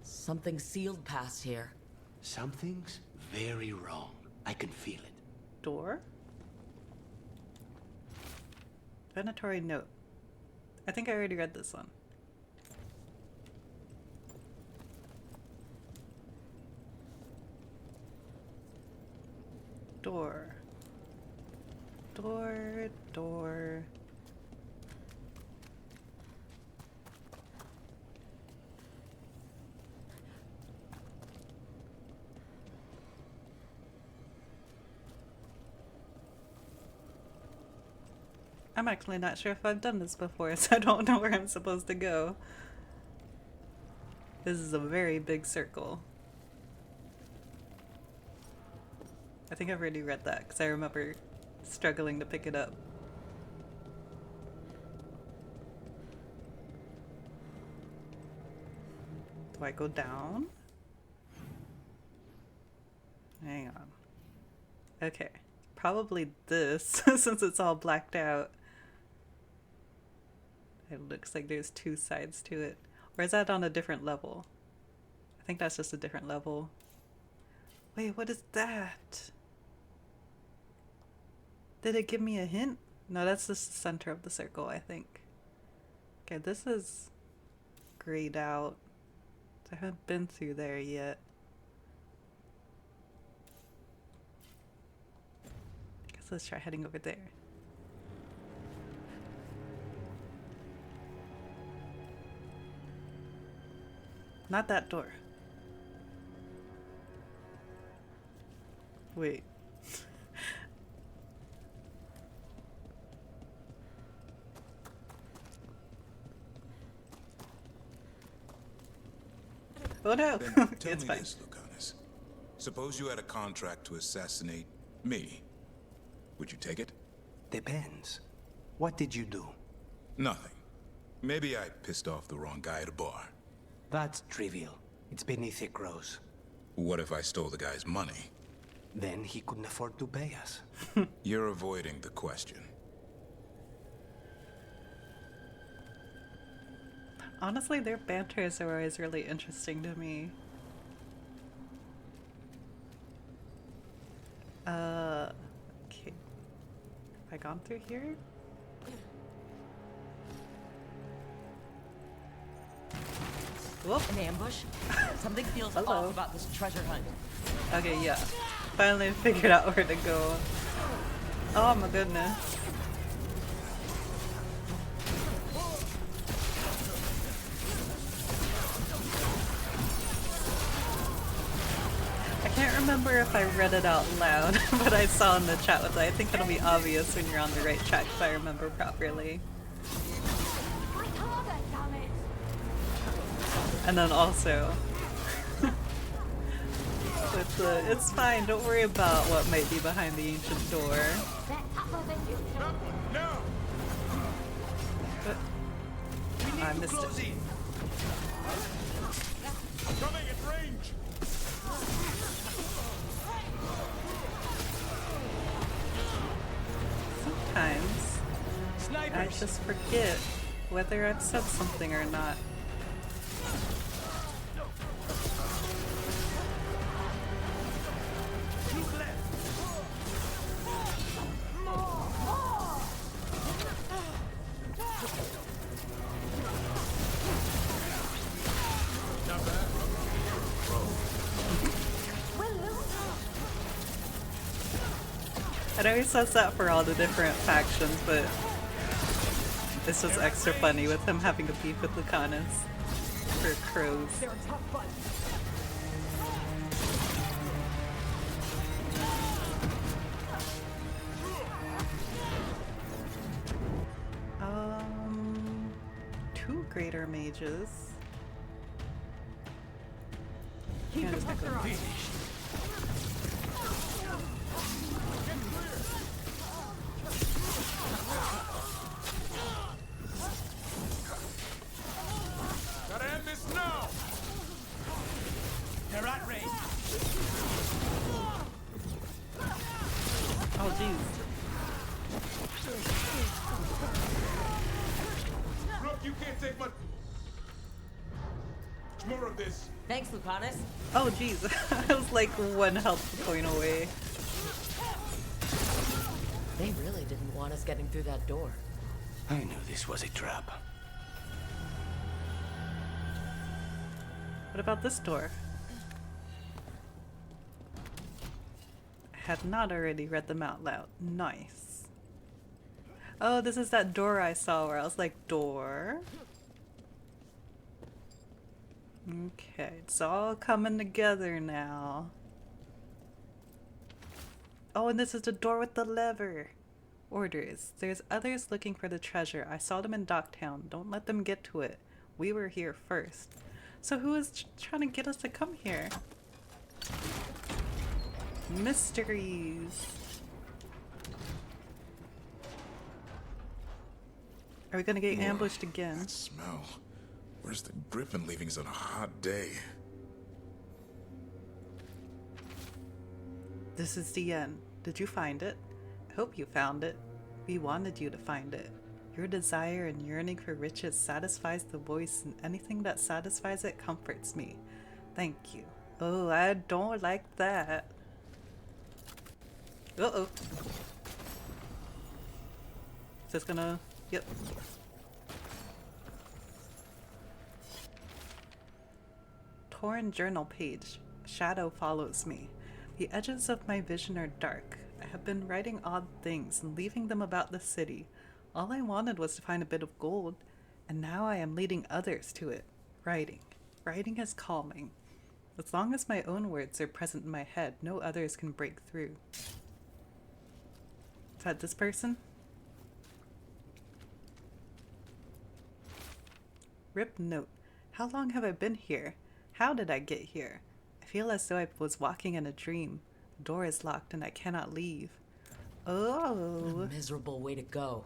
Something sealed past here. Something's very wrong. I can feel it. Door? Venatory note. I think I already read this one. Door. Door, door. I'm actually not sure if I've done this before, so I don't know where I'm supposed to go. This is a very big circle. I think I've already read that because I remember struggling to pick it up. Do I go down? Hang on. Okay. Probably this, since it's all blacked out. It looks like there's two sides to it. Or is that on a different level? I think that's just a different level. Wait, what is that? Did it give me a hint? No, that's the center of the circle, I think. Okay, this is grayed out. I haven't been through there yet. I guess let's try heading over there. Not that door. Wait. Oh no! Then tell It's me fine. this, Lucanus. Suppose you had a contract to assassinate me. Would you take it? Depends. What did you do? Nothing. Maybe I pissed off the wrong guy at a bar. That's trivial. It's beneath it grows. What if I stole the guy's money? Then he couldn't afford to pay us. You're avoiding the question. Honestly, their banters are always really interesting to me. Okay. Have I gone through here? Whoop. An ambush? Something feels Hello. off about this treasure hunt. Okay, yeah. Finally figured out where to go. Oh my goodness. I can't remember if I read it out loud, but I saw in the chat with it. I think it'll be obvious when you're on the right track if I remember properly. And then also, it's fine, don't worry about what might be behind the ancient door. No! I missed it. Coming at range! Sometimes I just forget whether I've said something or not. It always says that for all the different factions, but it's just extra funny with him having a beef with Lucanus for crows. Two greater mages. Yeah, just like a- Gotta end this now! They're at range! Oh jeez. Look, you can't take much more of this. Thanks, Lucanus. Oh jeez. I was like one health point away. They really didn't want us getting through that door. I knew this was a trap. What about this door? I had not already read them out loud. Nice. Oh, this is that door I saw where I was like, door? Okay, it's all coming together now. Oh, and this is the door with the lever. Orders. There's others looking for the treasure. I saw them in Docktown. Don't let them get to it. We were here first. So who is trying to get us to come here? Mysteries. Are we gonna get ambushed again? That smell. Where's the Griffin leavings on a hot day? This is the end. Did you find it? I hope you found it. We wanted you to find it. Your desire and yearning for riches satisfies the voice, and anything that satisfies it comforts me. Thank you. Oh, I don't like that. Uh-oh. Is this gonna... Yep. Torn journal page. Shadow follows me. The edges of my vision are dark. I have been writing odd things and leaving them about the city. All I wanted was to find a bit of gold, and now I am leading others to it. Writing. Writing is calming. As long as my own words are present in my head, no others can break through. Is that this person? Rip note. How long have I been here? How did I get here? I feel as though I was walking in a dream. The door is locked and I cannot leave. Oh. What a miserable way to go.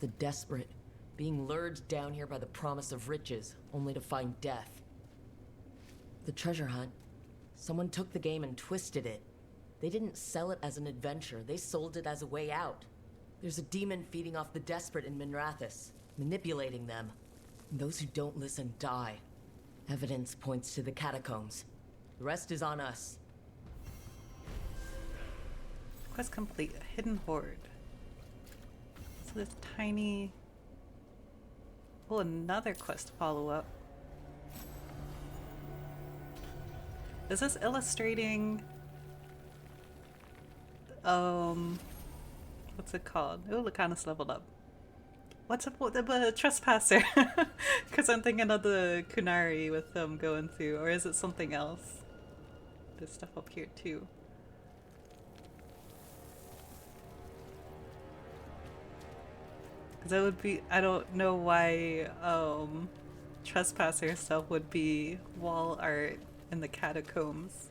The desperate, being lured down here by the promise of riches, only to find death. The treasure hunt. Someone took the game and twisted it. They didn't sell it as an adventure, they sold it as a way out. There's a demon feeding off the desperate in Minrathous, manipulating them. And those who don't listen die. Evidence points to the catacombs. The rest is on us. Quest complete. A hidden hoard. So this tiny... Oh, another quest follow-up. Is this illustrating... What's it called? Oh, Lucanus leveled up. What's up with the Trespasser? Because I'm thinking of the Kunari with them going through. Or is it something else? There's stuff up here too. Because that would be... I don't know why Trespasser stuff would be wall art in the catacombs.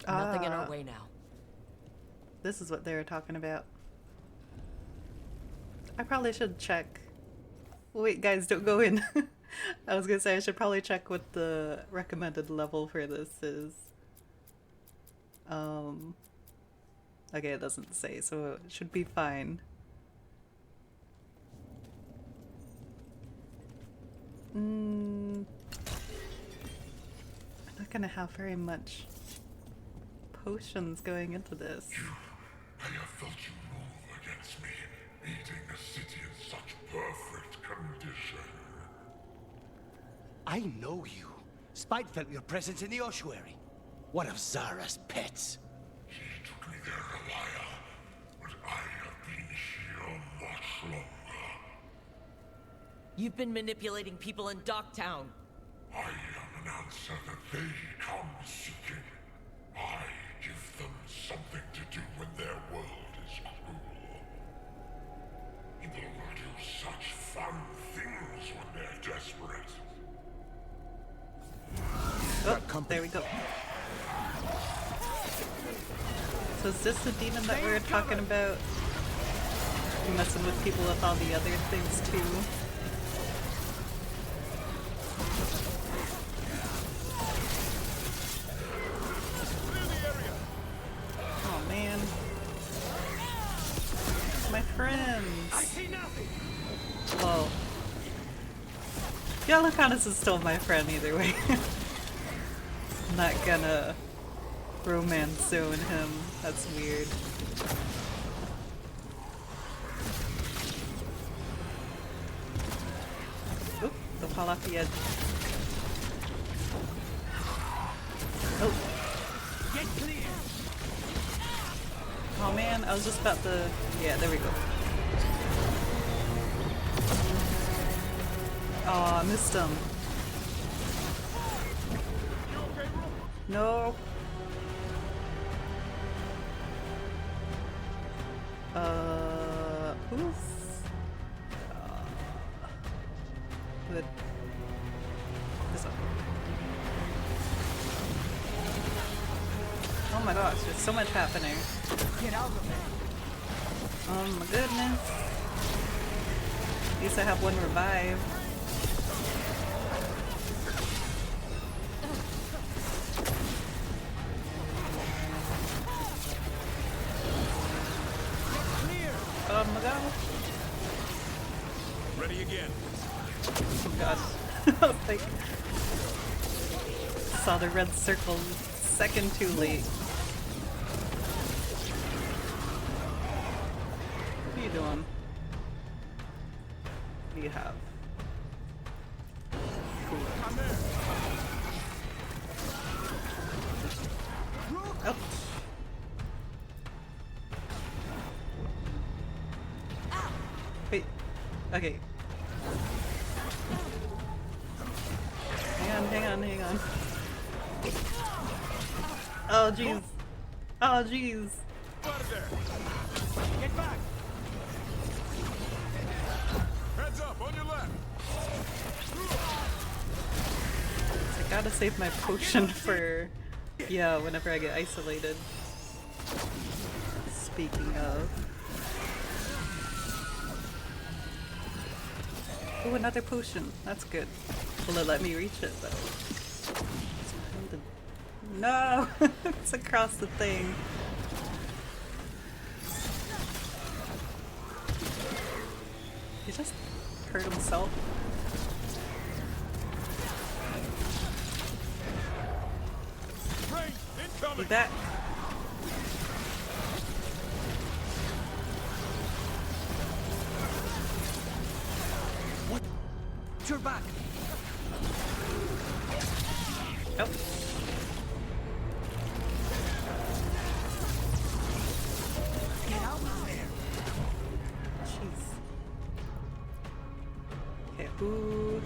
Nothing in our way now. This is what they were talking about. I probably should check. Wait, guys, don't go in. I was gonna say I should probably check what the recommended level for this is. Okay, it doesn't say, so it should be fine. I'm not gonna have very much potions going into this. I have felt you move against me, eating the city in such perfect condition. I know you. Spite felt your presence in the ossuary. One of Zara's pets. He took me there, Elia, but I have been here much longer. You've been manipulating people in Docktown. I am an answer that they come seeking. I give them something to do when their world is cruel. People do such fun things when they're desperate. Oh, there we go. So is this the demon that we were talking about? Messing with people with all the other things too. Oh man. My friends. I see nothing. Whoa. Yeah, Lucanus is still my friend either way. I'm not gonna romance zone him. That's weird. Oop, don't fall off the edge. Oh. Get clear. Oh man, I was just about to... Yeah, there we go. Oh, I missed him. No. Good. This one. Oh my gosh, there's so much happening. Get out of there. Oh my goodness. At least I have one revive. Oh my god. Ready again. Oh god. I was like, saw the red circle second too late. What are you doing? What do you have? Cool. Oh. Wait. Okay. Hang on. Oh jeez. Oh jeez. Get back. Heads up on your left. I gotta save my potion for, yeah, whenever I get isolated. Speaking of. Oh, another potion. That's good. Will it let me reach it though? No! It's across the thing. He just hurt himself. Be back. What? You're back. Oh. Get out of there. Jeez. Okay, who?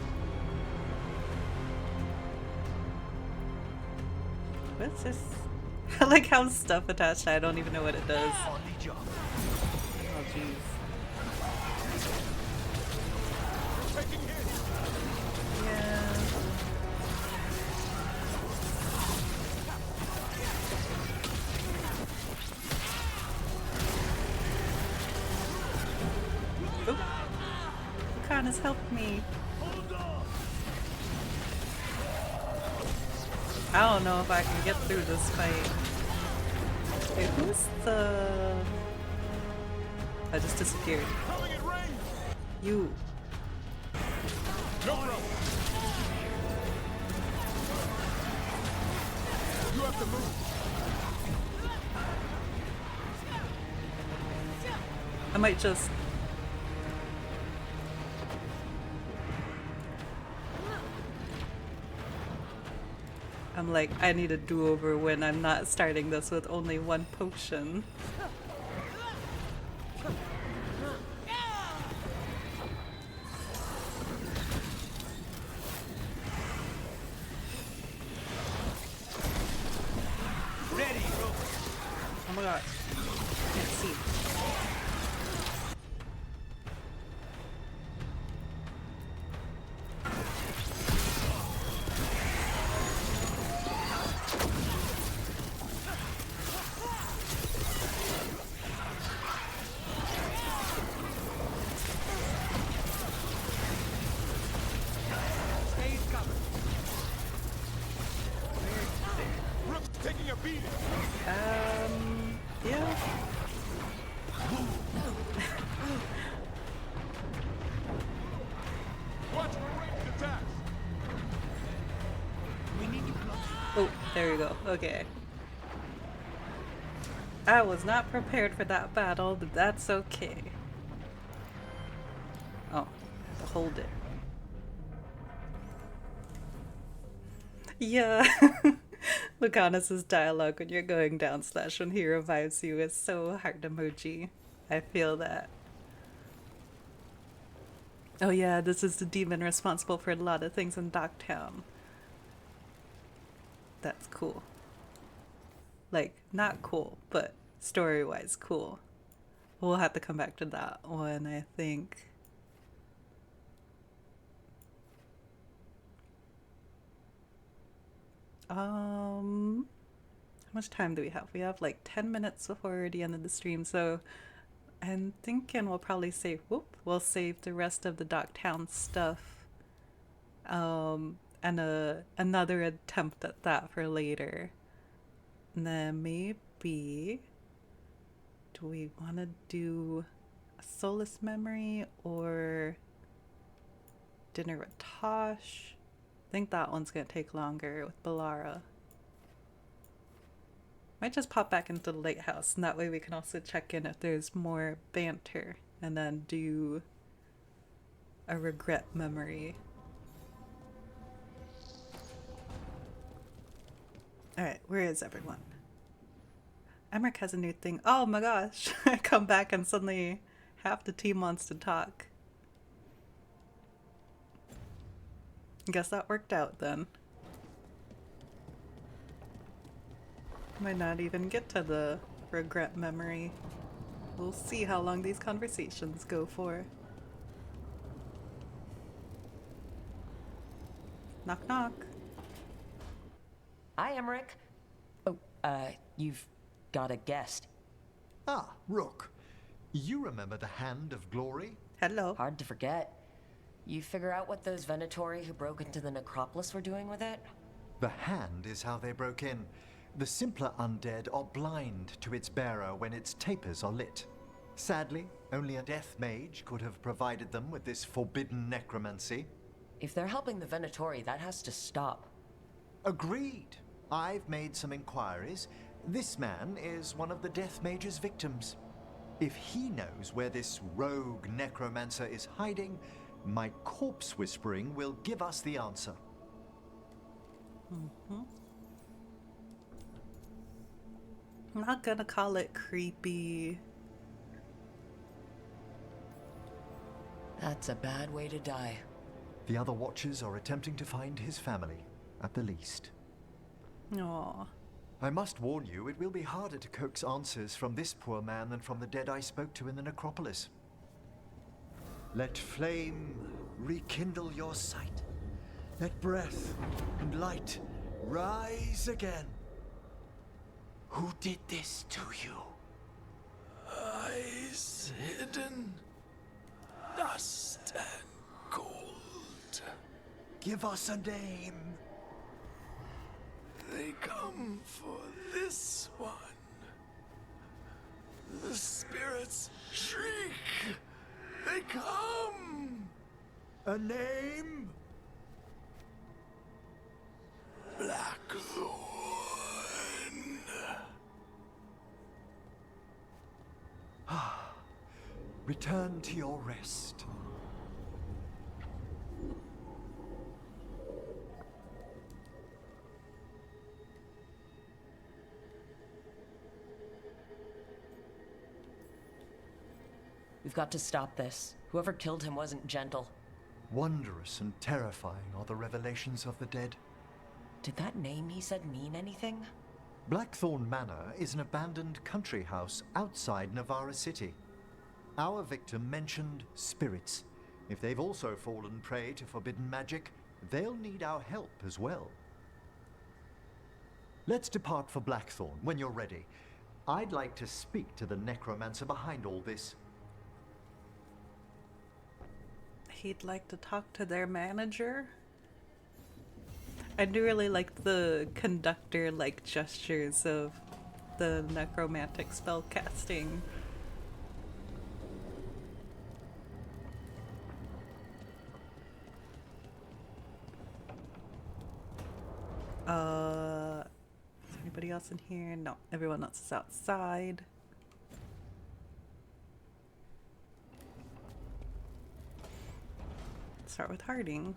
What's this? I like how stuff attached. I don't even know what it does. Oh jeez. Yeah. Oh, Khan has helped me. I don't know if I can get through this fight. Wait, who's the... I just disappeared. You. No problem. You have to move. I might just... I'm like, I need a do-over when I'm not starting this with only one potion. Ready, oh my gosh. Can't see. Taking a beating. Yeah. Watch for ranged attacks. We need to block. Oh, there we go. Okay. I was not prepared for that battle, but that's okay. Oh, I have to hold it. Yeah. Lucanus's dialogue when you're going down / when he revives you is so heart emoji. I feel that. Oh yeah, this is the demon responsible for a lot of things in Docktown. That's cool. Like, not cool, but story-wise cool. We'll have to come back to that one, I think. How much time do we have? We have like 10 minutes before the end of the stream, so I'm thinking we'll probably save, we'll save the rest of the Docktown stuff, and another attempt at that for later. And then maybe, do we want to do a Solace Memory or Dinner with Tosh? I think that one's gonna take longer with Balara. Might just pop back into the lighthouse, and that way we can also check in if there's more banter, and then do a regret memory. Alright, where is everyone? Emmerich has a new thing. Oh my gosh, I come back and suddenly half the team wants to talk. Guess that worked out then. Might not even get to the regret memory. We'll see how long these conversations go for. Knock knock. Hi, Emmerich. Oh, you've got a guest. Ah, Rook. You remember the Hand of Glory? Hello. Hard to forget. You figure out what those Venatori who broke into the necropolis were doing with it? The hand is how they broke in. The simpler undead are blind to its bearer when its tapers are lit. Sadly, only a death mage could have provided them with this forbidden necromancy. If they're helping the Venatori, that has to stop. Agreed. I've made some inquiries. This man is one of the death mage's victims. If he knows where this rogue necromancer is hiding, my corpse whispering will give us the answer. I'm not gonna call it creepy. That's a bad way to die. The other Watchers are attempting to find his family, at the least. Aww. I must warn you, it will be harder to coax answers from this poor man than from the dead I spoke to in the necropolis. Let flame rekindle your sight. Let breath and light rise again. Who did this to you? Eyes hidden, dust and gold. Give us a name. They come for this one. The spirits shriek. They come. A name? Blackthorn. Return to your rest. We've got to stop this. Whoever killed him wasn't gentle. Wondrous and terrifying are the revelations of the dead. Did that name he said mean anything? Blackthorn Manor is an abandoned country house outside Navarra City. Our victim mentioned spirits. If they've also fallen prey to forbidden magic, they'll need our help as well. Let's depart for Blackthorn when you're ready. I'd like to speak to the necromancer behind all this. He'd like to talk to their manager. I do really like the conductor-like gestures of the necromantic spell casting. Is anybody else in here? No, everyone else is outside. Start with Harding.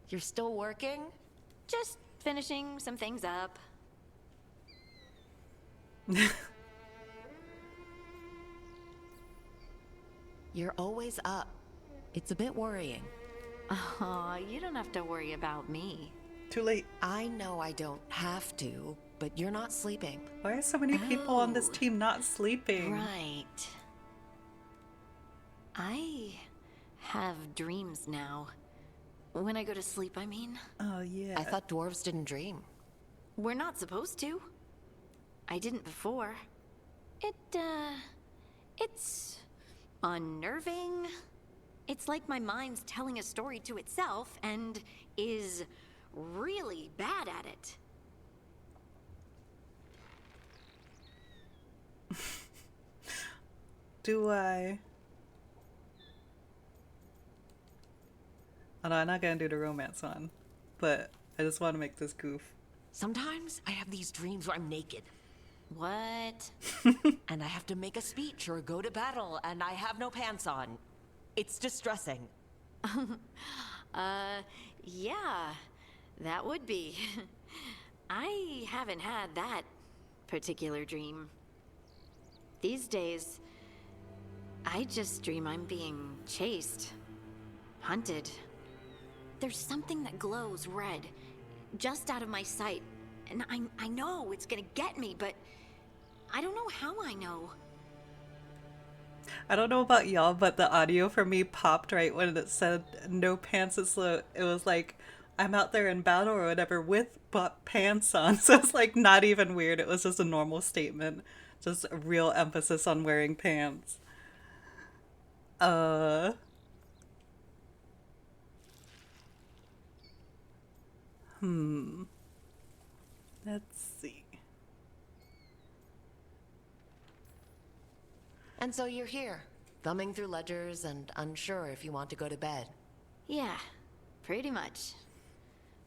You're still working? Just finishing some things up. You're always up. It's a bit worrying. Aw, you don't have to worry about me. Too late. I know I don't have to, but you're not sleeping. Why are so many people on this team not sleeping? Right. I have dreams now. When I go to sleep, I mean. Oh, yeah. I thought dwarves didn't dream. We're not supposed to. I didn't before. It's unnerving. It's like my mind's telling a story to itself and is really bad at it. Do I? Oh, no, I'm not gonna do the romance one, but I just want to make this goof. Sometimes I have these dreams where I'm naked. What? And I have to make a speech or go to battle, and I have no pants on. It's distressing. Yeah, that would be. I haven't had that particular dream. These days, I just dream I'm being chased, hunted. There's something that glows red, just out of my sight, and I know it's gonna get me, but I don't know how I know. I don't know about y'all, but the audio for me popped right when it said no pants. It was like I'm out there in battle or whatever with pants on. So it's like not even weird. It was just a normal statement. Just a real emphasis on wearing pants. Let's see. And so you're here, thumbing through ledgers and unsure if you want to go to bed. Yeah, pretty much.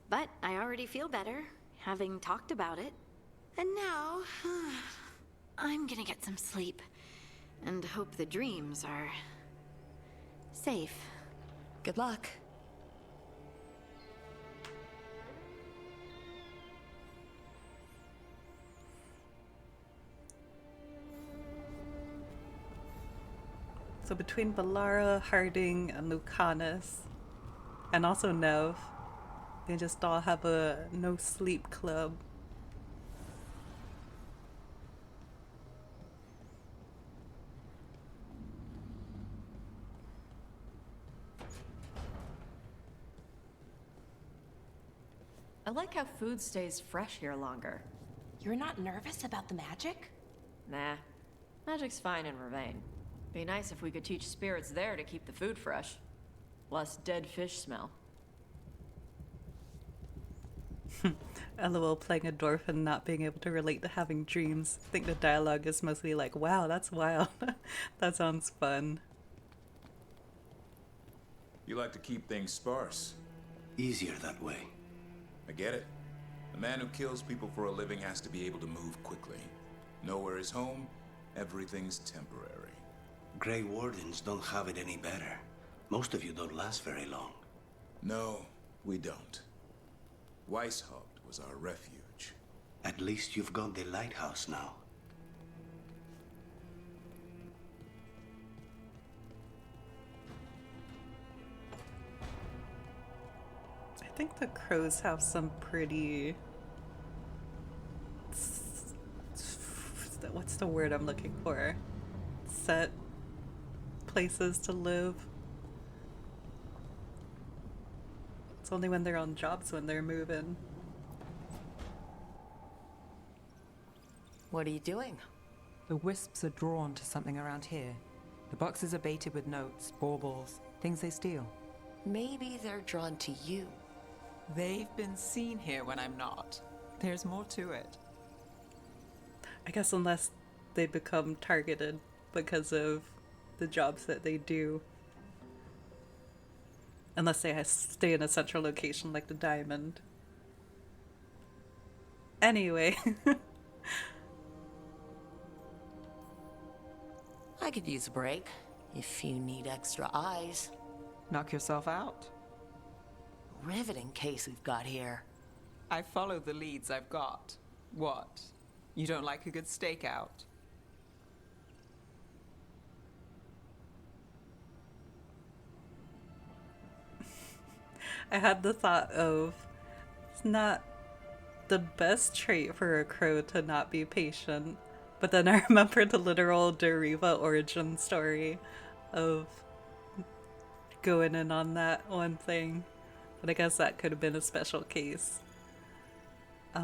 But I already feel better, having talked about it. And now, I'm gonna get some sleep. And hope the dreams are safe. Good luck. So between Balara, Harding, and Lucanus, and also Nev, they just all have a no sleep club. I like how food stays fresh here longer. You're not nervous about the magic? Nah. Magic's fine in Ravane. Be nice if we could teach spirits there to keep the food fresh. Less dead fish smell. LOL, playing a dwarf and not being able to relate to having dreams. I think the dialogue is mostly like, wow, that's wild. That sounds fun. You like to keep things sparse. Easier that way. I get it. The man who kills people for a living has to be able to move quickly. Nowhere is home, everything's temporary. Grey Wardens don't have it any better. Most of you don't last very long. No, we don't. Weishaupt was our refuge. At least you've got the lighthouse now. I think the crows have some pretty... What's the word I'm looking for? Set places to live. It's only when they're on jobs when they're moving. What are you doing? The wisps are drawn to something around here. The boxes are baited with notes, baubles, things they steal. Maybe they're drawn to you. They've been seen here when I'm not. There's more to it. I guess unless they become targeted because of the jobs that they do. Unless they stay in a central location like the diamond. Anyway. I could use a break, if you need extra eyes. Knock yourself out. Riveting case we've got here. I follow the leads I've got. What? You don't like a good stakeout? I had the thought of, it's not the best trait for a crow to not be patient, but then I remembered the literal de Riva origin story of going in on that one thing. But I guess that could have been a special case. I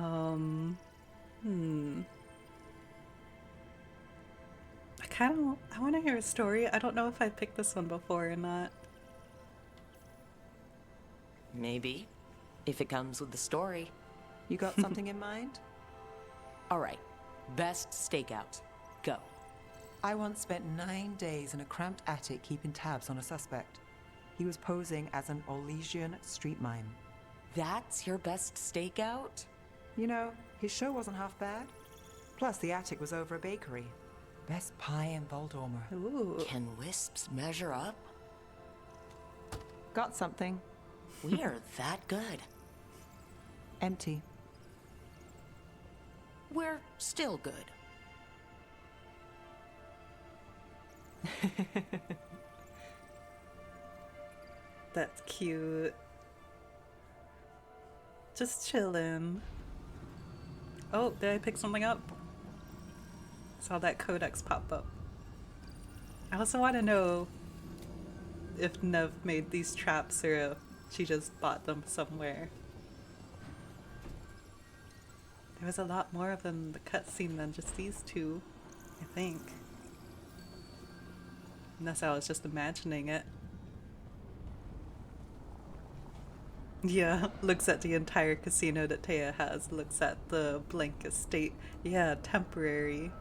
want to hear a story. I don't know if I picked this one before or not. Maybe. If it comes with the story. You got something in mind? Alright. Best stakeout. Go. I once spent 9 days in a cramped attic keeping tabs on a suspect. He was posing as an Orlesian street mime. That's your best stakeout? You know, his show wasn't half bad. Plus, the attic was over a bakery. Best pie in Voldormer. Ooh. Can wisps measure up? Got something. We're that good. Empty. We're still good. That's cute. Just chillin'. Oh, did I pick something up? Saw that codex pop up. I also want to know if Nev made these traps or if she just bought them somewhere. There was a lot more of them in the cutscene than just these two, I think. Unless I was just imagining it. Yeah, looks at the entire casino that Taya has. Looks at the blank estate. Yeah, temporary.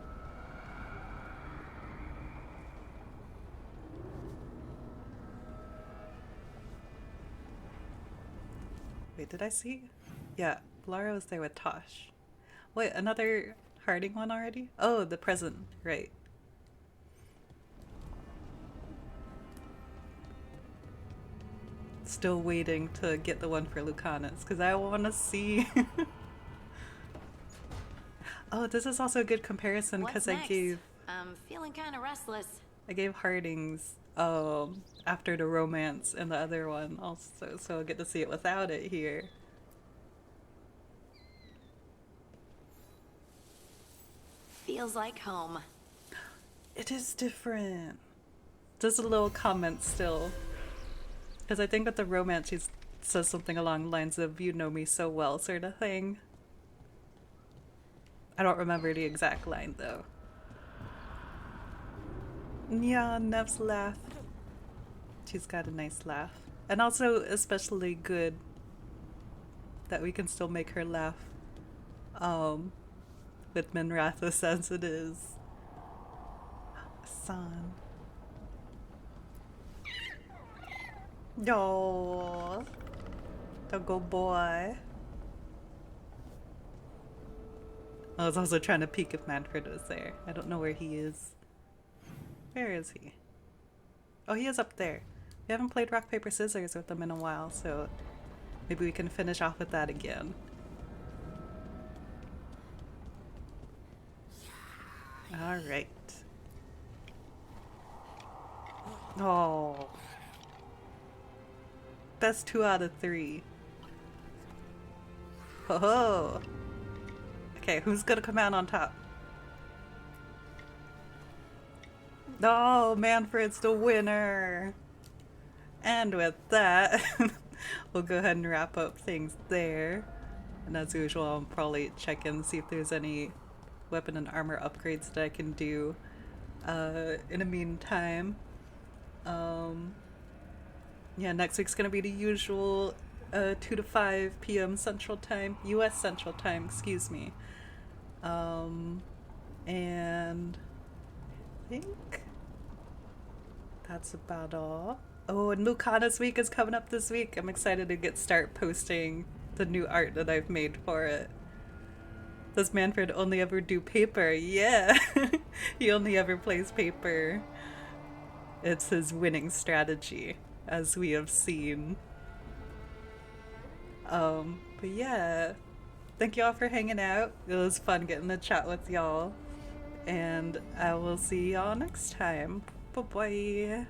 Wait, did I see? Yeah, Lara was there with Tosh. Wait, another Harding one already? Oh, the present, right. Still waiting to get the one for Lucanus, because I want to see. Oh, this is also a good comparison, because I gave... I'm feeling kind of restless. I gave Harding's after the romance and the other one also, so I'll get to see it without it here. Feels like home. It is different. Just a little comment still. Because I think with the romance, she says something along the lines of, "You know me so well," sort of thing. I don't remember the exact line, though. Yeah, Nev's laugh. She's got a nice laugh. And also, especially good that we can still make her laugh. With Minrathous as it is. Son. Oh, the good boy. I was also trying to peek if Manfred was there. I don't know where he is. Where is he? Oh, he is up there. We haven't played rock, paper, scissors with him in a while, so maybe we can finish off with that again. Alright. Oh. Best 2 out of 3. Ho ho! Okay, who's gonna come out on top? Oh, Manfred's the winner! And with that, we'll go ahead and wrap up things there. And as usual, I'll probably check in and see if there's any weapon and armor upgrades that I can do in the meantime. Yeah, next week's gonna be the usual 2 to 5 p.m. Central Time, US Central Time, excuse me. And I think that's about all. Oh, and Lucanus Week is coming up this week. I'm excited to start posting the new art that I've made for it. Does Manfred only ever do paper? Yeah! He only ever plays paper. It's his winning strategy, as we have seen. But yeah, thank y'all for hanging out. It was fun getting to chat with y'all. And I will see y'all next time. Bye-bye.